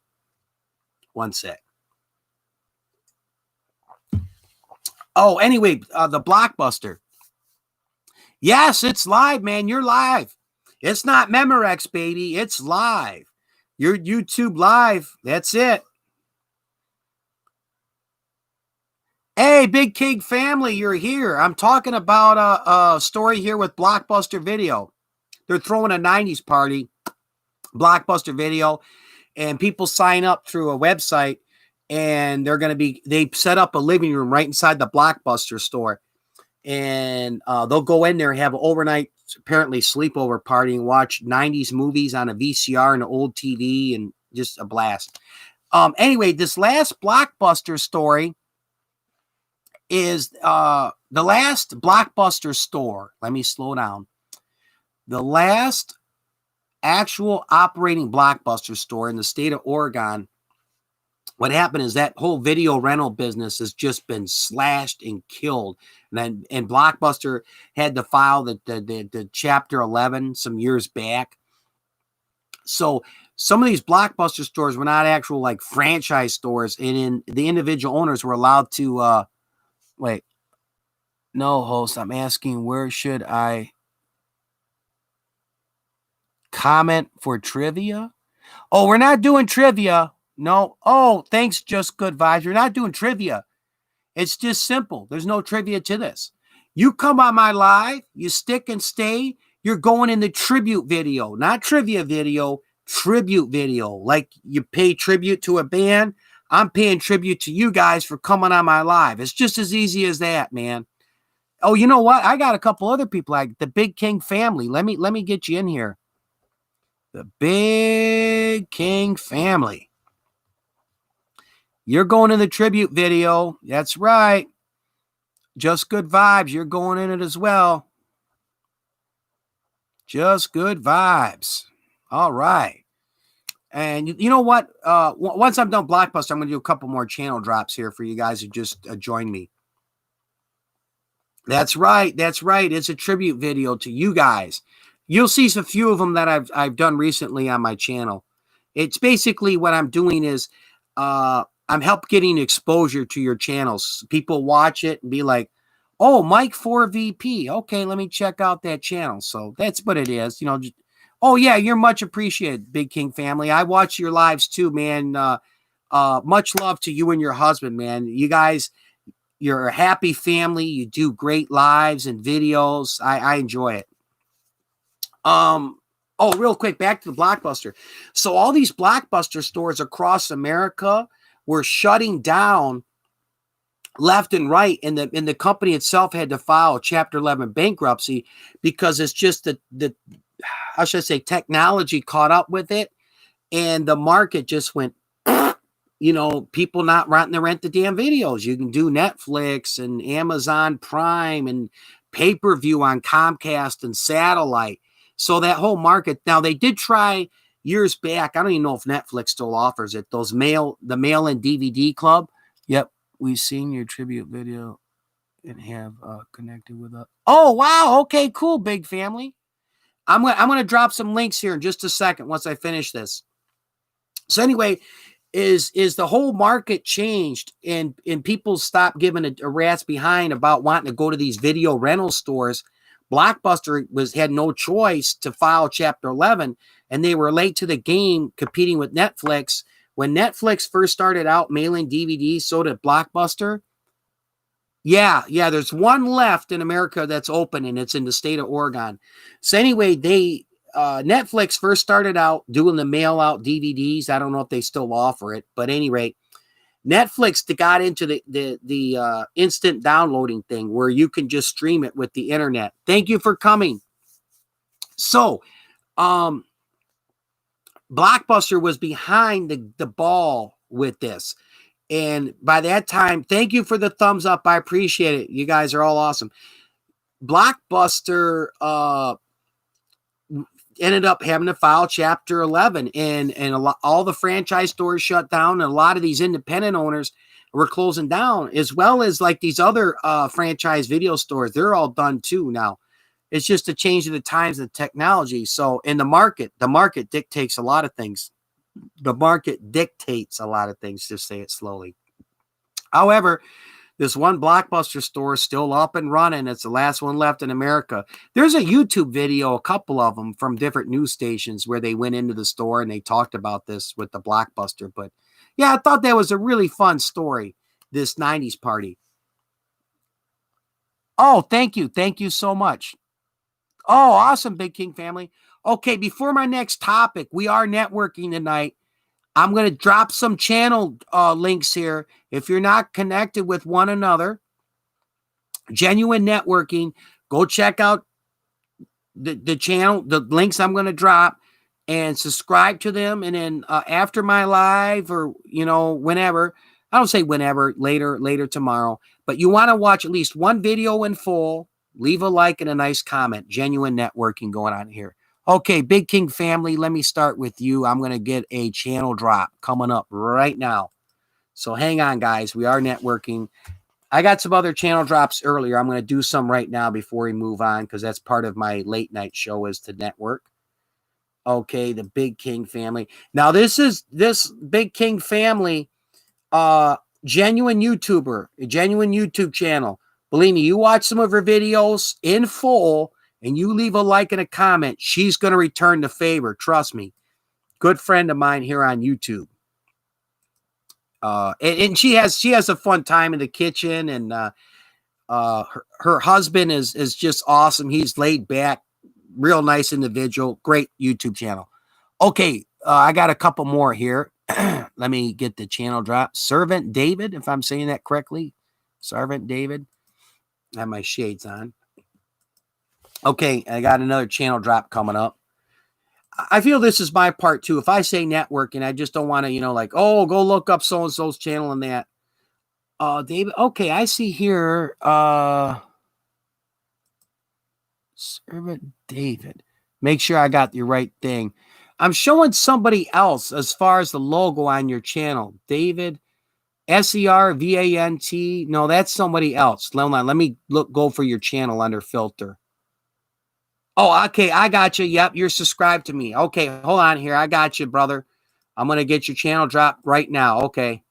One sec. Oh, anyway, the Blockbuster. Yes, it's live, man. You're live. It's not Memorex, baby. It's live. You're YouTube live. That's it. Hey, Big King family, you're here. I'm talking about a story here with Blockbuster Video. They're throwing a 90s party, Blockbuster Video, and people sign up through a website, and they set up a living room right inside the Blockbuster store. And they'll go in there and have an overnight, apparently, sleepover party and watch 90s movies on a VCR and an old TV, and just a blast. Anyway, this last Blockbuster story is the last Blockbuster store. Let me slow down. The last actual operating Blockbuster store in the state of Oregon. What happened is that whole video rental business has just been slashed and killed. And Blockbuster had to file the Chapter 11 some years back. So some of these Blockbuster stores were not actual like franchise stores, and the individual owners were allowed to wait. No, host, I'm asking where should I comment for trivia? Oh, we're not doing trivia. No. Oh, thanks, Just Good Vibes. We're not doing trivia. It's just simple. There's no trivia to this. You come on my live, you stick and stay, you're going in the tribute video, not trivia video, tribute video. Like you pay tribute to a band, I'm paying tribute to you guys for coming on my live. It's just as easy as that, man. Oh, you know what? I got a couple other people, like the Big King family. Let me get you in here. The Big King family. You're going in the tribute video. That's right. Just Good Vibes. You're going in it as well. Just Good Vibes. All right. And you know what? Once I'm done Blockbuster, I'm going to do a couple more channel drops here for you guys who just joined me. That's right. That's right. It's a tribute video to you guys. You'll see a few of them that I've done recently on my channel. It's basically what I'm doing is I'm getting exposure to your channels. People watch it and be like, oh, Mike 4VP. Okay, let me check out that channel. So that's what it is. Oh, yeah, you're much appreciated, Big King family. I watch your lives too, man. Much love to you and your husband, man. You guys, you're a happy family. You do great lives and videos. I enjoy it. Oh, real quick, back to the Blockbuster. So all these Blockbuster stores across America were shutting down left and right, and the company itself had to file Chapter 11 bankruptcy because it's just the how should I say, technology caught up with it, and the market just went, people not wanting to rent the damn videos. You can do Netflix and Amazon Prime and pay-per-view on Comcast and satellite. So that whole market, now they did try years back. I don't even know if Netflix still offers it. The mail-in DVD club. Yep. We've seen your tribute video and have connected with us. Oh, wow. Okay, cool, big family. I'm gonna drop some links here in just a second once I finish this. So anyway, is the whole market changed and people stopped giving a rat's behind about wanting to go to these video rental stores. Blockbuster had no choice to file Chapter 11, and they were late to the game competing with Netflix. When Netflix first started out mailing DVDs, so did Blockbuster. Yeah, there's one left in America that's open, and it's in the state of Oregon. So anyway, Netflix first started out doing the mail-out DVDs. I don't know if they still offer it, but at any rate, Netflix got into the instant downloading thing where you can just stream it with the internet. Thank you for coming. So, Blockbuster was behind the ball with this. And by that time, thank you for the thumbs up. I appreciate it. You guys are all awesome. Blockbuster ended up having to file Chapter 11, and all the franchise stores shut down, and a lot of these independent owners We're closing down, as well as like these other franchise video stores. They're all done too now. It's just a change of the times and technology. So in the market dictates a lot of things. The market dictates a lot of things, just say it slowly. However, this one Blockbuster store is still up and running. It's the last one left in America. There's a YouTube video, a couple of them from different news stations where they went into the store and they talked about this with the Blockbuster. But yeah, I thought that was a really fun story, this 90s party. Oh, thank you. Thank you so much. Oh, awesome, Big King family. Okay, before my next topic, we are networking tonight. I'm going to drop some channel links here. If you're not connected with one another, Genuine Networking, go check out the channel, the links I'm going to drop, and subscribe to them. And then after my live, or, whenever, I don't say whenever, later tomorrow, but you want to watch at least one video in full, leave a like and a nice comment. Genuine Networking going on here. Okay, Big King family, let me start with you. I'm going to get a channel drop coming up right now. So hang on, guys. We are networking. I got some other channel drops earlier. I'm going to do some right now before we move on, because that's part of my late night show, is to network. Okay, the Big King family. Now, this Big King family, genuine YouTuber, a genuine YouTube channel. Believe me, you watch some of her videos in full, and you leave a like and a comment, she's going to return the favor. Trust me. Good friend of mine here on YouTube. And she has a fun time in the kitchen, and her husband is just awesome. He's laid back, real nice individual, great YouTube channel. Okay, I got a couple more here. Let me get the channel drop. Servant David, if I'm saying that correctly. Servant David. I have my shades on. Okay, I got another channel drop coming up. I feel this is my part too. If I say networking, I just don't want to, like, oh, go look up so-and-so's channel and that. David, okay, I see here. Servant David. Make sure I got the right thing. I'm showing somebody else as far as the logo on your channel. David, Servant. No, that's somebody else. Hold on, let me go for your channel under filter. Oh, okay, I got you. Yep, you're subscribed to me. Okay, hold on here. I got you, brother. I'm going to get your channel dropped right now. Okay.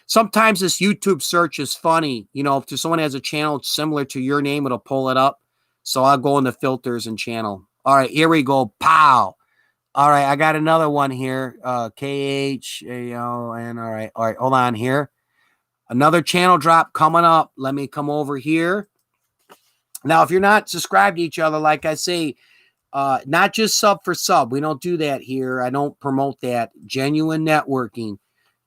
Sometimes this YouTube search is funny. If someone has a channel similar to your name, it'll pull it up. So I'll go in the filters and channel. All right, here we go. Pow. All right, I got another one here. KHALN. All right, hold on here. Another channel drop coming up. Let me come over here. Now, if you're not subscribed to each other, like I say, not just sub for sub. We don't do that here. I don't promote that. Genuine networking.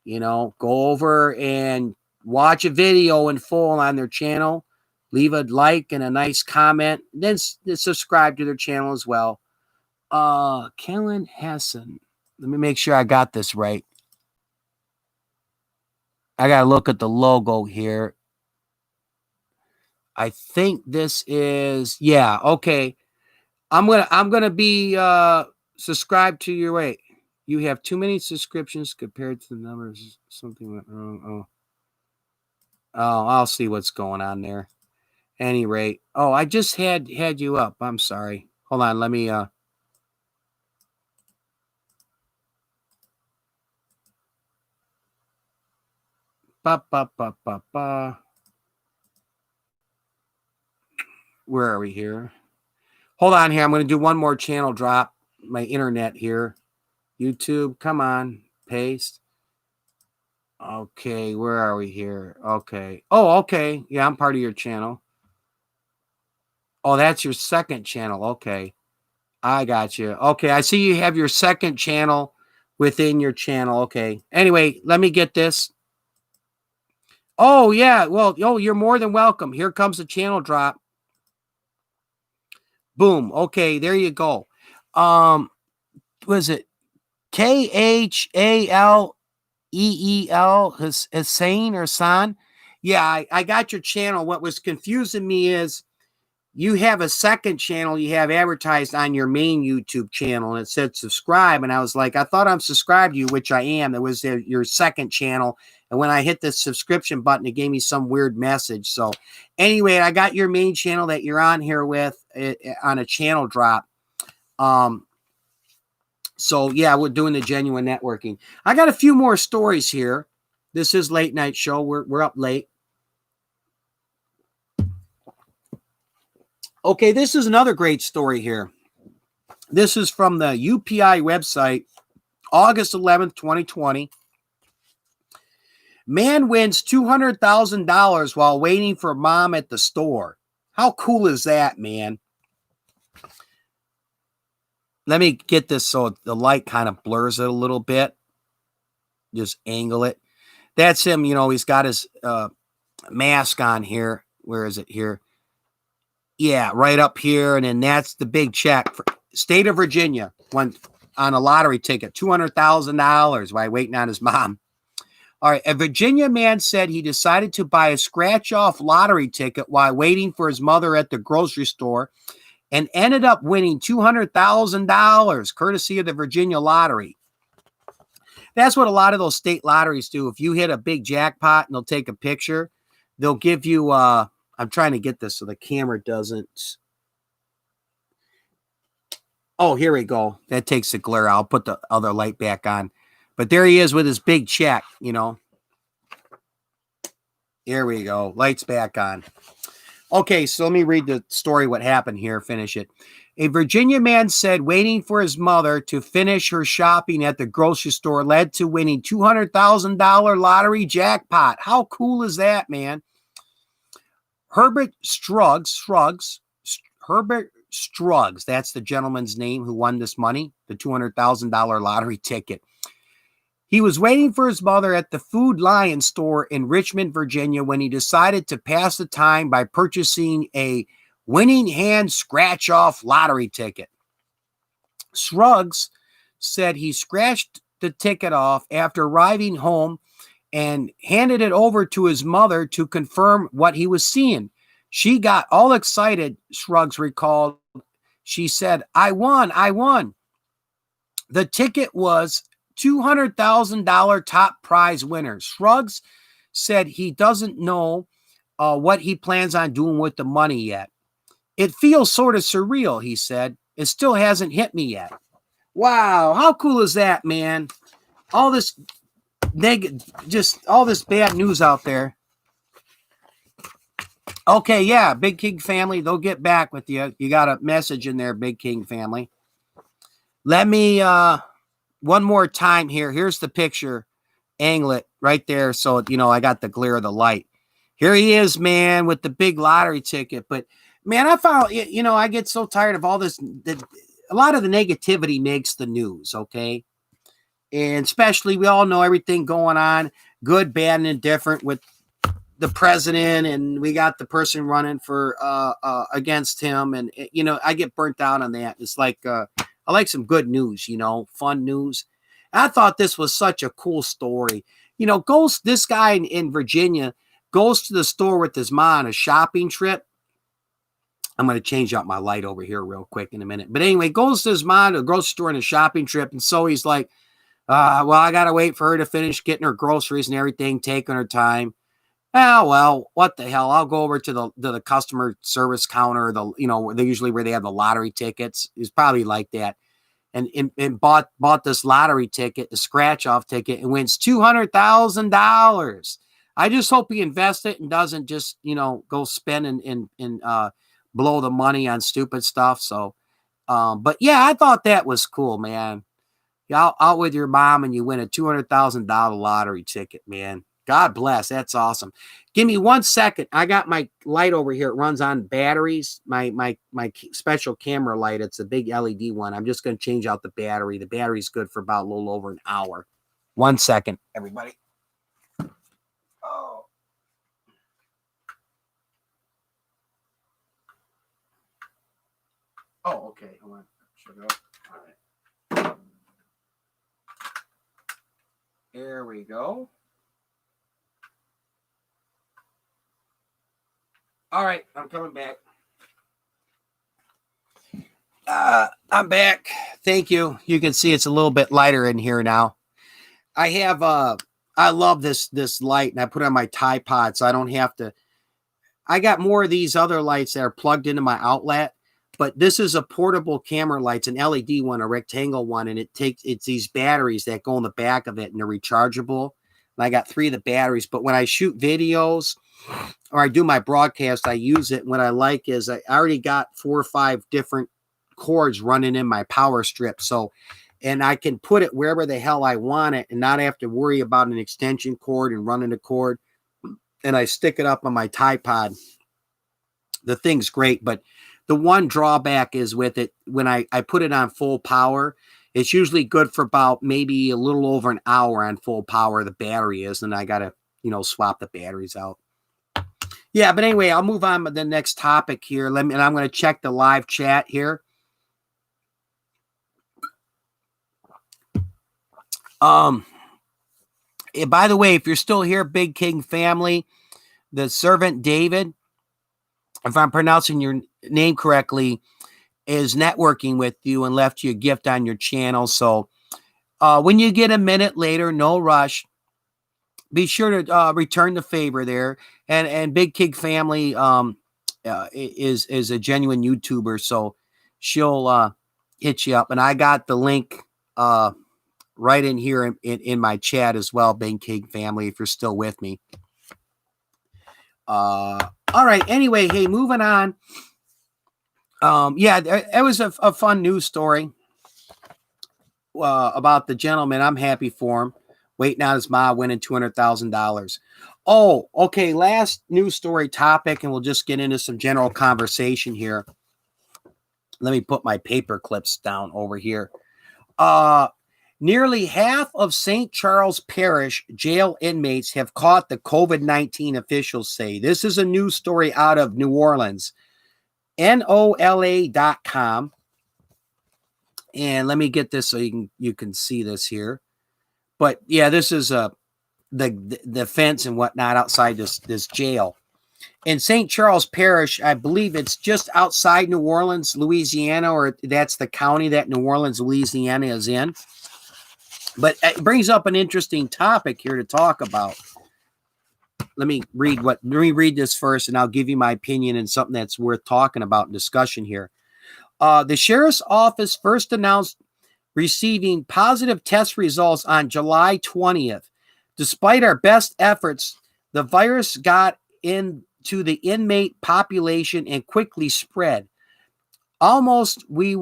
Go over and watch a video in full on their channel. Leave a like and a nice comment. Then subscribe to their channel as well. Kellen Hassan. Let me make sure I got this right. I got to look at the logo here. I think this is, yeah, okay. I'm gonna be subscribed to your way. You have too many subscriptions compared to the numbers. Something went wrong. Oh, I'll see what's going on there. Any rate. Oh, I just had you up. I'm sorry. Hold on, let me Where are we here? Hold on here. I'm going to do one more channel drop. My internet here. YouTube, come on. Paste. Okay, where are we here? Okay. Oh, okay. Yeah, I'm part of your channel. Oh, that's your second channel. Okay. I got you. Okay, I see you have your second channel within your channel. Okay. Anyway, let me get this. Oh, yeah. Well, you're more than welcome. Here comes the channel drop. Boom. Okay, there you go. Was it KHALEEL Hussein or San? Yeah, I got your channel. What was confusing me is you have a second channel you have advertised on your main YouTube channel, and it said subscribe. And I was like, I thought I'm subscribed to you, which I am. It was your second channel. And when I hit the subscription button, it gave me some weird message. So anyway, I got your main channel that you're on here with on a channel drop. So yeah, we're doing the genuine networking. I got a few more stories here. This is Late Night Show. We're up late. Okay, this is another great story here. This is from the UPI website, August 11th, 2020. Man wins $200,000 while waiting for mom at the store. How cool is that, man? Let me get this so the light kind of blurs it a little bit. Just angle it. That's him. You know, he's got his mask on here. Where is it here? Yeah, right up here. And then that's the big check for state of Virginia. Went on a lottery ticket, $200,000 while waiting on his mom. All right. A Virginia man said he decided to buy a scratch-off lottery ticket while waiting for his mother at the grocery store and ended up winning $200,000 courtesy of the Virginia lottery. That's what a lot of those state lotteries do. If you hit a big jackpot and they'll take a picture, they'll give you, I'm trying to get this so the camera doesn't. Oh, here we go. That takes the glare. I'll put the other light back on. But there he is with his big check, you know. Here we go. Lights back on. Okay, so let me read the story, what happened here, finish it. A Virginia man said waiting for his mother to finish her shopping at the grocery store led to winning $200,000 lottery jackpot. How cool is that, man? Herbert Struggs, that's the gentleman's name who won this money, the $200,000 lottery ticket. He was waiting for his mother at the Food Lion store in Richmond, Virginia, when he decided to pass the time by purchasing a winning hand scratch-off lottery ticket. Struggs said he scratched the ticket off after arriving home and handed it over to his mother to confirm what he was seeing. She got all excited, Struggs recalled. She said, I won. The ticket was $200,000 top prize winner. Struggs said he doesn't know what he plans on doing with the money yet. It feels sort of surreal, he said. It still hasn't hit me yet. Wow, how cool is that, man? All this all this bad news out there. Okay, yeah, Big King family, they'll get back with you. You got a message in there, Big King family. Let me one more time here. Here's the picture. Angle it right there so, you know, I got the glare of the light. Here he is, man, with the big lottery ticket. But, man, I found, you know, I get so tired of all this. A lot of the negativity makes the news, okay? And especially, we all know everything going on, good, bad, and indifferent with the president, and we got the person running for against him. And, you know, I get burnt out on that. It's like, I like some good news, you know, fun news. I thought this was such a cool story. You know, this guy in Virginia goes to the store with his mom on a shopping trip. I'm going to change out my light over here real quick in a minute. But anyway, goes to his mom to the grocery store on a shopping trip. And so he's like, well, I got to wait for her to finish getting her groceries and everything, taking her time. Oh, well, what the hell? I'll go over to the customer service counter, usually where they have the lottery tickets. It's probably like that. And bought this lottery ticket, the scratch-off ticket, and wins $200,000. I just hope he invests it and doesn't just, you know, go spend and blow the money on stupid stuff. So, but yeah, I thought that was cool, man. Out with your mom and you win a $200,000 lottery ticket, man. God bless. That's awesome. Give me 1 second. I got my light over here. It runs on batteries. My special camera light. It's a big LED one. I'm just going to change out the battery. The battery's good for about a little over an hour. 1 second, everybody. Oh. Oh, okay. Hold on. Shut it up. All right. There we go. All right, I'm coming back. I'm back. Thank you. You can see it's a little bit lighter in here now. I have I love this light, and I put it on my tripod so I don't have to. I got more of these other lights that are plugged into my outlet, but this is a portable camera light. It's an LED one, a rectangle one, and it's these batteries that go in the back of it, and they're rechargeable. And I got 3 of the batteries, but when I shoot videos or I do my broadcast, I use it. What I like is I already got 4 or 5 different cords running in my power strip. So, and I can put it wherever the hell I want it and not have to worry about an extension cord and running a cord. And I stick it up on my tripod. The thing's great, but the one drawback is with it, when I put it on full power, it's usually good for about maybe a little over an hour on full power, the battery is, and I got to, swap the batteries out. Yeah, but anyway, I'll move on to the next topic here. And I'm going to check the live chat here. By the way, if you're still here, Big King family, the servant David, if I'm pronouncing your name correctly, is networking with you and left you a gift on your channel. So when you get a minute later, no rush, be sure to return the favor there. And Big King family is a genuine YouTuber, so she'll hit you up. And I got the link right in here in my chat as well, Big King family, if you're still with me. All right. Anyway, hey, moving on. Yeah, it was a fun news story about the gentleman. I'm happy for him. Waiting on his mom winning $200,000. Oh, okay. Last news story topic, and we'll just get into some general conversation here. Let me put my paper clips down over here. Nearly half of St. Charles Parish jail inmates have caught the COVID-19, officials say. This is a news story out of New Orleans, NOLA.com. And let me get this so you can see this here. But yeah, this is the fence and whatnot outside this jail. In St. Charles Parish, I believe it's just outside New Orleans, Louisiana, or that's the county that New Orleans, Louisiana is in. But it brings up an interesting topic here to talk about. Let me read this first, and I'll give you my opinion and something that's worth talking about in discussion here. The sheriff's office first announced receiving positive test results on July 20th. Despite our best efforts, the virus got into the inmate population and quickly spread. Almost all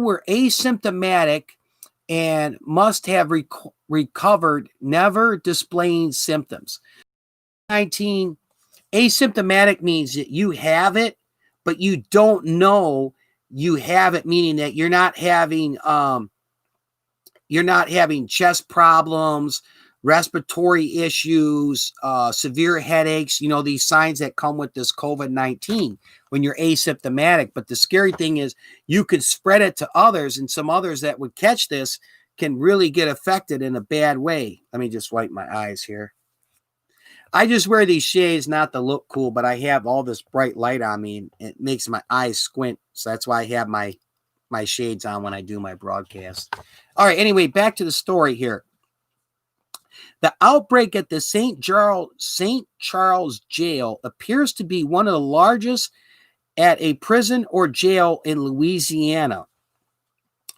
were asymptomatic and must have recovered, never displaying symptoms. 19 asymptomatic means that you have it, but you don't know you have it, meaning that you're not having chest problems, respiratory issues, severe headaches, these signs that come with this COVID-19 when you're asymptomatic. But the scary thing is you could spread it to others, and some others that would catch this can really get affected in a bad way. Let me just wipe my eyes here. I just wear these shades not to look cool, but I have all this bright light on me, and it makes my eyes squint. So that's why I have my shades on when I do my broadcast. All right, anyway, back to the story here. The outbreak at the St. Charles jail appears to be one of the largest at a prison or jail in Louisiana.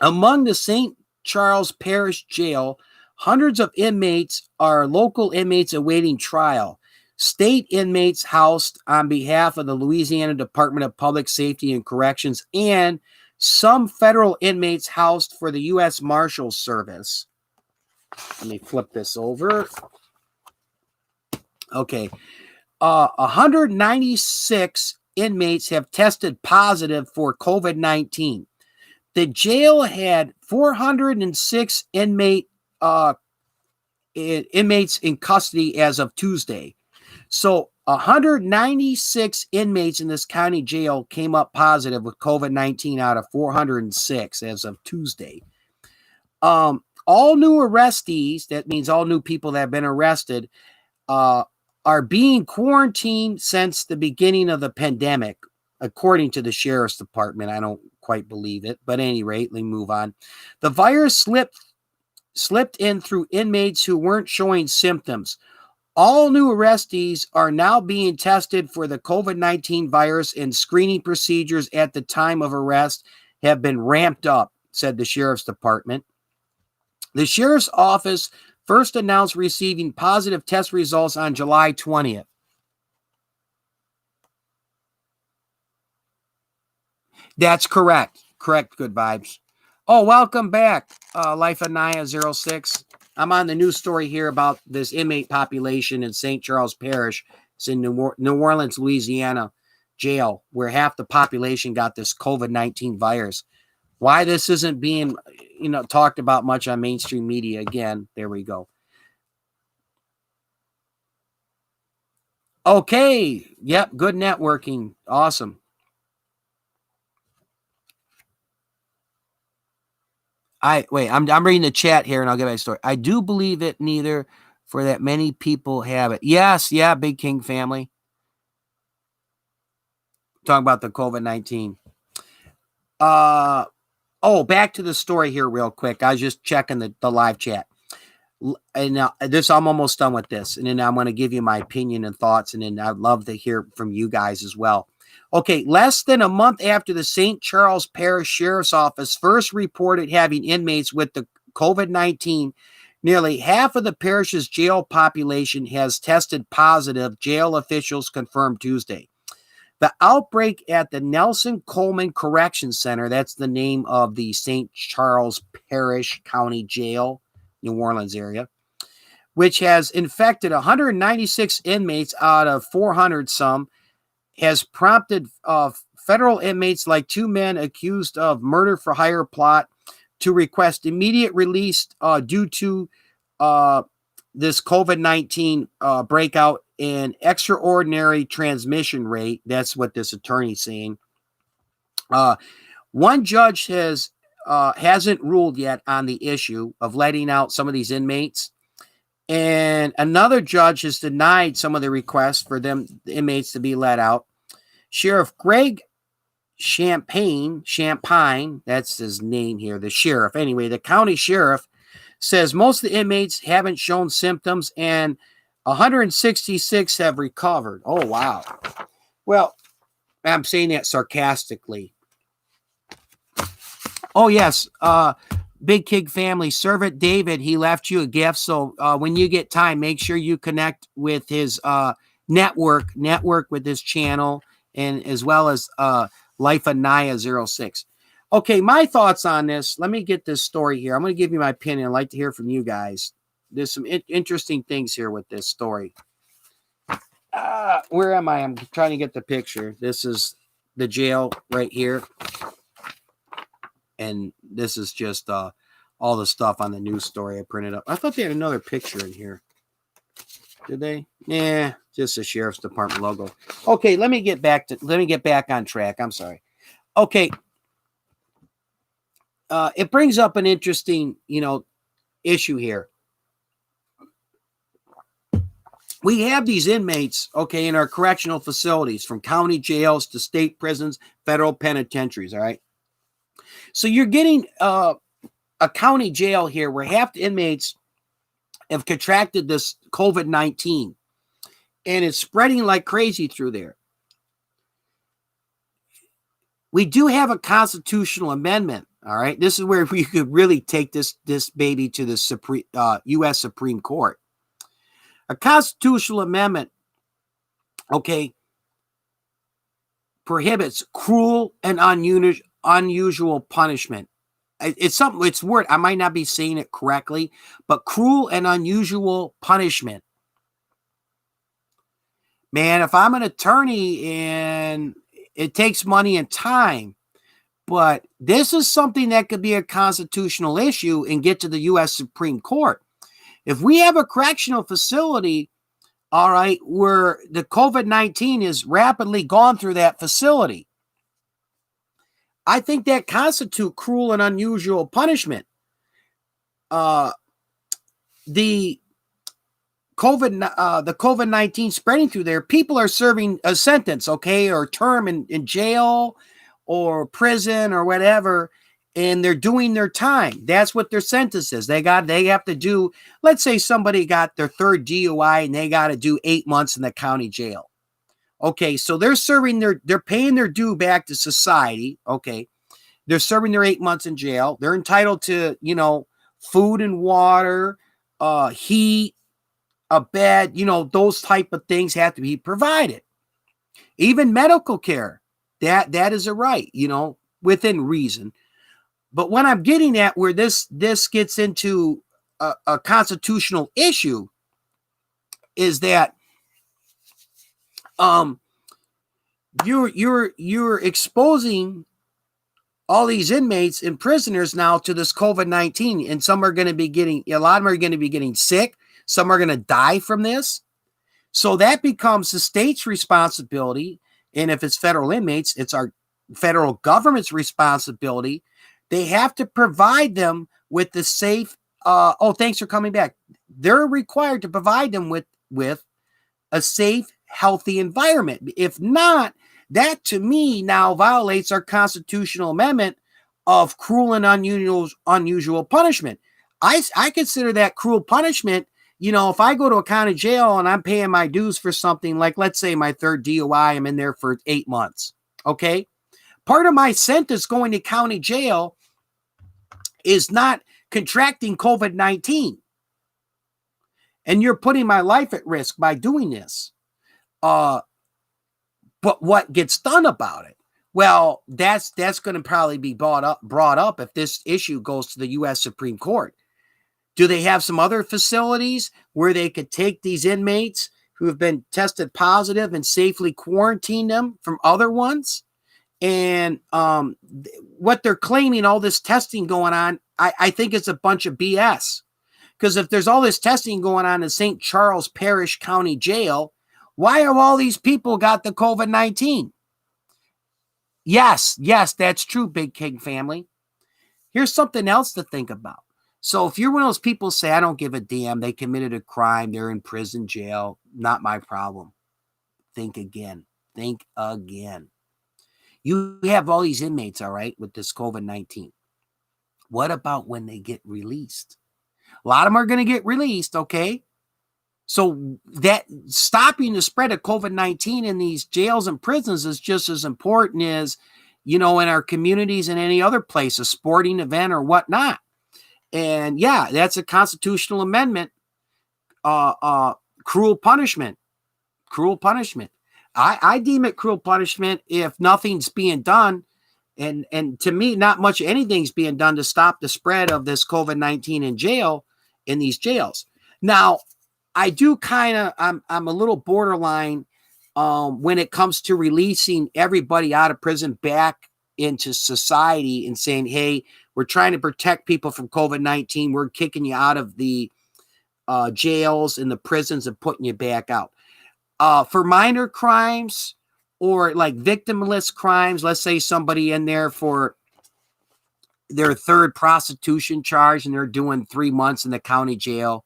Among the St. Charles Parish jail, hundreds of inmates are local inmates awaiting trial. State inmates housed on behalf of the Louisiana Department of Public Safety and Corrections, and some federal inmates housed for the U.S. Marshals Service. Let me flip this over. Okay. 196 inmates have tested positive for COVID-19. The jail had 406 inmates in custody as of Tuesday. So 196 inmates in this county jail came up positive with COVID-19 out of 406 as of Tuesday. All new arrestees, that means all new people that have been arrested, are being quarantined since the beginning of the pandemic. according to the sheriff's department. I don't quite believe it, but at any rate, let me move on. The virus slipped in through inmates who weren't showing symptoms. All new arrestees are now being tested for the COVID-19 virus, and screening procedures at the time of arrest have been ramped up, said the sheriff's department. The sheriff's office first announced receiving positive test results on July 20th. That's correct. Correct. Good vibes. Oh, welcome back, Life of Naya 06. I'm on the news story here about this inmate population in St. Charles Parish. It's in New Orleans, Louisiana jail, where half the population got this COVID-19 virus. Why this isn't being, talked about much on mainstream media. Again, there we go. Okay. Yep. Good networking. Awesome. I'm reading the chat here, and I'll get my story. I do believe it neither, for that many people have it. Yes, yeah, Big King family. Talking about the COVID-19. Back to the story here real quick. I was just checking the live chat. And I'm almost done with this. And then I'm going to give you my opinion and thoughts, and then I'd love to hear from you guys as well. Okay, less than a month after the St. Charles Parish Sheriff's Office first reported having inmates with the COVID-19, nearly half of the parish's jail population has tested positive, jail officials confirmed Tuesday. The outbreak at the Nelson Coleman Correction Center, that's the name of the St. Charles Parish County Jail, New Orleans area, which has infected 196 inmates out of 400 some, has prompted federal inmates like two men accused of murder for hire plot to request immediate release due to this COVID-19 breakout and extraordinary transmission rate. That's what this attorney's saying. One judge hasn't ruled yet on the issue of letting out some of these inmates. And another judge has denied some of the requests for the inmates to be let out. Sheriff Greg Champagne, that's his name here, the sheriff. Anyway, the county sheriff says most of the inmates haven't shown symptoms and 166 have recovered. Oh, wow. Well, I'm saying that sarcastically. Oh, yes. Big Kid family, Servant David, he left you a gift. So when you get time, make sure you connect with his network with his channel, and as well as Life of Naya 06. Okay, my thoughts on this. Let me get this story here. I'm going to give you my opinion. I'd like to hear from you guys. There's some interesting things here with this story. Where am I? I'm trying to get the picture. This is the jail right here. And this is just all the stuff on the news story I printed up. I thought they had another picture in here. Did they? Yeah, just the sheriff's department logo. Okay, let me get back on track. I'm sorry. Okay. It brings up an interesting, issue here. We have these inmates, okay, in our correctional facilities, from county jails to state prisons, federal penitentiaries, all right? So you're getting a county jail here where half the inmates have contracted this COVID-19, and it's spreading like crazy through there. We do have a constitutional amendment, all right? This is where we could really take this baby to the U.S. Supreme Court. A constitutional amendment, okay, prohibits cruel and unusual punishment. It's word. I might not be saying it correctly, but cruel and unusual punishment. Man, if I'm an attorney and it takes money and time, but this is something that could be a constitutional issue and get to the U.S. Supreme Court. If we have a correctional facility, all right, where the COVID-19 is rapidly gone through that facility, I think that constitutes cruel and unusual punishment. The COVID-19 spreading through there, people are serving a sentence, okay, or term in jail or prison or whatever, and they're doing their time. That's what their sentence is. They have to do, let's say somebody got their third DUI and they got to do 8 months in the county jail. Okay, so they're paying their due back to society. Okay, they're serving their 8 months in jail. They're entitled to, food and water, heat, a bed, those type of things have to be provided. Even medical care, that is a right, within reason. But when I'm getting at where this gets into a constitutional issue is that you're exposing all these inmates and prisoners now to this COVID-19, and a lot of them are going to be getting sick. Some are going to die from this. So that becomes the state's responsibility. And if it's federal inmates, it's our federal government's responsibility. They have to provide them with the safe. Thanks for coming back. They're required to provide them with a safe, healthy environment. If not, that to me now violates our constitutional amendment of cruel and unusual punishment. I consider that cruel punishment. If I go to a county jail and I'm paying my dues for something like, let's say my third DUI, I'm in there for 8 months. Okay. Part of my sentence going to county jail is not contracting COVID-19. And you're putting my life at risk by doing this. But what gets done about it? Well, that's going to probably be brought up if this issue goes to the U.S. Supreme Court. Do they have some other facilities where they could take these inmates who have been tested positive and safely quarantine them from other ones? And what they're claiming, all this testing going on, I think it's a bunch of BS. Because if there's all this testing going on in St. Charles Parish County Jail, why have all these people got the COVID-19? Yes, that's true, Big King family. Here's something else to think about. So if you're one of those people say, I don't give a damn, they committed a crime, they're in prison, jail, not my problem. Think again. You have all these inmates, all right, with this COVID-19. What about when they get released? A lot of them are going to get released, okay? So that stopping the spread of COVID-19 in these jails and prisons is just as important as, in our communities and any other place, a sporting event or whatnot. And yeah, that's a constitutional amendment. Cruel punishment. I deem it cruel punishment if nothing's being done. And to me, not much anything's being done to stop the spread of this COVID-19 in these jails. Now, I do I'm a little borderline when it comes to releasing everybody out of prison back into society and saying, hey, we're trying to protect people from COVID-19. We're kicking you out of the jails and the prisons and putting you back out. For minor crimes or like victimless crimes, let's say somebody in there for their third prostitution charge and they're doing 3 months in the county jail,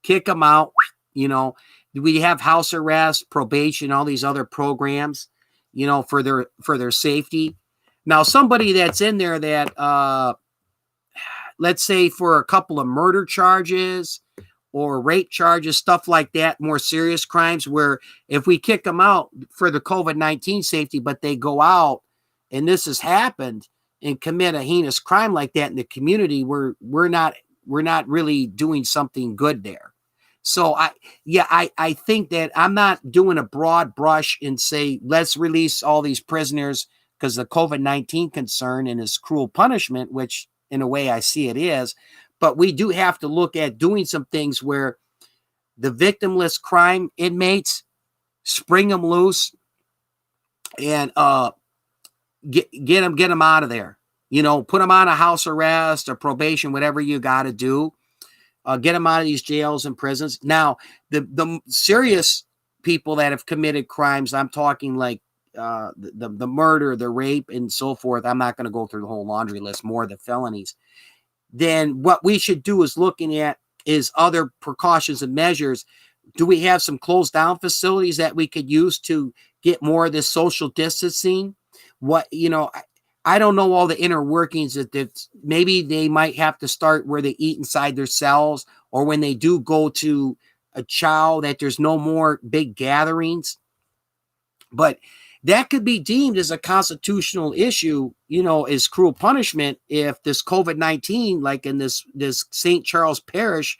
kick them out. We have house arrest, probation, all these other programs, for their safety. Now, somebody that's in there that, let's say for a couple of murder charges or rape charges, stuff like that, more serious crimes, where if we kick them out for the COVID-19 safety, but they go out and this has happened and commit a heinous crime like that in the community, we're not really doing something good there. So I think that I'm not doing a broad brush and say, let's release all these prisoners because the COVID-19 concern and his cruel punishment, which in a way I see it is, but we do have to look at doing some things where the victimless crime inmates, spring them loose and get them out of there. Put them on a house arrest or probation, whatever you got to do. Get them out of these jails and prisons. Now, the serious people that have committed crimes, I'm talking like the murder, the rape, and so forth. I'm not going to go through the whole laundry list, more of the felonies. Then what we should do is looking at is other precautions and measures Do we have some closed down facilities that we could use to get more of this social distancing? What, I don't know all the inner workings that maybe they might have to start where they eat inside their cells, or when they do go to a chow, that there's no more big gatherings. But that could be deemed as a constitutional issue, as cruel punishment if this COVID-19, like in this St. Charles Parish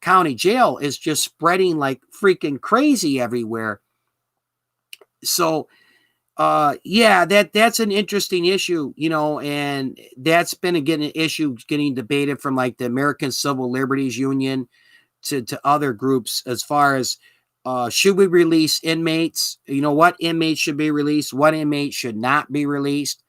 County Jail, is just spreading like freaking crazy everywhere. So, yeah, that's an interesting issue, and that's been an issue getting debated from like the American Civil Liberties Union to other groups as far as should we release inmates? What inmates should be released? What inmates should not be released?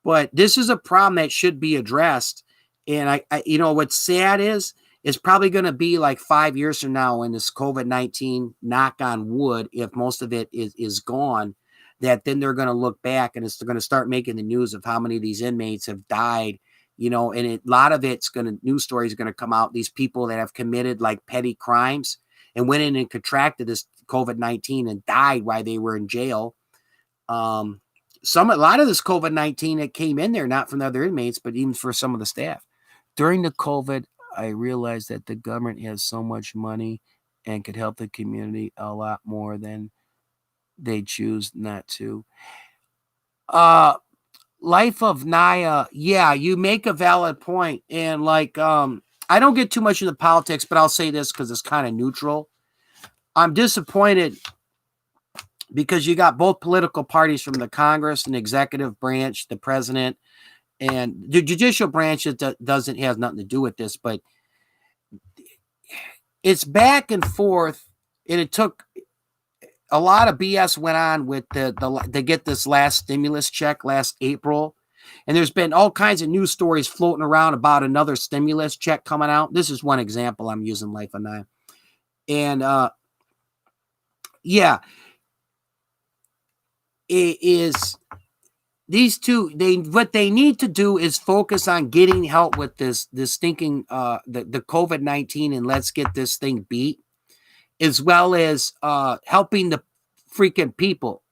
But this is a problem that should be addressed. And what's sad is it's probably going to be like 5 years from now when this COVID-19, knock on wood, if most of it is gone, that then they're going to look back and they're going to start making the news of how many of these inmates have died. And a lot of news stories are going to come out. These people that have committed like petty crimes and went in and contracted this COVID-19 and died while they were in jail. A lot of this COVID-19 that came in there, not from the other inmates, but even for some of the staff. During the COVID, I realized that the government has so much money and could help the community a lot more than they choose not to. Life of Naya, yeah, you make a valid point. And like, I don't get too much into politics, but I'll say this because it's kind of neutral. I'm disappointed because you got both political parties from the Congress and executive branch, the president, and the judicial branch that has nothing to do with this, but it's back and forth, and it took a lot of BS went on with to get this last stimulus check last April. And there's been all kinds of news stories floating around about another stimulus check coming out. This is one example I'm using, Life of Nine. And yeah, it is these two, what they need to do is focus on getting help with this stinking the COVID-19, and let's get this thing beat, as well as helping the freaking people.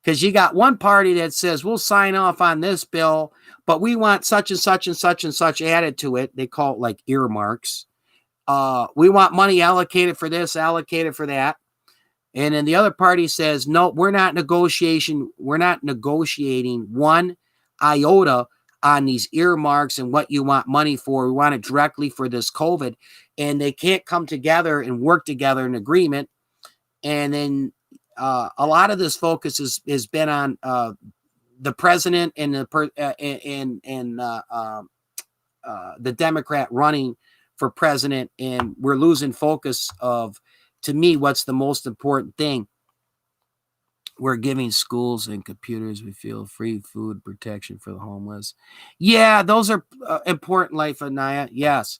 Because you got one party that says, we'll sign off on this bill, but we want such and such and such and such added to it. They call it like earmarks. We want money allocated for this, allocated for that. And then the other party says, no, we're not negotiating one iota on these earmarks and what you want money for. We want it directly for this COVID. And they can't come together and work together in agreement. And then a lot of this focus has been on the president and the Democrat running for president, and we're losing focus of, to me, what's the most important thing. We're giving schools and computers, we feel, free food, protection for the homeless. Yeah, those are important, Life of Naya. Yes.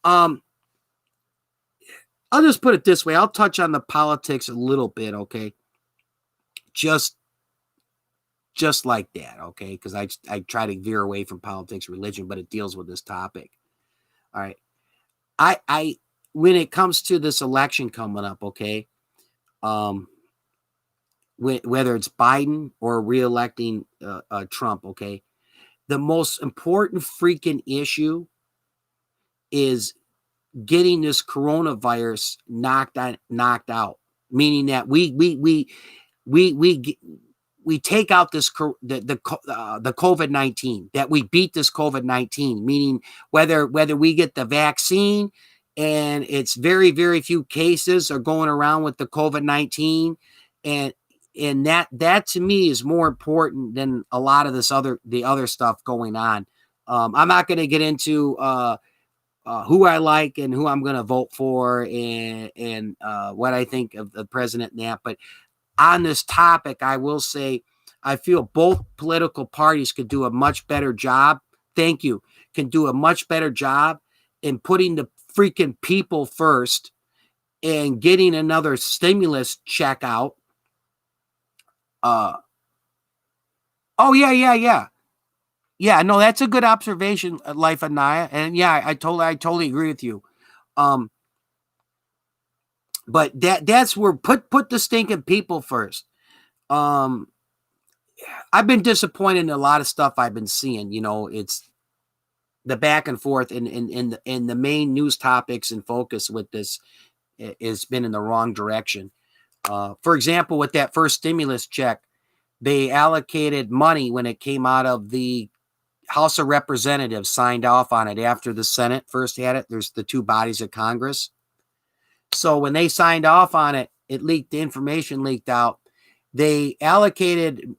I'll just put it this way. I'll touch on the politics a little bit, okay? Just like that, okay? Because I try to veer away from politics, religion, but it deals with this topic. All right. I when it comes to this election coming up, okay, whether it's Biden or re-electing Trump, okay, the most important freaking issue is getting this coronavirus knocked out, meaning that we take out this the COVID-19, that we beat this COVID-19, meaning whether we get the vaccine and it's very, very few cases are going around with the COVID-19, and that to me is more important than a lot of the other stuff going on. I'm not going to get into who I like and who I'm going to vote for and what I think of the president and that, but on this topic, I will say I feel both political parties could do a much better job. Thank you. Can do a much better job in putting the freaking people first and getting another stimulus check out. Oh, yeah. Yeah, no, that's a good observation, Life of Naya. And yeah, I totally agree with you. But that's where put the stinking people first. Um, I've been disappointed in a lot of stuff I've been seeing. It's the back and forth in the main news topics and focus with this has been in the wrong direction. For example, with that first stimulus check, they allocated money when it came out of the House of Representatives, signed off on it after the Senate first had it. There's the two bodies of Congress. So when they signed off on it, the information leaked out. They allocated,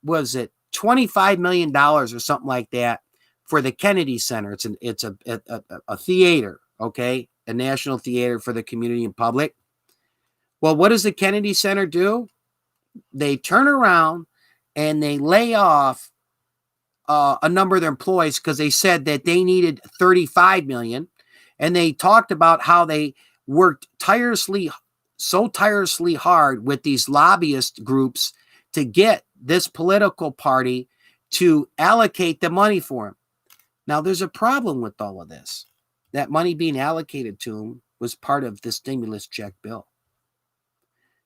was it $25 million or something like that for the Kennedy Center. It's a theater, okay, a national theater for the community and public. Well, what does the Kennedy Center do? They turn around and they lay off a number of their employees because they said that they needed 35 million, and they talked about how they worked so tirelessly hard with these lobbyist groups to get this political party to allocate the money for them. Now, there's a problem with all of this. That money being allocated to them was part of the stimulus check bill.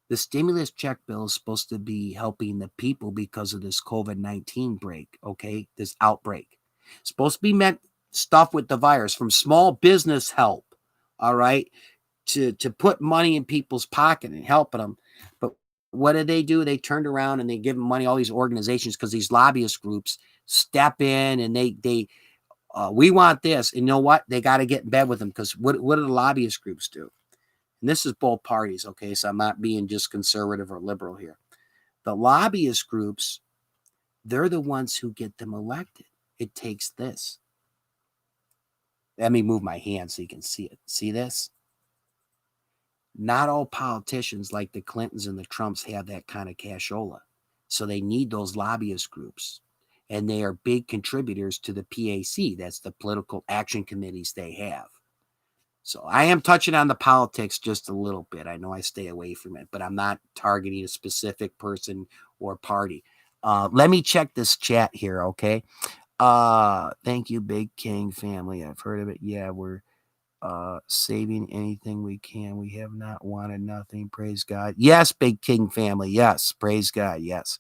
The stimulus check bill is supposed to be helping the people because of this COVID-19 break, okay? This outbreak. It's supposed to be meant stuff with the virus, from small business help, all right, to put money in people's pocket and helping them. But what did they do? They turned around and they give money all these organizations because these lobbyist groups step in and we want this. And you know what? They got to get in bed with them because what do the lobbyist groups do? And this is both parties, okay? So I'm not being just conservative or liberal here. The lobbyist groups, they're the ones who get them elected. It takes this. Let me move my hand so you can see it. See this? Not all politicians like the Clintons and the Trumps have that kind of cashola. So they need those lobbyist groups. And they are big contributors to the PAC. That's the political action committees they have. So I am touching on the politics just a little bit. I know I stay away from it, but I'm not targeting a specific person or party. Let me check this chat here, okay? Thank you, Big King family. I've heard of it. Yeah, we're saving anything we can. We have not wanted nothing. Praise God. Yes, Big King family. Yes, praise God. Yes.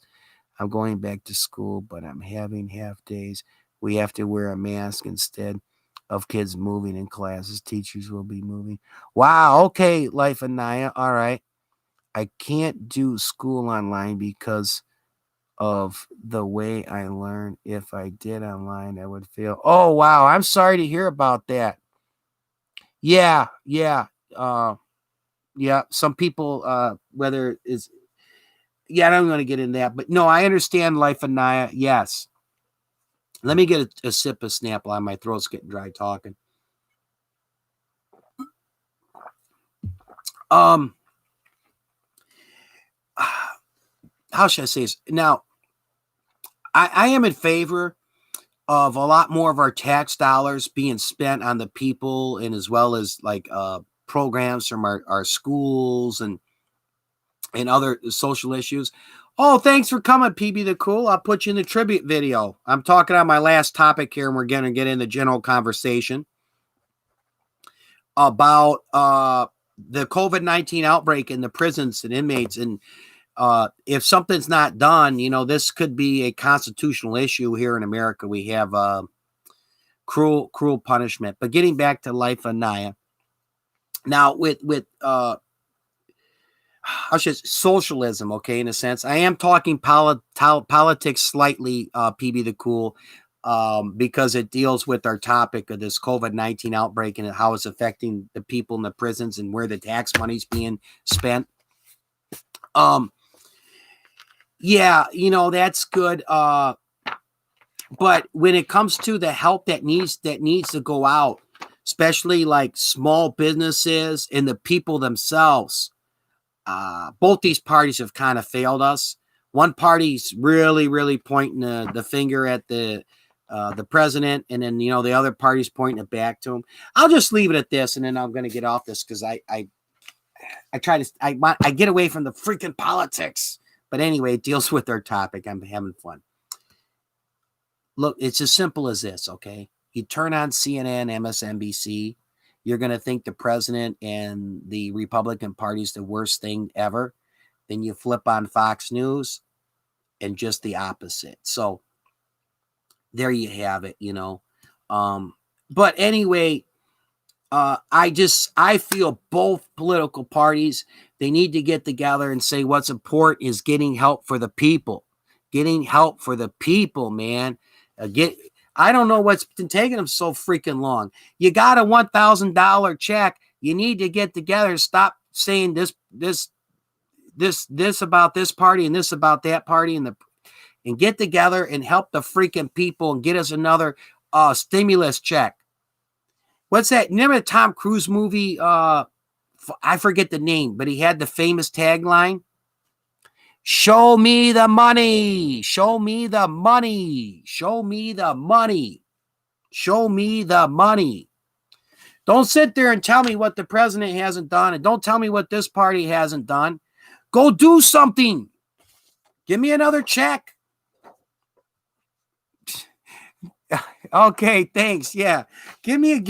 I'm going back to school, but I'm having half days. We have to wear a mask instead of kids moving in classes. Teachers will be moving. Wow. Okay, Life of Naya. All right. I can't do school online because of the way I learn. If I did online, I would fail. Oh, wow. I'm sorry to hear about that. Yeah. Yeah. Yeah. Some people, whether it's, yeah, I don't want to get into that, but no, I understand, Life of Naya. Yes. Let me get a sip of Snapple on. My throat's getting dry talking. How should I say this? Now, I am in favor of a lot more of our tax dollars being spent on the people, and as well as like programs from our schools and other social issues. Oh, thanks for coming, PB the Cool. I'll put you in the tribute video. I'm talking on my last topic here, and we're going to get in the general conversation about the COVID-19 outbreak in the prisons and inmates. And if something's not done, this could be a constitutional issue here in America. We have cruel punishment. But getting back to Life of Naya, now with socialism, okay, in a sense, I am talking politics slightly, PB the Cool, because it deals with our topic of this COVID-19 outbreak and how it's affecting the people in the prisons and where the tax money's being spent. Yeah, that's good. But when it comes to the help that needs to go out, especially like small businesses and the people themselves, both these parties have kind of failed us. One party's really pointing the finger at the president, and then the other party's pointing it back to him. I'll just leave it at this, and then I'm going to get off this because I get away from the freaking politics. But anyway, it deals with our topic. I'm having fun. Look, it's as simple as this, okay? You turn on CNN, MSNBC, you're going to think the president and the Republican Party is the worst thing ever. Then you flip on Fox News and just the opposite. So there you have it, you know. But anyway, I feel both political parties, they need to get together and say what's important is getting help for the people. Getting help for the people, man. I don't know what's been taking them so freaking long. You got a $1,000 check. You need to get together. Stop saying this about this party and this about that party, and get together and help the freaking people and get us another stimulus check. What's that? Remember the Tom Cruise movie? I forget the name, but he had the famous tagline, "Show me the money. Show me the money. Show me the money. Show me the money." Don't sit there and tell me what the president hasn't done, and don't tell me what this party hasn't done. Go do something. Give me another check. Okay, thanks. Yeah. Give me,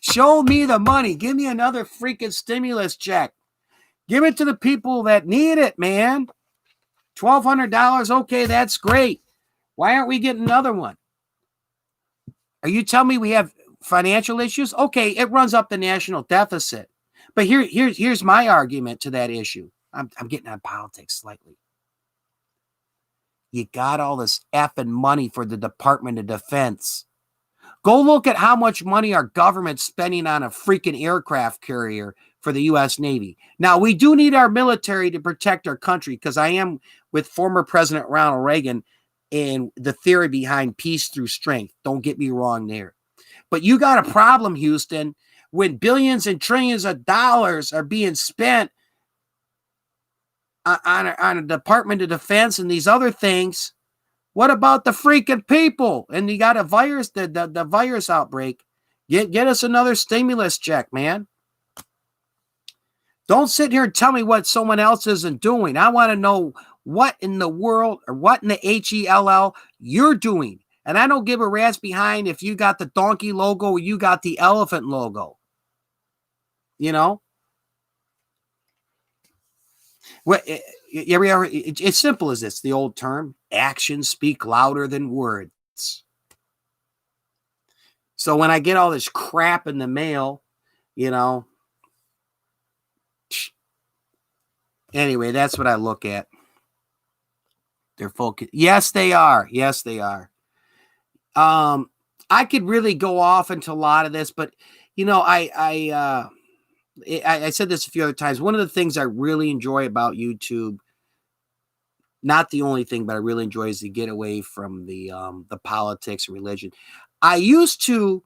show me the money. Give me another freaking stimulus check. Give it to the people that need it, man. $1,200. Okay, that's great. Why aren't we getting another one? Are you telling me we have financial issues? Okay, it runs up the national deficit. But here's my argument to that issue. I'm getting on politics slightly. You got all this effing money for the Department of Defense. Go look at how much money our government's spending on a freaking aircraft carrier for the U.S. Navy. Now, we do need our military to protect our country, because I am with former President Ronald Reagan and the theory behind peace through strength. Don't get me wrong there. But you got a problem, Houston, when billions and trillions of dollars are being spent on a Department of Defense and these other things. What about the freaking people? And you got a virus, the virus outbreak. Get us another stimulus check, man. Don't sit here and tell me what someone else isn't doing. I want to know what in the world, or what in the HELL you're doing. And I don't give a rat's behind if you got the donkey logo or you got the elephant logo. You know? Well, it's simple as this, the old term, actions speak louder than words. So when I get all this crap in the mail, you know, anyway, that's what I look at. They're focused. Yes, they are. Yes, they are. I could really go off into a lot of this, but you know, I said this a few other times. One of the things I really enjoy about YouTube, not the only thing, but I really enjoy, is to get away from the politics and religion. I used to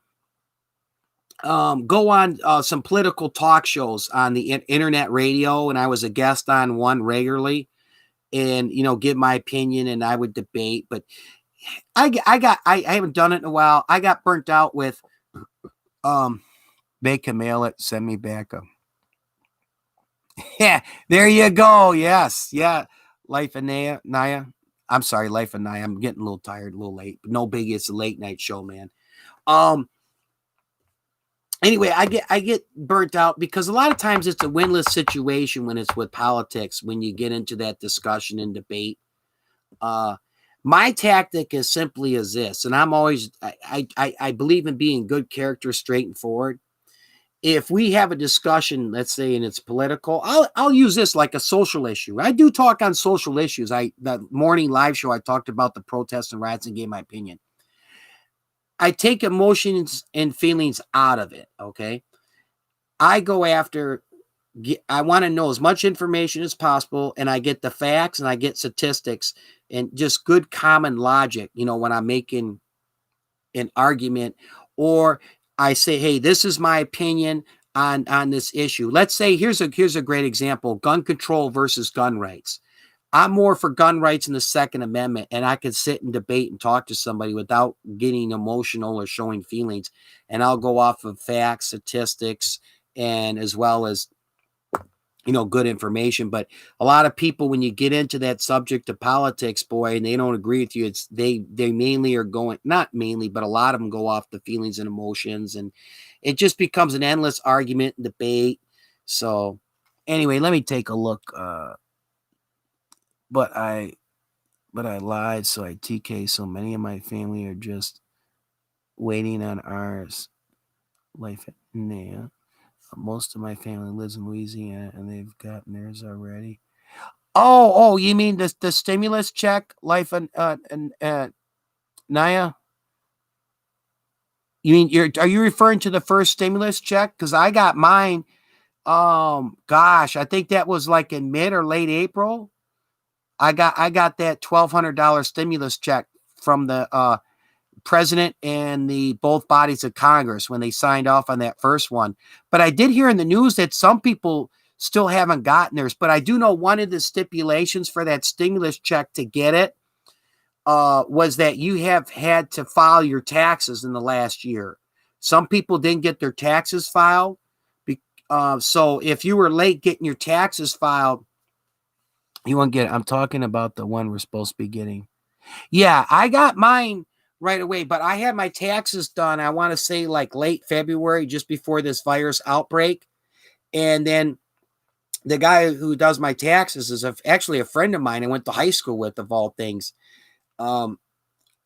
go on some political talk shows on the internet radio, and I was a guest on one regularly, and you know, give my opinion, and I would debate. But I haven't done it in a while. I got burnt out with they can mail it, send me back a. Yeah, there you go. Yes, yeah. Life of Naya. I'm sorry, Life of Naya. I'm getting a little tired, a little late. But no biggie. It's a late night show, man. Anyway, I get burnt out because a lot of times it's a win-less situation when it's with politics, when you get into that discussion and debate. My tactic is simply as this, and I'm always I believe in being good character, straight and forward. If we have a discussion, let's say, and it's political, I'll use this like a social issue. I do talk on social issues. The morning live show, I talked about the protests and riots and gave my opinion. I take emotions and feelings out of it. Okay. I go after, I want to know as much information as possible, and I get the facts and I get statistics and just good common logic, you know, when I'm making an argument, or I say, hey, this is my opinion on this issue. Let's say here's a great example: gun control versus gun rights. I'm more for gun rights in the Second Amendment, and I could sit and debate and talk to somebody without getting emotional or showing feelings. And I'll go off of facts, statistics, and as well as, you know, good information. But a lot of people, when you get into that subject of politics, boy, and they don't agree with you, they mainly are going, not mainly, but a lot of them go off the feelings and emotions, and it just becomes an endless argument and debate. So anyway, let me take a look. But I lied, so I TK. So many of my family are just waiting on ours. Life at Nea. Most of my family lives in Louisiana, and they've gotten theirs already. Oh, you mean the stimulus check, life and Naya? You mean are you referring to the first stimulus check? Because I got mine. Gosh, I think that was like in mid or late April. I got that $1,200 stimulus check from the president and the both bodies of Congress when they signed off on that first one. But I did hear in the news that some people still haven't gotten theirs. But I do know one of the stipulations for that stimulus check to get it was that you have had to file your taxes in the last year. Some people didn't get their taxes filed. So if you were late getting your taxes filed, you won't get it. I'm talking about the one we're supposed to be getting. Yeah, I got mine right away, but I had my taxes done, I want to say like late February, just before this virus outbreak. And then the guy who does my taxes is actually a friend of mine I went to high school with, of all things.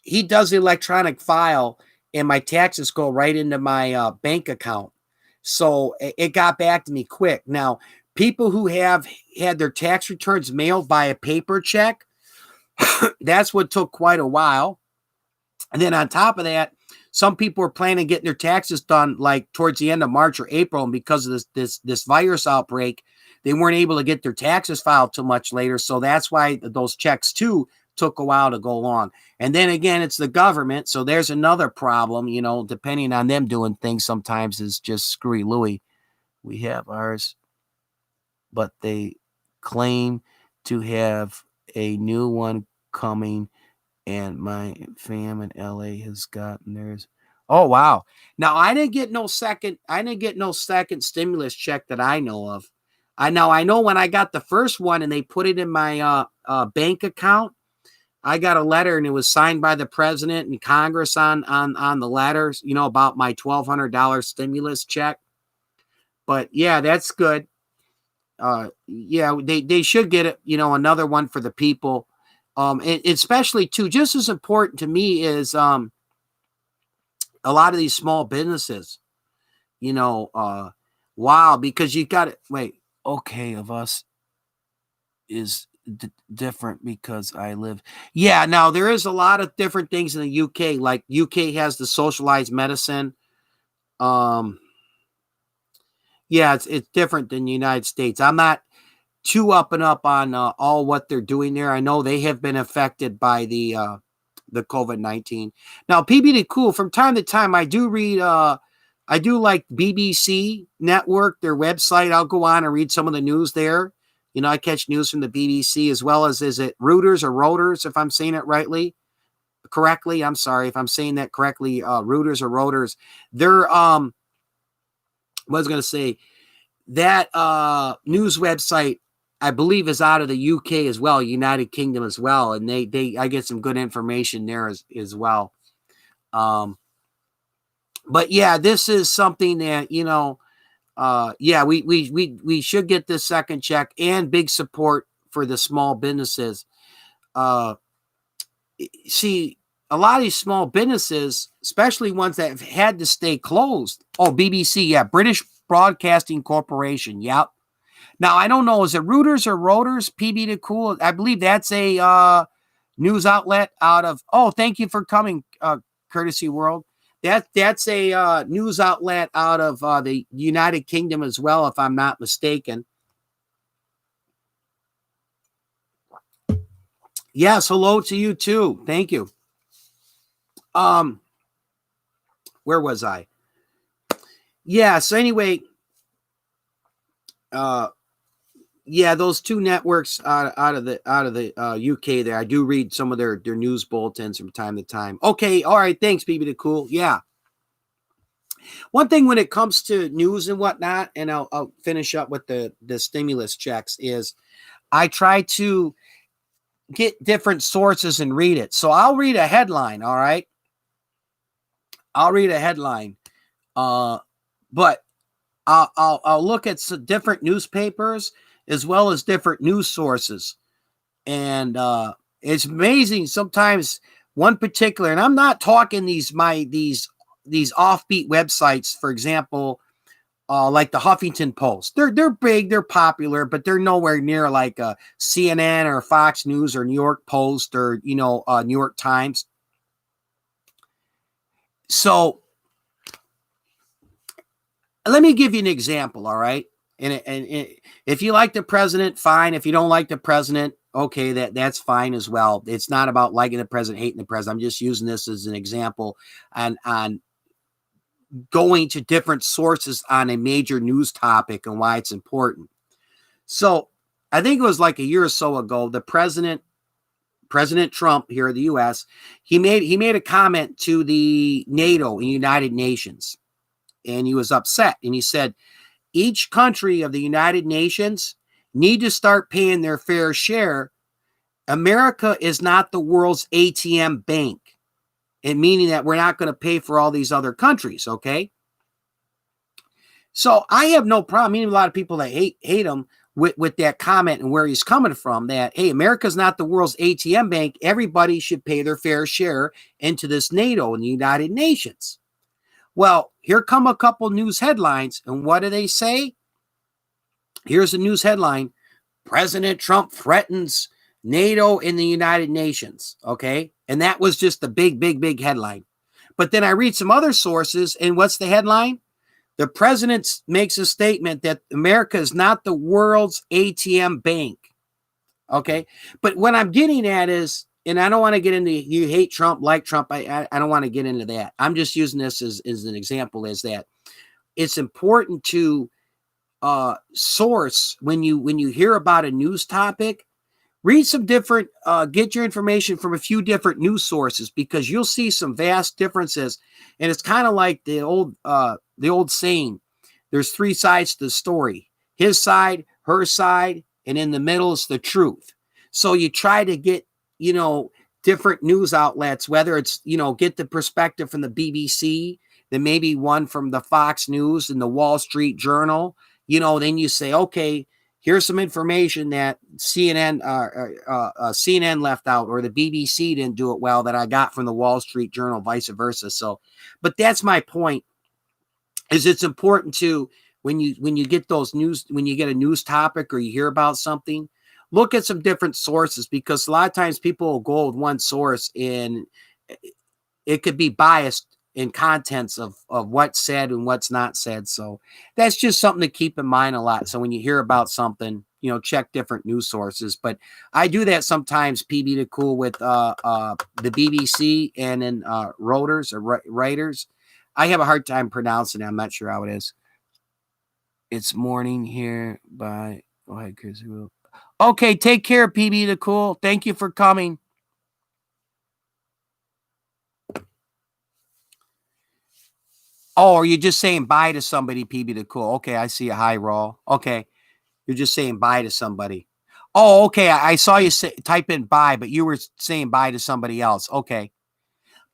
He does the electronic file, and my taxes go right into my bank account. So it got back to me quick. Now, people who have had their tax returns mailed by a paper check, that's what took quite a while. And then on top of that, some people were planning on getting their taxes done like towards the end of March or April, and because of this virus outbreak, they weren't able to get their taxes filed too much later. So that's why those checks too took a while to go along. And then again, it's the government, so there's another problem. Depending on them doing things, sometimes is just screwy Louie. We have ours, but they claim to have a new one coming, and my fam in LA has gotten theirs. Oh wow. Now I didn't get no second stimulus check that I know of. I know when I got the first one and they put it in my bank account, I got a letter and it was signed by the president and Congress on the letters, about my $1,200 stimulus check. But yeah, that's good. Yeah, they should get it, another one for the people. And especially too, just as important to me is a lot of these small businesses, wow, because you got it. Wait, okay, of us is different because I live. Yeah, now there is a lot of different things in the UK. Like UK has the socialized medicine. Yeah, it's different than the United States. I'm not too up and up on all what they're doing there. I know they have been affected by the COVID-19. Now, PBD Cool, from time to time, I do read, I do like BBC Network, their website. I'll go on and read some of the news there. I catch news from the BBC, as well as, is it Reuters or Reuters, if I'm saying it correctly? I'm sorry if I'm saying that correctly. Reuters or Reuters. They're, what was I going to say? That news website, I believe, is out of the UK as well, United Kingdom as well, and I get some good information there as well. But yeah, this is something that yeah, we should get this second check, and big support for the small businesses. See, a lot of these small businesses, especially ones that have had to stay closed. Oh, BBC, yeah, British Broadcasting Corporation, yep. Now, I don't know, is it Reuters or Reuters, PB to Cool? I believe that's a news outlet out of, oh, thank you for coming, Courtesy World. That's a news outlet out of the United Kingdom as well, if I'm not mistaken. Yes, hello to you too. Thank you. Where was I? Yeah, so anyway, yeah, those two networks out of the UK there. I do read some of their news bulletins from time to time. Okay, all right, thanks, BB the Cool. Yeah. One thing when it comes to news and whatnot, and I'll finish up with the stimulus checks, is I try to get different sources and read it. So I'll read a headline, all right? I'll read a headline. But I'll look at some different newspapers as well as different news sources. And it's amazing sometimes one particular, and I'm not talking these offbeat websites, for example, like the Huffington Post. They're big, they're popular, but they're nowhere near like CNN or Fox News or New York Post or New York Times. So let me give you an example, all right? And if you like the president, fine. If you don't like the president, okay, that's fine as well. It's not about liking the president, hating the president. I'm just using this as an example on going to different sources on a major news topic and why it's important. So I think it was like a year or so ago, the President Trump here in the U.S., he made a comment to the NATO and United Nations, and he was upset. And he said, each country of the United Nations need to start paying their fair share. America is not the world's ATM bank. And meaning that we're not going to pay for all these other countries, okay? So I have no problem. I mean, a lot of people that hate him with that comment and where he's coming from, that, hey, America's not the world's ATM bank. Everybody should pay their fair share into this NATO and the United Nations. Well, here come a couple news headlines, and what do they say? Here's a news headline: President Trump threatens NATO and the United Nations, okay? And that was just the big headline. But then I read some other sources, and what's the headline? The president makes a statement that America is not the world's ATM bank, okay? But what I'm getting at is, and I don't want to get into you hate Trump, like Trump. I don't want to get into that. I'm just using this as an example, is that it's important to source when you hear about a news topic. Read some different, get your information from a few different news sources, because you'll see some vast differences. And it's kind of like the old saying, there's three sides to the story: his side, her side, and in the middle is the truth. So you try to get, different news outlets, whether it's, get the perspective from the BBC, then maybe one from the Fox News and the Wall Street Journal, then you say, okay, here's some information that CNN left out, or the BBC didn't do it well, that I got from the Wall Street Journal, vice versa. So, but that's my point, is it's important to, when you get those news, when you get a news topic or you hear about something, look at some different sources, because a lot of times people will go with one source and it could be biased in contents of what's said and what's not said. So that's just something to keep in mind a lot. So when you hear about something, check different news sources. But I do that sometimes, PB to Cool, with the BBC and then Reuters or Writers. I have a hard time pronouncing it. I'm not sure how it is. It's morning here by... Go ahead, Chris. Okay, take care, PB to Cool. Thank you for coming. Oh, are you just saying bye to somebody, PB the Cool? Okay, I see a hi, Raw. Okay, you're just saying bye to somebody. Oh, okay, I saw you type in bye, but you were saying bye to somebody else. Okay.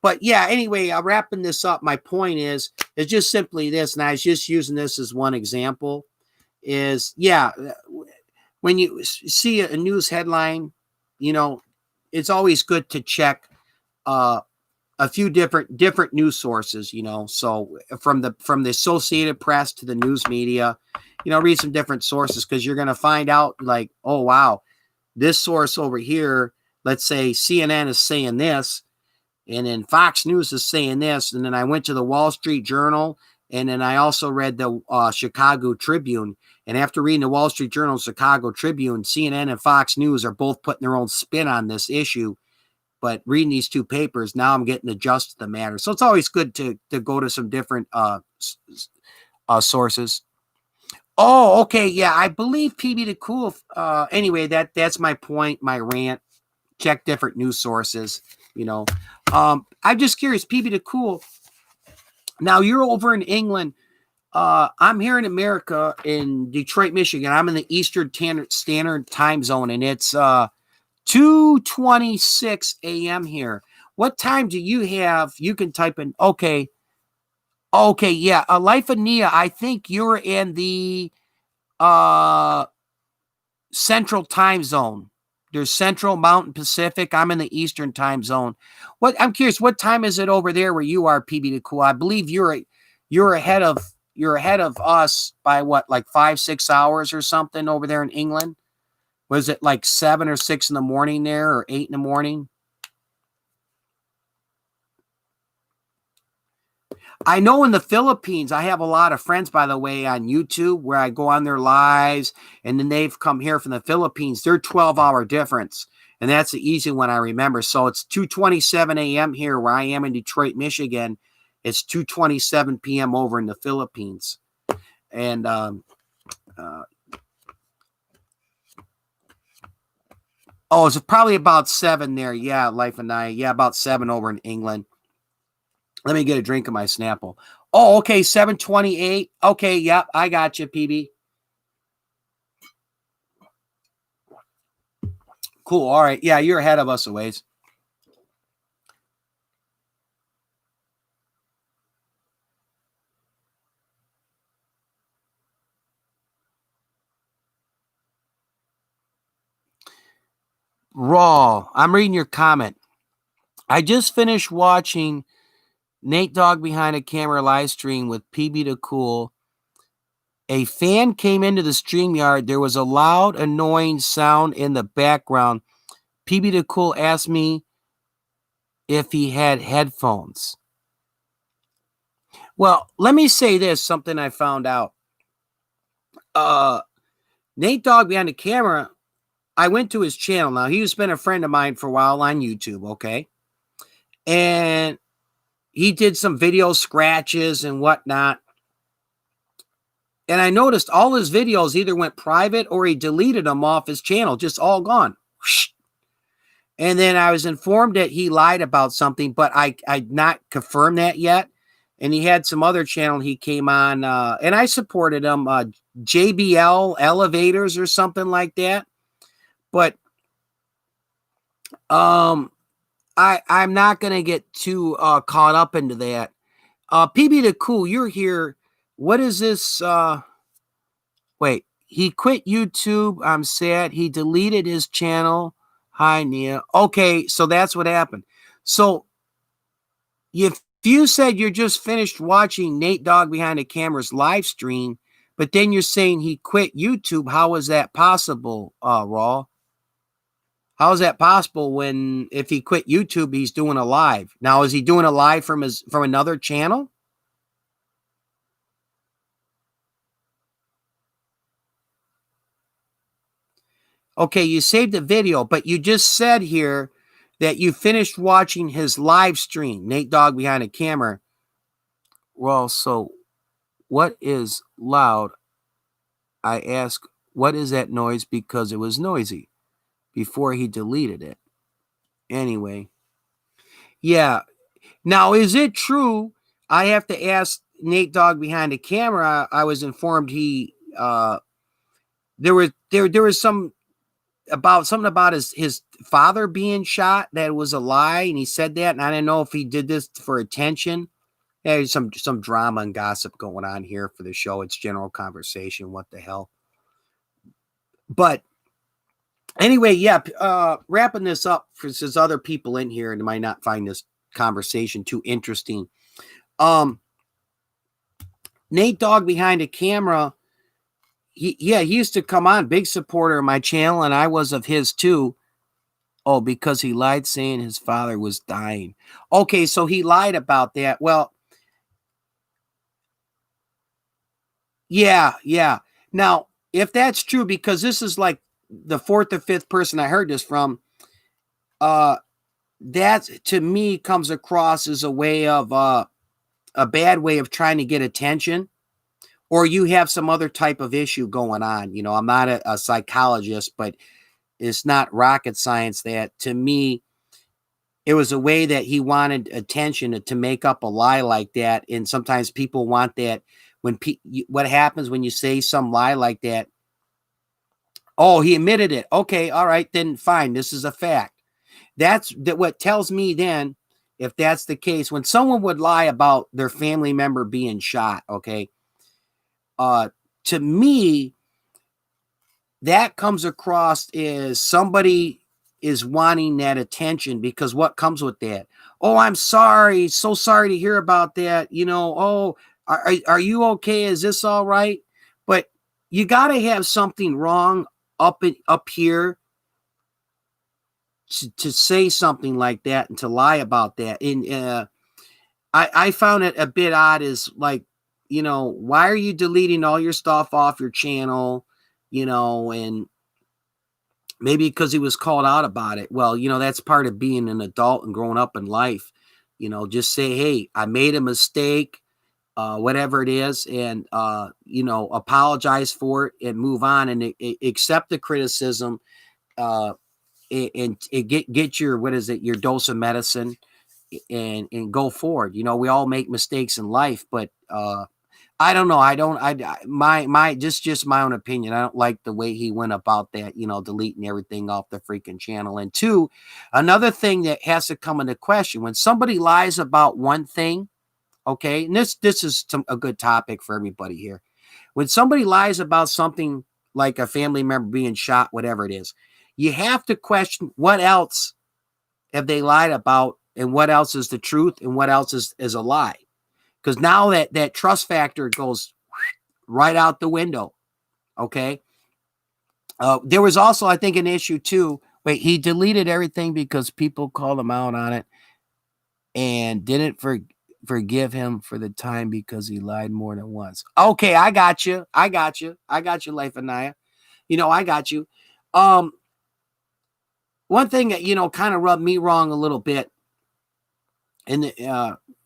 But yeah, anyway, I'm wrapping this up. My point is just simply this, and I was just using this as one example, is, yeah, when you see a news headline, it's always good to check a few different news sources, so from the Associated Press to the news media, read some different sources, because you're going to find out, like, oh, wow, this source over here, let's say CNN is saying this, and then Fox News is saying this, and then I went to the Wall Street Journal, and then I also read the Chicago Tribune, and after reading the Wall Street Journal and Chicago Tribune, CNN and Fox News are both putting their own spin on this issue. But reading these two papers, now I'm getting the gist of the matter. So it's always good to go to some different sources. Oh, okay. Yeah, I believe PB the Cool. Anyway, that's my point, my rant. Check different news sources, I'm just curious, PB the Cool. Now you're over in England. I'm here in America in Detroit, Michigan. I'm in the Eastern Standard Time Zone, and it's 2:26 a.m. here. What time do you have? You can type in, okay, Okay, yeah. Life of Nia, I think you're in the uh Central Time Zone. There's Central, Mountain, Pacific. I'm in the Eastern Time Zone. What I'm curious, what time is it over there where you are, PB the Cool? I believe you're ahead of us by what, like 5-6 hours or something over there in England. Was it like 7 or 6 in the morning there, or 8 in the morning? I know in the Philippines, I have a lot of friends, by the way, on YouTube where I go on their lives, and then they've come here from the Philippines. They're 12-hour difference, and that's the easy one I remember. So it's 2:27 a.m. here where I am in Detroit, Michigan. It's 2:27 p.m. over in the Philippines. And uh, oh, it's probably about 7 there. Yeah, Life and I. Yeah, about 7 over in England. Let me get a drink of my Snapple. Oh, okay, 7:28. Okay, yep, I got you, PB. Cool. All right. Yeah, you're ahead of us a ways. Raw. I'm reading your comment. I just finished watching Nate Dogg Behind a Camera live stream with PB the Cool. A fan came into the StreamYard. There was a loud, annoying sound in the background. PB the Cool asked me if he had headphones. Well, let me say this, something I found out. Nate Dogg Behind the Camera, I went to his channel. Now, he's been a friend of mine for a while on YouTube, okay? And he did some video scratches and whatnot. And I noticed all his videos either went private or he deleted them off his channel, just all gone. And then I was informed that he lied about something, but I not confirmed that yet. And he had some other channel he came on, and I supported him, JBL Elevators or something like that. But I'm not gonna get too caught up into that. PB the Cool, you're here. What is this? Wait, he quit YouTube. I'm sad. He deleted his channel. Hi, Nia. Okay, so that's what happened. So if you said you're just finished watching Nate Dogg Behind the Camera's live stream, but then you're saying he quit YouTube, how is that possible, Raw? How is that possible when if he quit YouTube, he's doing a live? Now, is he doing a live from another channel? Okay, you saved the video, but you just said here that you finished watching his live stream, Nate Dogg Behind the Camera. Well, so what is loud? I asked, what is that noise? Because it was noisy before he deleted it. Anyway, yeah. Now, is it true? I have to ask Nate Dogg Behind the Camera. I was informed he there was something about his father being shot that was a lie, and he said that, and I didn't know if he did this for attention. There's some drama and gossip going on here for the show. It's general conversation. What the hell? But anyway, yeah. Wrapping this up, because there's other people in here and might not find this conversation too interesting. Nate Dogg Behind the Camera. He used to come on, big supporter of my channel, and I was of his too. Oh, because he lied saying his father was dying. Okay, so he lied about that. Well, yeah. Now, if that's true, because this is like the 4th or 5th person I heard this from, that to me comes across as a way of a bad way of trying to get attention, or you have some other type of issue going on. You know, I'm not a psychologist, but it's not rocket science that to me, it was a way that he wanted attention to make up a lie like that. And sometimes people want that when what happens when you say some lie like that? Oh, he admitted it. Okay. All right, then fine. This is a fact. That's what tells me then if that's the case, when someone would lie about their family member being shot, okay, to me, that comes across as somebody is wanting that attention, because what comes with that? Oh, I'm sorry. So sorry to hear about that. Oh, are you okay? Is this all right? But you got to have something wrong up here to say something like that and to lie about that. And I found it a bit odd, is like, why are you deleting all your stuff off your channel? And maybe because he was called out about it. Well, that's part of being an adult and growing up in life. Just say, hey, I made a mistake, whatever it is, and apologize for it and move on, and accept the criticism, and get your, what is it, your dose of medicine, and go forward. We all make mistakes in life, but I don't know. Just my own opinion. I don't like the way he went about that, deleting everything off the freaking channel. And two, another thing that has to come into question, when somebody lies about one thing, okay, and this is a good topic for everybody here. When somebody lies about something like a family member being shot, whatever it is, you have to question what else have they lied about, and what else is the truth, and what else is a lie. Because now that trust factor goes right out the window. Okay. There was also, I think, an issue too. Wait, he deleted everything because people called him out on it and didn't forgive him for the time because he lied more than once. Okay, I got you. Life Anaya. I got you. One thing that, kind of rubbed me wrong a little bit, and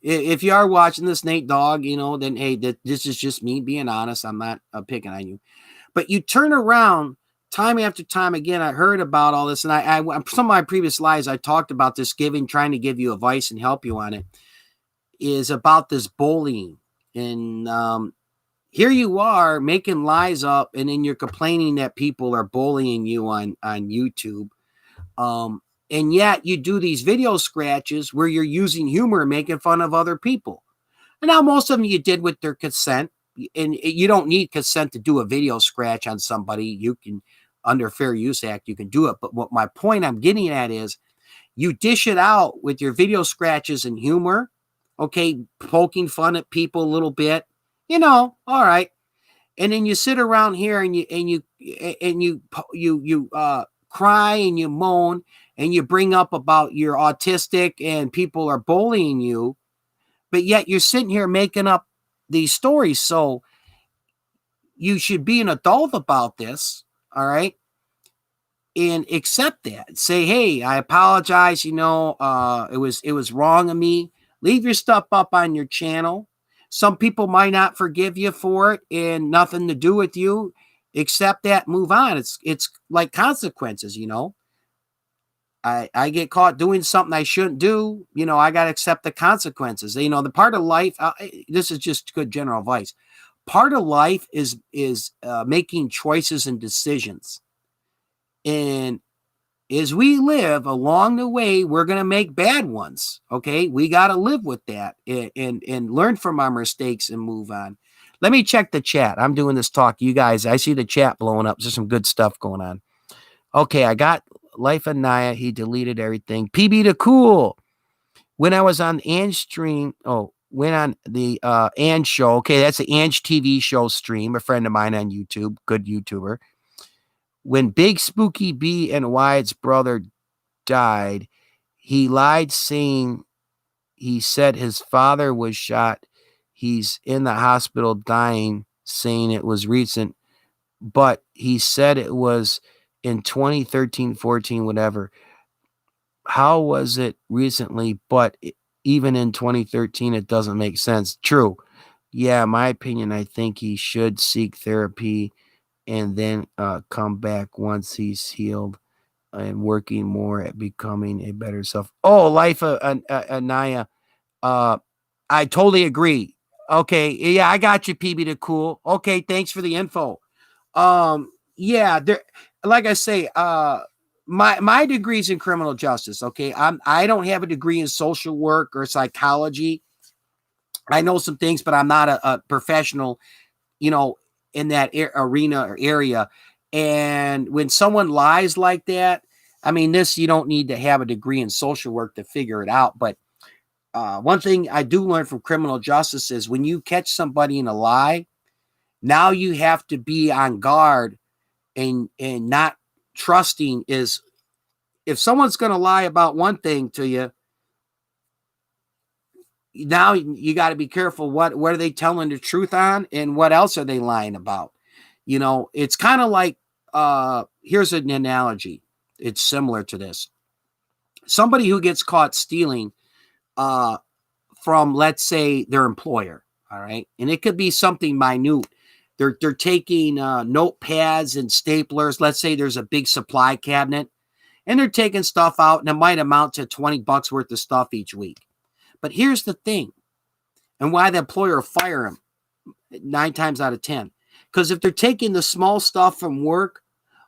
if you are watching this, Nate Dogg, then hey, this is just me being honest. I'm not picking on you, but you turn around time after time again. I heard about all this, and I some of my previous lives, I talked about this, trying to give you advice and help you on it, is about this bullying. And here you are making lies up, and then you're complaining that people are bullying you on YouTube. And yet you do these video scratches where you're using humor and making fun of other people. And now most of them you did with their consent, and you don't need consent to do a video scratch on somebody. You can, under Fair Use Act, you can do it. But what my point I'm getting at is, you dish it out with your video scratches and humor, okay, poking fun at people a little bit, all right. And then you sit around here and you cry and you moan and you bring up about you're autistic and people are bullying you, but yet you're sitting here making up these stories. So you should be an adult about this, all right, and accept that. Say, hey, I apologize. It was wrong of me. Leave your stuff up on your channel. Some people might not forgive you for it, and nothing to do with you. Accept that, move on. It's like consequences, I get caught doing something I shouldn't do. I got to accept the consequences. The part of life, this is just good general advice. Part of life is making choices and decisions. And as we live along the way, we're going to make bad ones. Okay. We got to live with that and learn from our mistakes and move on. Let me check the chat. I'm doing this talk. You guys, I see the chat blowing up. There's some good stuff going on. Okay. I got Life of Naya. He deleted everything. PB the Cool. When I was on Ange stream, went on the Ange show. Okay. That's the Ange TV show stream. A friend of mine on YouTube. Good YouTuber. When Big Spooky B and Wyatt's brother died, he lied, saying he said his father was shot. He's in the hospital dying, saying it was recent, but he said it was in 2013, 14, whatever. How was it recently? But even in 2013, it doesn't make sense. True. Yeah, my opinion, I think he should seek therapy and then come back once he's healed and working more at becoming a better self. Oh, Life of Anaya. I totally agree. Okay. Yeah, I got you, PB the Cool. Okay, thanks for the info. Yeah, there, like I say, My degree's in criminal justice. Okay. I don't have a degree in social work or psychology. I know some things, but I'm not a professional, you know, in that arena or area. And when someone lies like that, I mean, this, you don't need to have a degree in social work to figure it out. But one thing I do learn from criminal justice is when you catch somebody in a lie, now you have to be on guard and not trusting. Is if someone's going to lie about one thing to you, now you got to be careful. What are they telling the truth on, and what else are they lying about? You know, it's kind of like here's an analogy. It's similar to this. Somebody who gets caught stealing from, let's say, their employer. All right, and it could be something minute. They're taking notepads and staplers. Let's say there's a big supply cabinet, and they're taking stuff out, and it might amount to $20 worth of stuff each week. But here's the thing, and why the employer will fire them 9 times out of 10. Because if they're taking the small stuff from work,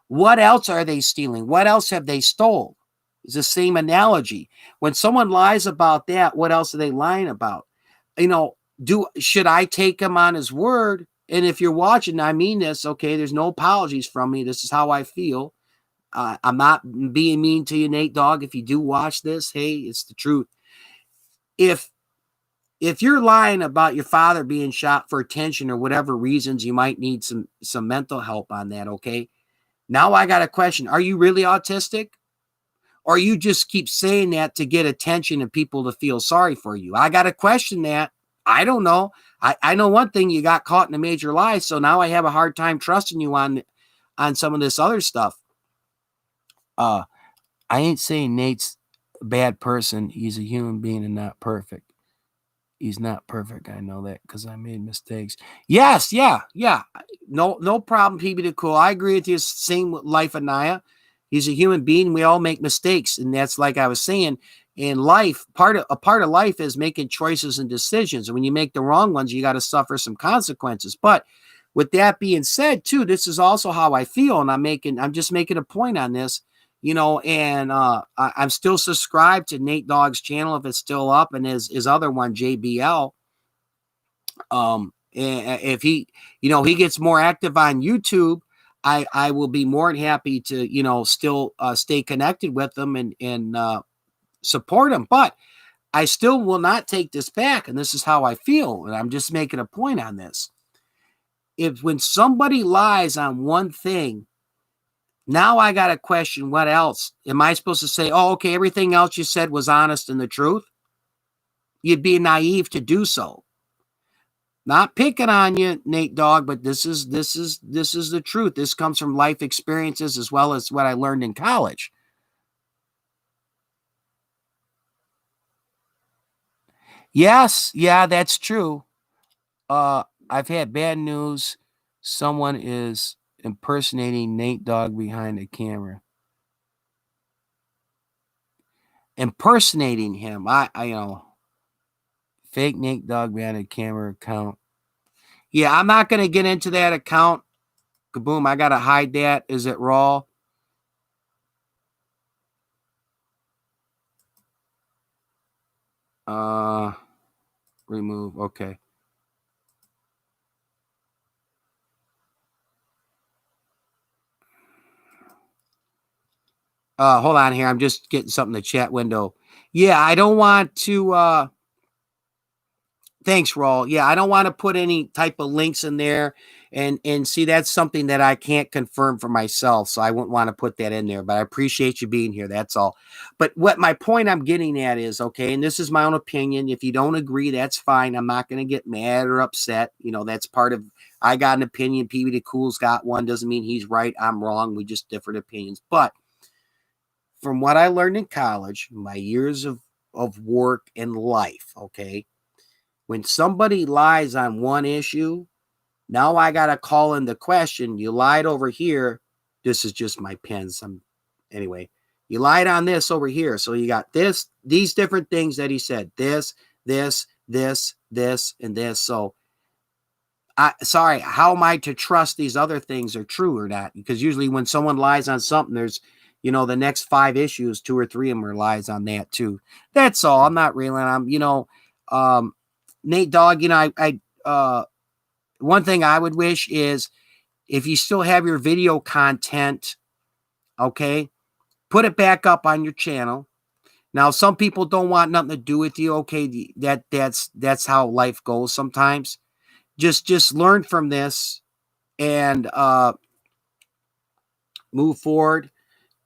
what else are they stealing? What else have they stole? It's the same analogy. When someone lies about that, what else are they lying about? You know, should I take him on his word? And if you're watching, I mean this, okay, there's no apologies from me. This is how I feel. I'm not being mean to you, Nate Dogg. If you do watch this, hey, it's the truth. If you're lying about your father being shot for attention or whatever reasons, you might need some mental help on that, okay? Now I got a question. Are you really autistic? Or you just keep saying that to get attention and people to feel sorry for you? I got to question that. I don't know. I know one thing, you got caught in a major lie, so now I have a hard time trusting you on some of this other stuff. I ain't saying Nate's a bad person. He's a human being and not perfect. He's not perfect. I know that because I made mistakes. Yes, yeah. No problem, PB the Cool. I agree with you. Same with Life of Naya. He's a human being. We all make mistakes. And that's, like I was saying, in life, a part of life is making choices and decisions. And when you make the wrong ones, you got to suffer some consequences. But with that being said, too, this is also how I feel. And I'm just making a point on this, you know, and I'm still subscribed to Nate Dogg's channel if it's still up, and his other one, JBL. And if he, you know, he gets more active on YouTube, I will be more than happy to, you know, still stay connected with him and support him. But I still will not take this back, and this is how I feel, and I'm just making a point on this. When somebody lies on one thing, now I got to question what else. Am I supposed to say, oh, okay, everything else you said was honest and the truth? You'd be naive to do so. Not picking on you, Nate Dogg, but this is the truth. This comes from life experiences as well as what I learned in college. Yes, yeah, that's true. I've had bad news. Someone is impersonating Nate Dogg behind the camera. Impersonating him. I you know, fake Nate Dogg behind the camera account. Yeah, I'm not going to get into that account. Kaboom, I got to hide that. Is it raw? Remove. Okay. Hold on here. I'm just getting something in the chat window. Yeah, I don't want to thanks, Raul. Yeah, I don't want to put any type of links in there. And see, that's something that I can't confirm for myself. So I wouldn't want to put that in there. But I appreciate you being here. That's all. But what my point I'm getting at is, okay, and this is my own opinion. If you don't agree, that's fine. I'm not going to get mad or upset. You know, that's part of, I got an opinion. PB the Cool's got one. Doesn't mean he's right. I'm wrong. We just different opinions. But from what I learned in college, my years of work and life, okay, when somebody lies on one issue, now I got to call in the question. You lied over here. This is just my pens. Anyway, you lied on this over here. So you got these different things that he said, this, and this. So how am I to trust these other things are true or not? Because usually when someone lies on something, there's, you know, the next 5 issues, 2 or 3 of them relies on that too. That's all. I'm not railing on, you know, Nate Dogg, you know, one thing I would wish is if you still have your video content, okay, put it back up on your channel. Now, some people don't want nothing to do with you. Okay, that's how life goes sometimes. Just learn from this and move forward.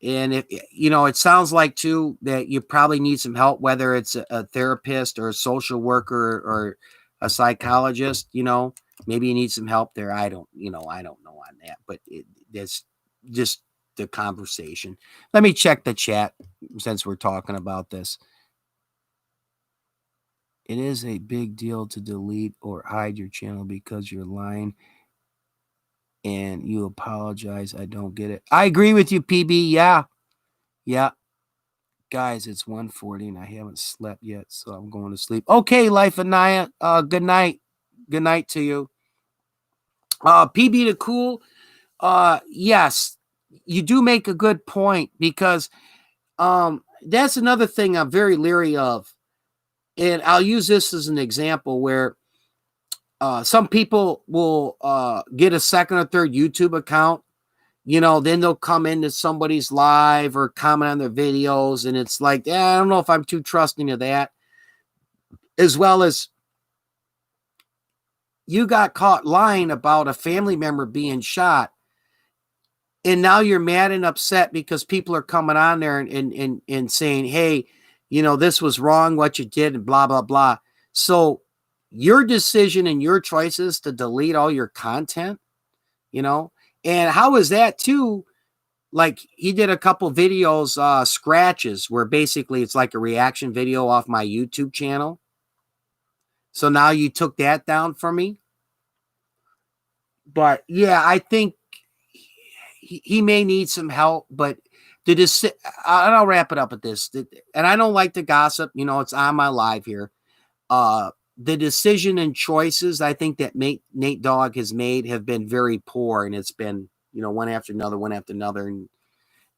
And if you know, it sounds like too that you probably need some help, whether it's a therapist or a social worker or a psychologist. You know, maybe you need some help there. I don't know on that, but it's just the conversation. Let me check the chat since we're talking about this. It is a big deal to delete or hide your channel because you're lying and you apologize. I don't get it. I agree with you, PB. Yeah. Guys, it's 1:40 and I haven't slept yet, so I'm going to sleep. Okay, Life of Naya. Good night. Good night to you. PB the Cool. Yes, you do make a good point because that's another thing I'm very leery of. And I'll use this as an example where some people will get a second or third YouTube account. You know, then they'll come into somebody's live or comment on their videos, and it's like, I don't know if I'm too trusting of that. As well as you got caught lying about a family member being shot, and now you're mad and upset because people are coming on there and saying, hey, you know, this was wrong, what you did, and blah, blah, blah. So your decision and your choices to delete all your content, you know, and how is that too? Like he did a couple videos, scratches, where basically it's like a reaction video off my YouTube channel. So now you took that down for me. But yeah, I think he may need some help, but I'll wrap it up at this. And I don't like to gossip, you know, it's on my live here. The decision and choices I think that Nate Dogg has made have been very poor, and it's been, you know, one after another. And,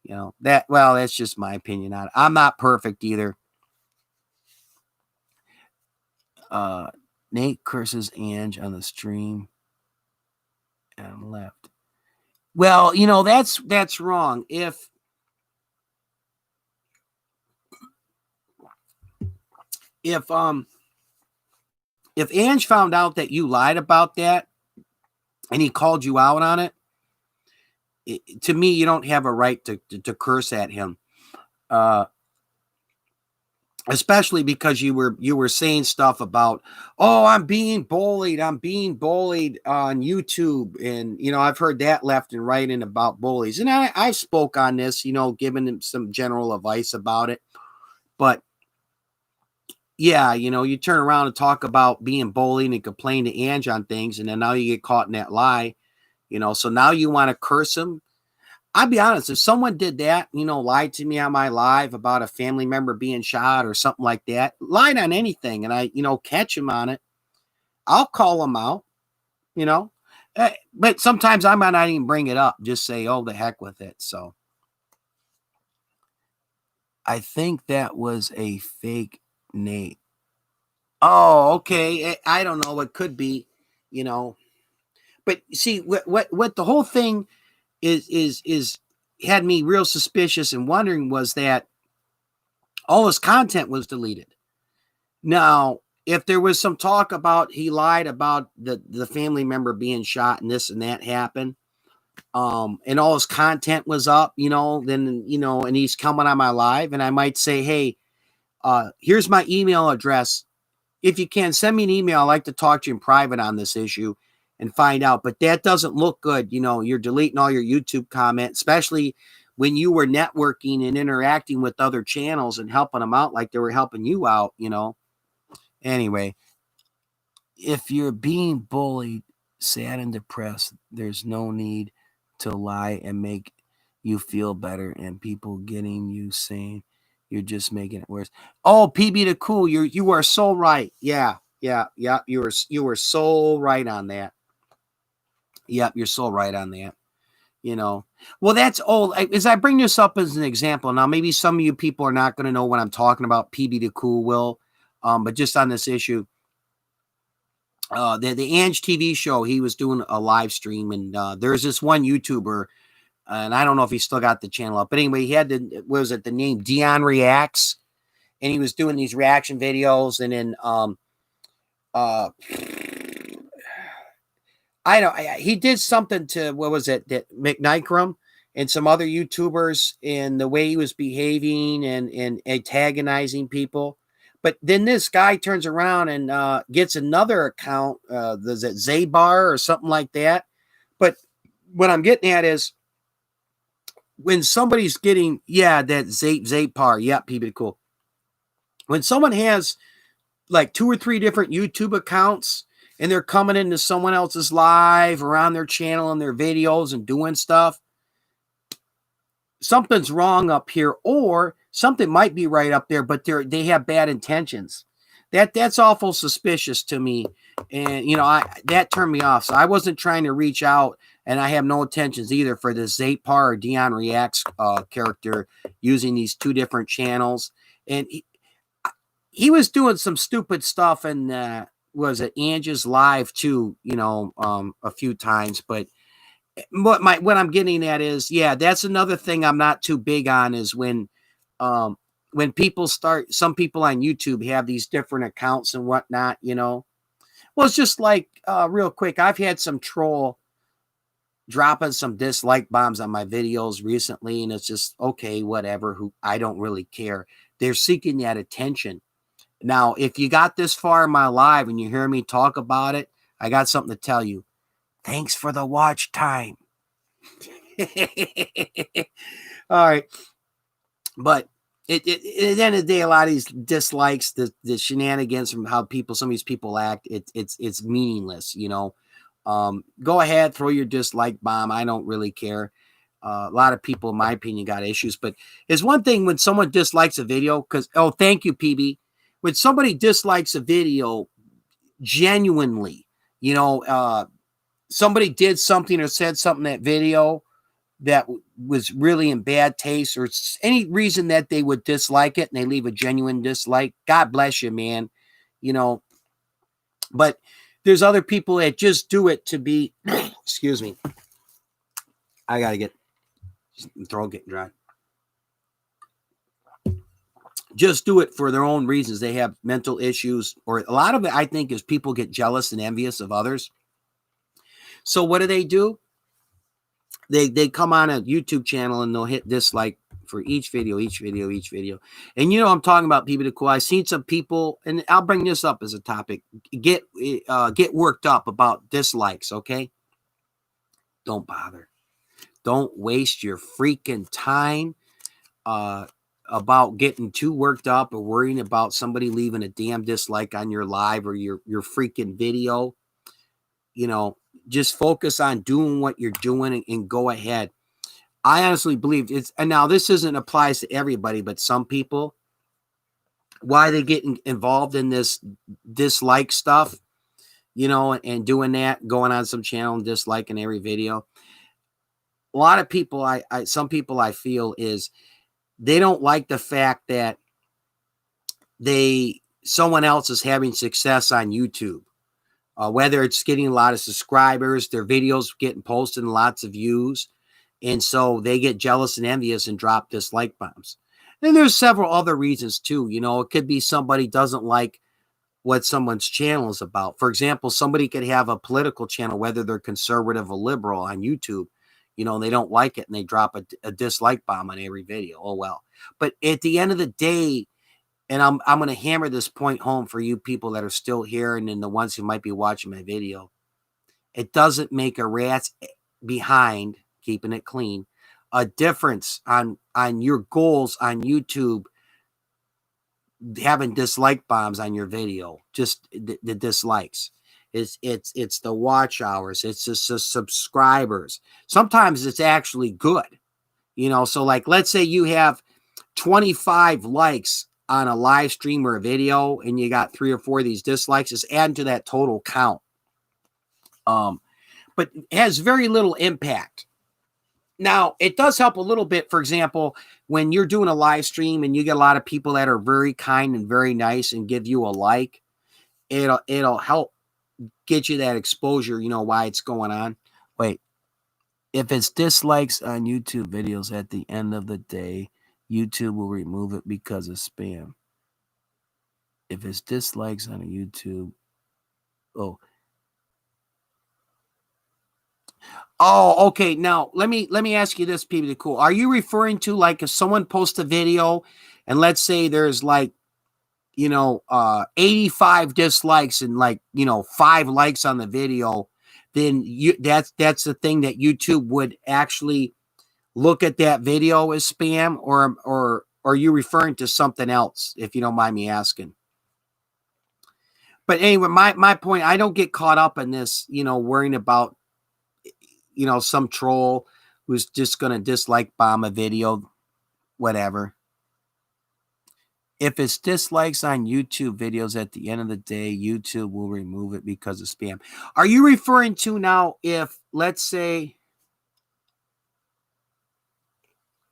you know, that's just my opinion on it. I'm not perfect either. Nate curses Ange on the stream and left. Well, you know, that's wrong. If Ange found out that you lied about that and he called you out on it, to me, you don't have a right to curse at him. Especially because you were saying stuff about, oh, I'm being bullied on YouTube. And, you know, I've heard that left and right and about bullies. And I spoke on this, you know, giving him some general advice about it. But yeah, you know, you turn around and talk about being bullied and complain to Ange on things. And then now you get caught in that lie, you know, so now you want to curse him. I'll be honest, if someone did that, you know, lied to me on my live about a family member being shot or something like that, lied on anything, and I, you know, catch him on it, I'll call them out, you know. But sometimes I might not even bring it up, just say, oh, the heck with it. So I think that was a fake Nate. Oh, okay. I don't know. It could be, you know. But see, what the whole thing is had me real suspicious and wondering was that all his content was deleted. Now, if there was some talk about he lied about the family member being shot and this and that happened, and all his content was up, you know, then, you know, and he's coming on my live, and I might say, hey, here's my email address. If you can, send me an email. I'd like to talk to you in private on this issue and find out. But that doesn't look good. You know, you're deleting all your YouTube comments, especially when you were networking and interacting with other channels and helping them out like they were helping you out, you know. Anyway, if you're being bullied, sad, and depressed, there's no need to lie and make you feel better, and people getting you saying you're just making it worse. Oh, PB the Cool, you are so right. Yeah. You were so right on that. Yep, you're so right on that. you know. Well, that's old. As I bring this up as an example, now maybe some of you people are not going to know what I'm talking about. PB the Cool will, but just on this issue, the Ange TV show, he was doing a live stream, and there's this one YouTuber, and I don't know if he still got the channel up, but anyway, he had the name Dion Reacts, and he was doing these reaction videos, and then he did something to, what was it, that McNikram and some other YouTubers, and the way he was behaving and antagonizing people. But then this guy turns around and gets another account, is it Zabar or something like that? But what I'm getting at is, when somebody's getting, that Zapar, people cool. When someone has like 2 or 3 different YouTube accounts, and they're coming into someone else's live or on their channel and their videos and doing stuff, something's wrong up here, or something might be right up there, but they have bad intentions. That's awful suspicious to me. And, that turned me off. So I wasn't trying to reach out, and I have no intentions either for the Zapar or Dion Reacts character using these 2 different channels. And he was doing some stupid stuff, and was it Ange's live too, a few times. But what I'm getting at is, that's another thing I'm not too big on, is when people some people on YouTube have these different accounts and whatnot, Well, it's just like, real quick, I've had some troll dropping some dislike bombs on my videos recently, and it's just, okay, whatever, I don't really care. They're seeking that attention. Now, if you got this far in my live and you hear me talk about it, I got something to tell you. Thanks for the watch time. All right. But at the end of the day, a lot of these dislikes, the shenanigans from how some of these people act, it's meaningless, Go ahead, throw your dislike bomb. I don't really care. A lot of people, in my opinion, got issues. But it's one thing when someone dislikes a video, because, thank you, PB. When somebody dislikes a video genuinely, somebody did something or said something in that video that was really in bad taste, or any reason that they would dislike it, and they leave a genuine dislike, God bless you, man. But there's other people that just do it to be, excuse me. I got to get, throat getting dry. Just do it for their own reasons. They have mental issues, or a lot of it, I think, is people get jealous and envious of others. So what do? They come on a YouTube channel and they'll hit dislike for each video. And I'm talking about people that cool. I've seen some people, and I'll bring this up as a topic, get worked up about dislikes, okay? Don't bother. Don't waste your freaking time about getting too worked up or worrying about somebody leaving a damn dislike on your live or your freaking video. Just focus on doing what you're doing and go ahead. I honestly believe and now this applies to everybody, but some people, why they get involved in this dislike stuff, and doing that, going on some channel and disliking every video. A lot of people, some people I feel is, they don't like the fact that someone else is having success on YouTube, whether it's getting a lot of subscribers, their videos getting posted and lots of views. And so they get jealous and envious and drop dislike bombs. And there's several other reasons too. It could be somebody doesn't like what someone's channel is about. For example, somebody could have a political channel, whether they're conservative or liberal, on YouTube. They don't like it and they drop a dislike bomb on every video. Oh, well. But at the end of the day, and I'm going to hammer this point home for you people that are still here, and then the ones who might be watching my video, it doesn't make a rat's behind, keeping it clean, a difference on your goals on YouTube having dislike bombs on your video. Just the dislikes. It's the watch hours. It's the subscribers. Sometimes it's actually good. So like, let's say you have 25 likes on a live stream or a video, and you got 3 or 4 of these dislikes, it's adding to that total count. But it has very little impact. Now, it does help a little bit. For example, when you're doing a live stream and you get a lot of people that are very kind and very nice and give you a like, it'll help get you that exposure, why it's going on. Wait, if it's dislikes on YouTube videos at the end of the day, YouTube will remove it because of spam. If it's dislikes on a YouTube, oh, okay. Now let me ask you this, PB the Cool. Are you referring to like if someone posts a video and let's say there's like 85 dislikes and 5 likes on the video, then that's the thing that YouTube would actually look at that video as spam, or are you referring to something else, if you don't mind me asking? But anyway, my point, I don't get caught up in this, worrying about, some troll who's just going to dislike bomb a video, whatever. If it's dislikes on YouTube videos at the end of the day, YouTube will remove it because of spam. Are you referring to now if, let's say,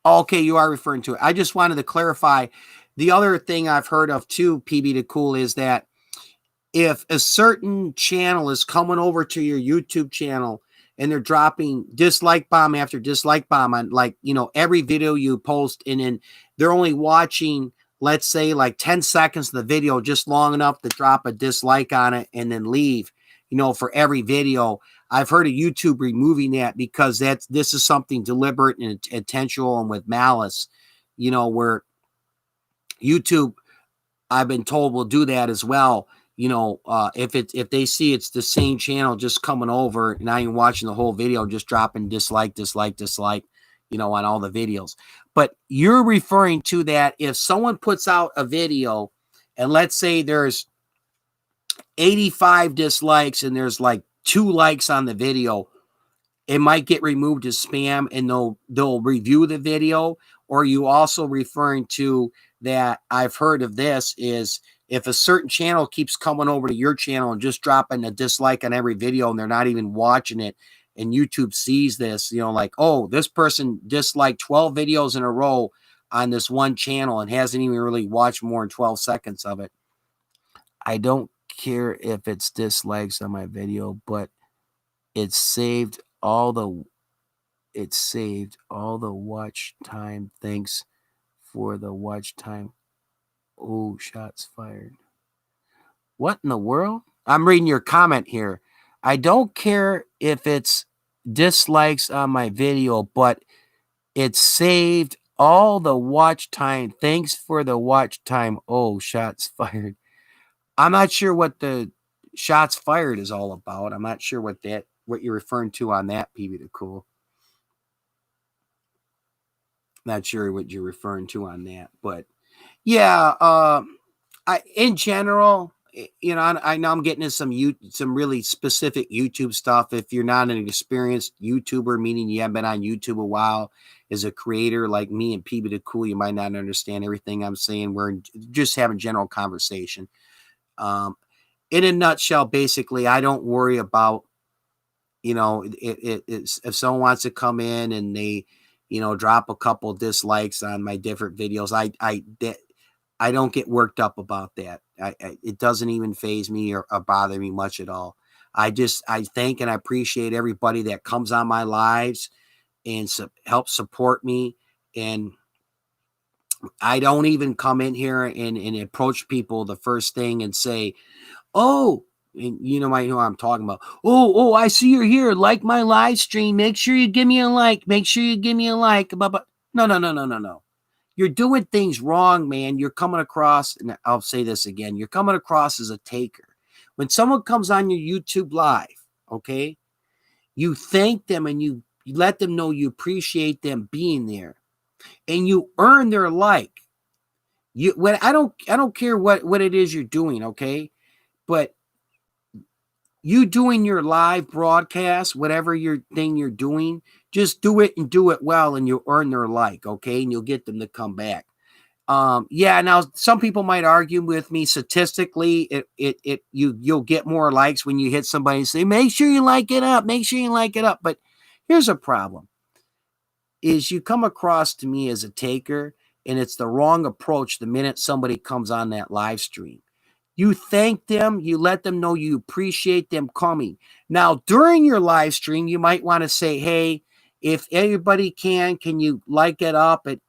okay, you are referring to it. I just wanted to clarify. The other thing I've heard of too, PB the Cool, is that if a certain channel is coming over to your YouTube channel and they're dropping dislike bomb after dislike bomb on every video you post, and then they're only watching, let's say, like 10 seconds of the video, just long enough to drop a dislike on it and then leave, for every video. I've heard of YouTube removing that because this is something deliberate and intentional and with malice, where YouTube, I've been told, will do that as well. If they see it's the same channel just coming over, not even watching the whole video, just dropping dislike, on all the videos. But you're referring to that if someone puts out a video and let's say there's 85 dislikes and there's like 2 likes on the video, it might get removed as spam and they'll review the video. Or are you also referring to that? I've heard of this is if a certain channel keeps coming over to your channel and just dropping a dislike on every video and they're not even watching it, and YouTube sees this, oh, this person disliked 12 videos in a row on this one channel and hasn't even really watched more than 12 seconds of it. I don't care if it's dislikes on my video, but it saved all the watch time. Thanks for the watch time. Oh, shots fired. What in the world? I'm reading your comment here. I don't care if it's dislikes on my video, but it saved all the watch time. Thanks for the watch time. Oh, shots fired. I'm not sure what the shots fired is all about. I'm not sure what you're referring to on that, PB the Cool. Not sure what you're referring to on that, but yeah, in general, I know I'm getting into some really specific YouTube stuff. If you're not an experienced YouTuber, meaning you haven't been on YouTube a while, as a creator like me and PB the Cool, you might not understand everything I'm saying. We're just having general conversation. In a nutshell, basically, I don't worry about, if someone wants to come in and they, drop a couple dislikes on my different videos, I don't get worked up about that. It doesn't even faze me or bother me much at all. I thank and I appreciate everybody that comes on my lives and helps support me. And I don't even come in here and approach people the first thing and say, oh, and might know what I'm talking about. Oh, I see you're here. Like my live stream. Make sure you give me a like. Make sure you give me a like. No. You're doing things wrong, man. You're coming across, and I'll say this again, you're coming across as a taker. When someone comes on your YouTube live, okay, you thank them and you let them know you appreciate them being there, and you earn their like. I don't care what it is you're doing, okay, but you doing your live broadcast, whatever thing you're doing, just do it and do it well, and you'll earn their like, okay, and you'll get them to come back. Yeah. Now, some people might argue with me. Statistically, you'll get more likes when you hit somebody and say, "Make sure you like it up. Make sure you like it up." But here's a problem: is you come across to me as a taker, and it's the wrong approach the minute somebody comes on that live stream. You thank them, you let them know you appreciate them coming. Now, during your live stream, you might want to say, hey, if anybody can you like it up? It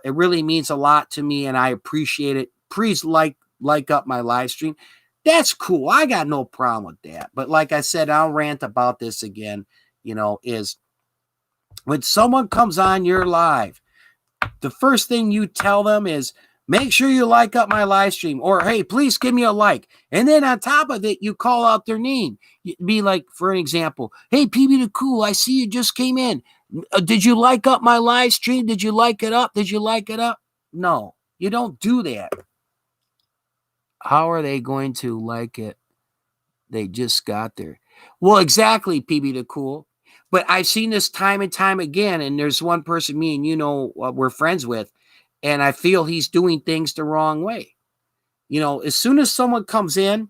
really means a lot to me and I appreciate it. Please like up my live stream. That's cool. I got no problem with that. But like I said, I'll rant about this again, is when someone comes on your live, the first thing you tell them is, make sure you like up my live stream, or hey, please give me a like. And then on top of it, you call out their name. You'd be like, for an example, hey, PB the Cool, I see you just came in. Did you like up my live stream? Did you like it up? Did you like it up? No, you don't do that. How are they going to like it? They just got there. Well, exactly, PB the Cool. But I've seen this time and time again, and there's one person, me and we're friends with, and I feel he's doing things the wrong way. As soon as someone comes in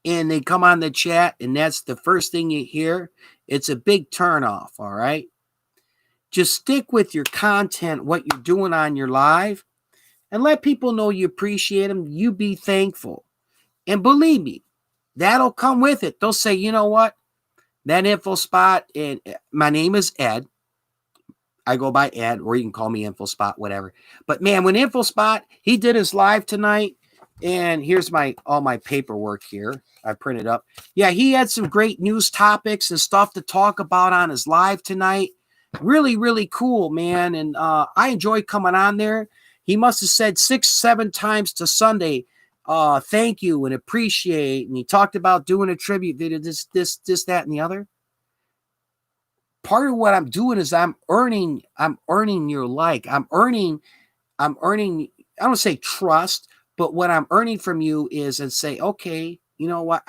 and they come on the chat and that's the first thing you hear, it's a big turnoff, all right? Just stick with your content, what you're doing on your live, and let people know you appreciate them. You be thankful. And believe me, that'll come with it. They'll say, you know what? That info spot, and my name is Ed. I go by Ed, or you can call me Info Spot, whatever. But man, when Info Spot, he did his live tonight, and here's all my paperwork here. I printed up. Yeah, he had some great news topics and stuff to talk about on his live tonight. Really, really cool, man. And I enjoy coming on there. He must have said 6-7 times to Sunday, thank you and appreciate. And he talked about doing a tribute video, this, that, and the other. Part of what I'm doing is I'm earning your like. I'm earning, I don't say trust, but what I'm earning from you is, and say, okay, you know what?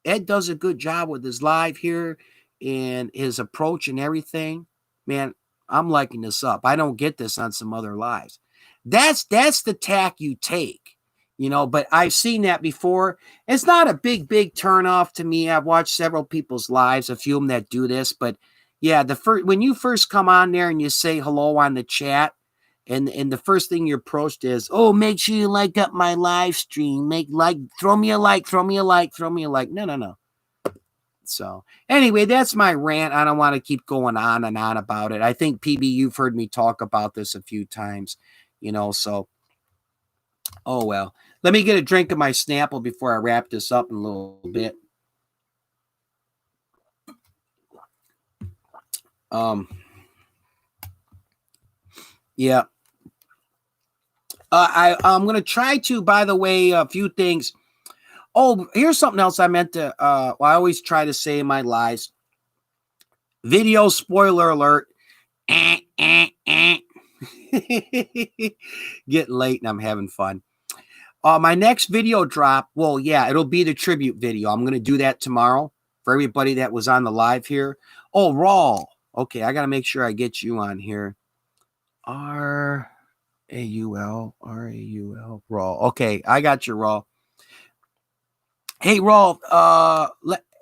Ed does a good job with his live here and his approach and everything. Man, I'm liking this up. I don't get this on some other lives. That's the tack you take. But I've seen that before. It's not a big turn off to me. I've watched several people's lives, a few of them that do this. But yeah, when you first come on there and you say hello on the chat, and the first thing you're approached is, oh, make sure you like up my live stream. Throw me a like. No. So anyway, that's my rant. I don't want to keep going on and on about it. I think, PB, you've heard me talk about this a few times, so. Oh, well. Let me get a drink of my Snapple before I wrap this up in a little bit. Yeah. I'm going to try to, by the way, a few things. Oh, here's something else I meant to, I always try to say in my lives. Video spoiler alert. Getting late and I'm having fun. My next video drop, well, yeah, it'll be the tribute video. I'm going to do that tomorrow for everybody that was on the live here. Oh, Raul. Okay, I got to make sure I get you on here. Raul. Raul. Okay, I got you, Raul. Hey, Raul,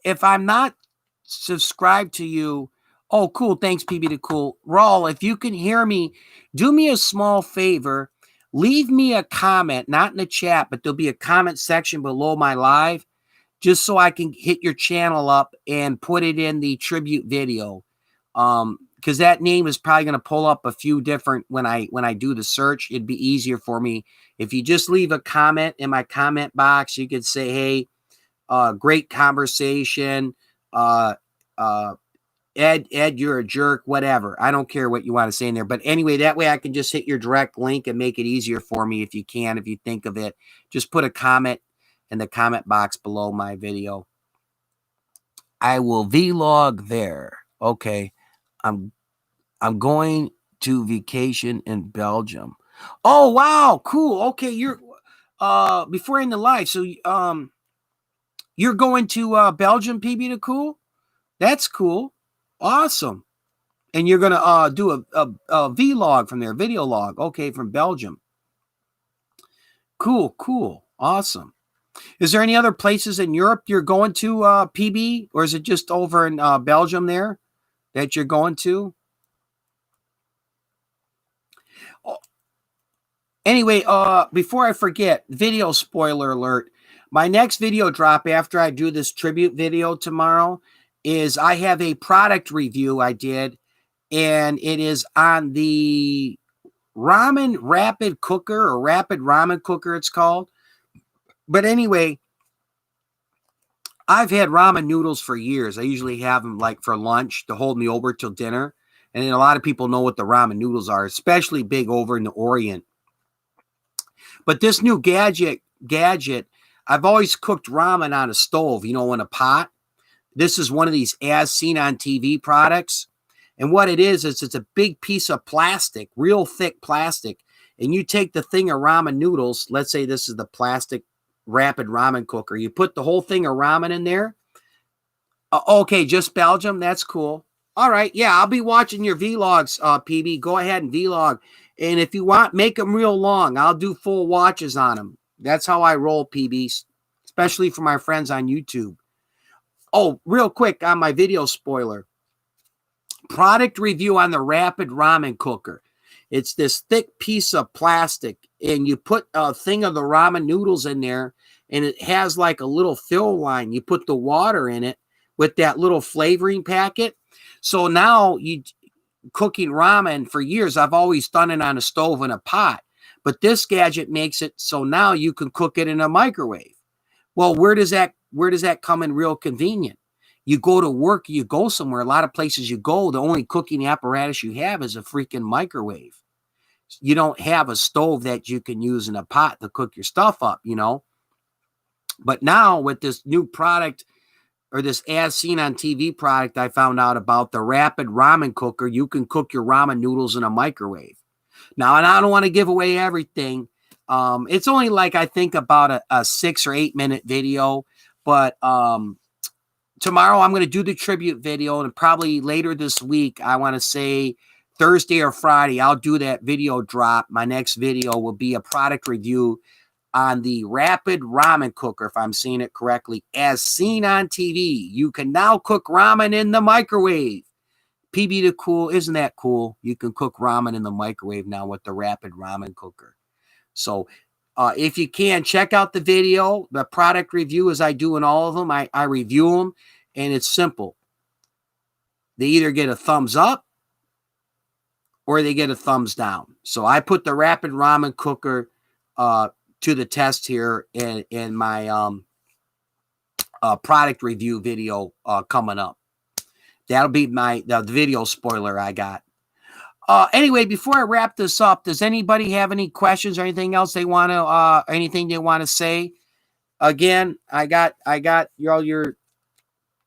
if I'm not subscribed to you, oh, cool, thanks, PB the Cool. Raul, if you can hear me, do me a small favor. Leave me a comment, not in the chat, but there'll be a comment section below my live, just so I can hit your channel up and put it in the tribute video. Because that name is probably going to pull up a few different when I do the search. It'd be easier for me if you just leave a comment in my comment box. You could say, hey, great conversation. Ed, you're a jerk, whatever. I don't care what you want to say in there. But anyway, that way I can just hit your direct link and make it easier for me if you can, if you think of it. Just put a comment in the comment box below my video. I will vlog there. Okay. I'm going to vacation in Belgium. Oh, wow. Cool. Okay. You're before in the live. So you're going to Belgium, PB the Cool? That's cool. Awesome. And you're going to do a vlog from there, video log. Okay, from Belgium. Cool. Awesome. Is there any other places in Europe you're going to, PB? Or is it just over in Belgium there that you're going to? Anyway, before I forget, video spoiler alert. My next video drop after I do this tribute video tomorrow is I have a product review I did, and it is on the ramen rapid cooker, or rapid ramen cooker it's called. But anyway, I've had ramen noodles for years. I usually have them like for lunch to hold me over till dinner. And then a lot of people know what the ramen noodles are, especially big over in the Orient. But this new gadget, I've always cooked ramen on a stove, in a pot. This is one of these as seen on TV products. And what it is it's a big piece of plastic, real thick plastic. And you take the thing of ramen noodles. Let's say this is the plastic rapid ramen cooker. You put the whole thing of ramen in there. Okay, just Belgium. That's cool. All right. Yeah, I'll be watching your vlogs, PB. Go ahead and vlog. And if you want, make them real long. I'll do full watches on them. That's how I roll, PB, especially for my friends on YouTube. Oh, real quick on my video spoiler. Product review on the rapid ramen cooker. It's this thick piece of plastic, and you put a thing of the ramen noodles in there, and it has like a little fill line. You put the water in it with that little flavoring packet. So now cooking ramen for years, I've always done it on a stove and a pot. But this gadget makes it so now you can cook it in a microwave. Well, where does that come in real convenient? You go to work, you go somewhere, a lot of places you go, the only cooking apparatus you have is a freaking microwave. You don't have a stove that you can use in a pot to cook your stuff up, But now with this new product, or this as seen on TV product I found out about, the rapid ramen cooker, you can cook your ramen noodles in a microwave. Now, and I don't want to give away everything. It's only like, I think about a 6 or 8 minute video, but tomorrow I'm going to do the tribute video, and probably later this week, I want to say Thursday or Friday, I'll do that video drop. My next video will be a product review on the rapid ramen cooker, if I'm seeing it correctly, as seen on TV. You can now cook ramen in the microwave. PB the Cool, isn't that cool? You can cook ramen in the microwave now with the rapid ramen cooker. So if you can, check out the video, the product review, as I do in all of them. I review them, and it's simple. They either get a thumbs up or they get a thumbs down. So I put the rapid ramen cooker to the test here in my product review video coming up. That'll be the video spoiler I got. Anyway, before I wrap this up, does anybody have any questions or anything else anything they want to say? Again, I got your,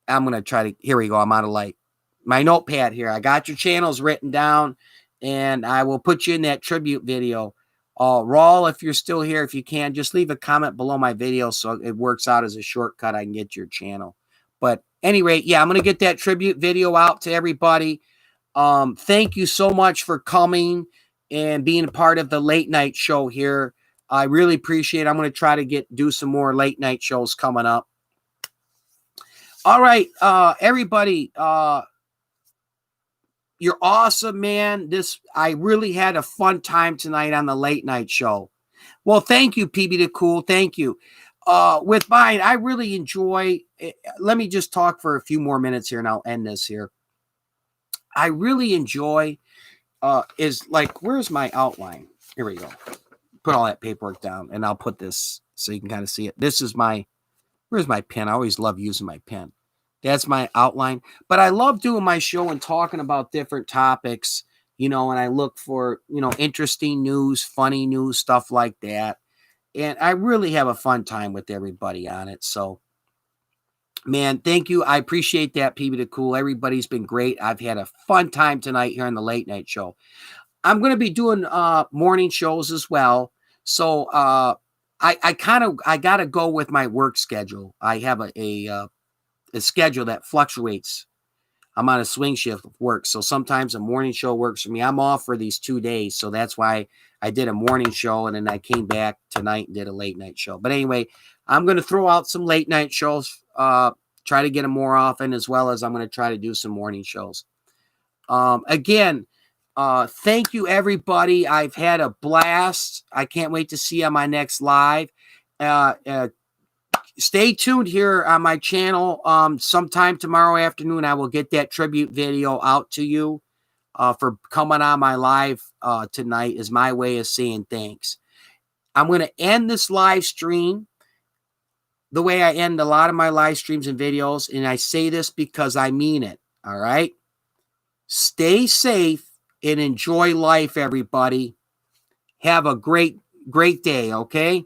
I'm going to try to, here we go. I'm out of light. My notepad here. I got your channels written down, and I will put you in that tribute video. Raul, if you're still here, if you can, just leave a comment below my video so it works out as a shortcut. I can get your channel. But anyway, yeah, I'm going to get that tribute video out to everybody. Thank you so much for coming and being a part of the late night show here. I really appreciate it. I'm going to try to do some more late night shows coming up. All right, everybody, you're awesome, man. I really had a fun time tonight on the late night show. Well, thank you, PB the Cool. Thank you. With mine, I really enjoy. Let me just talk for a few more minutes here, and I'll end this here. I really enjoy is like, where's my outline? Here we go. Put all that paperwork down, and I'll put this so you can kind of see it. This is where's my pen? I always love using my pen. That's my outline. But I love doing my show and talking about different topics, and I look for, interesting news, funny news, stuff like that. And I really have a fun time with everybody on it. So, man, thank you. I appreciate that, PB the Cool. Everybody's been great. I've had a fun time tonight here on the late night show. I'm going to be doing morning shows as well. So I got to go with my work schedule. I have a schedule that fluctuates. I'm on a swing shift of work. So sometimes a morning show works for me. I'm off for these 2 days. So that's why I did a morning show, and then I came back tonight and did a late night show. But anyway, I'm going to throw out some late night shows, try to get them more often, as well as I'm going to try to do some morning shows. Again, Thank you, everybody. I've had a blast. I can't wait to see you on my next live. Stay tuned here on my channel. Sometime tomorrow afternoon, I will get that tribute video out to you for coming on my live tonight, is my way of saying thanks. I'm going to end this live stream the way I end a lot of my live streams and videos, and I say this because I mean it, all right? Stay safe and enjoy life, everybody. Have a great day, okay?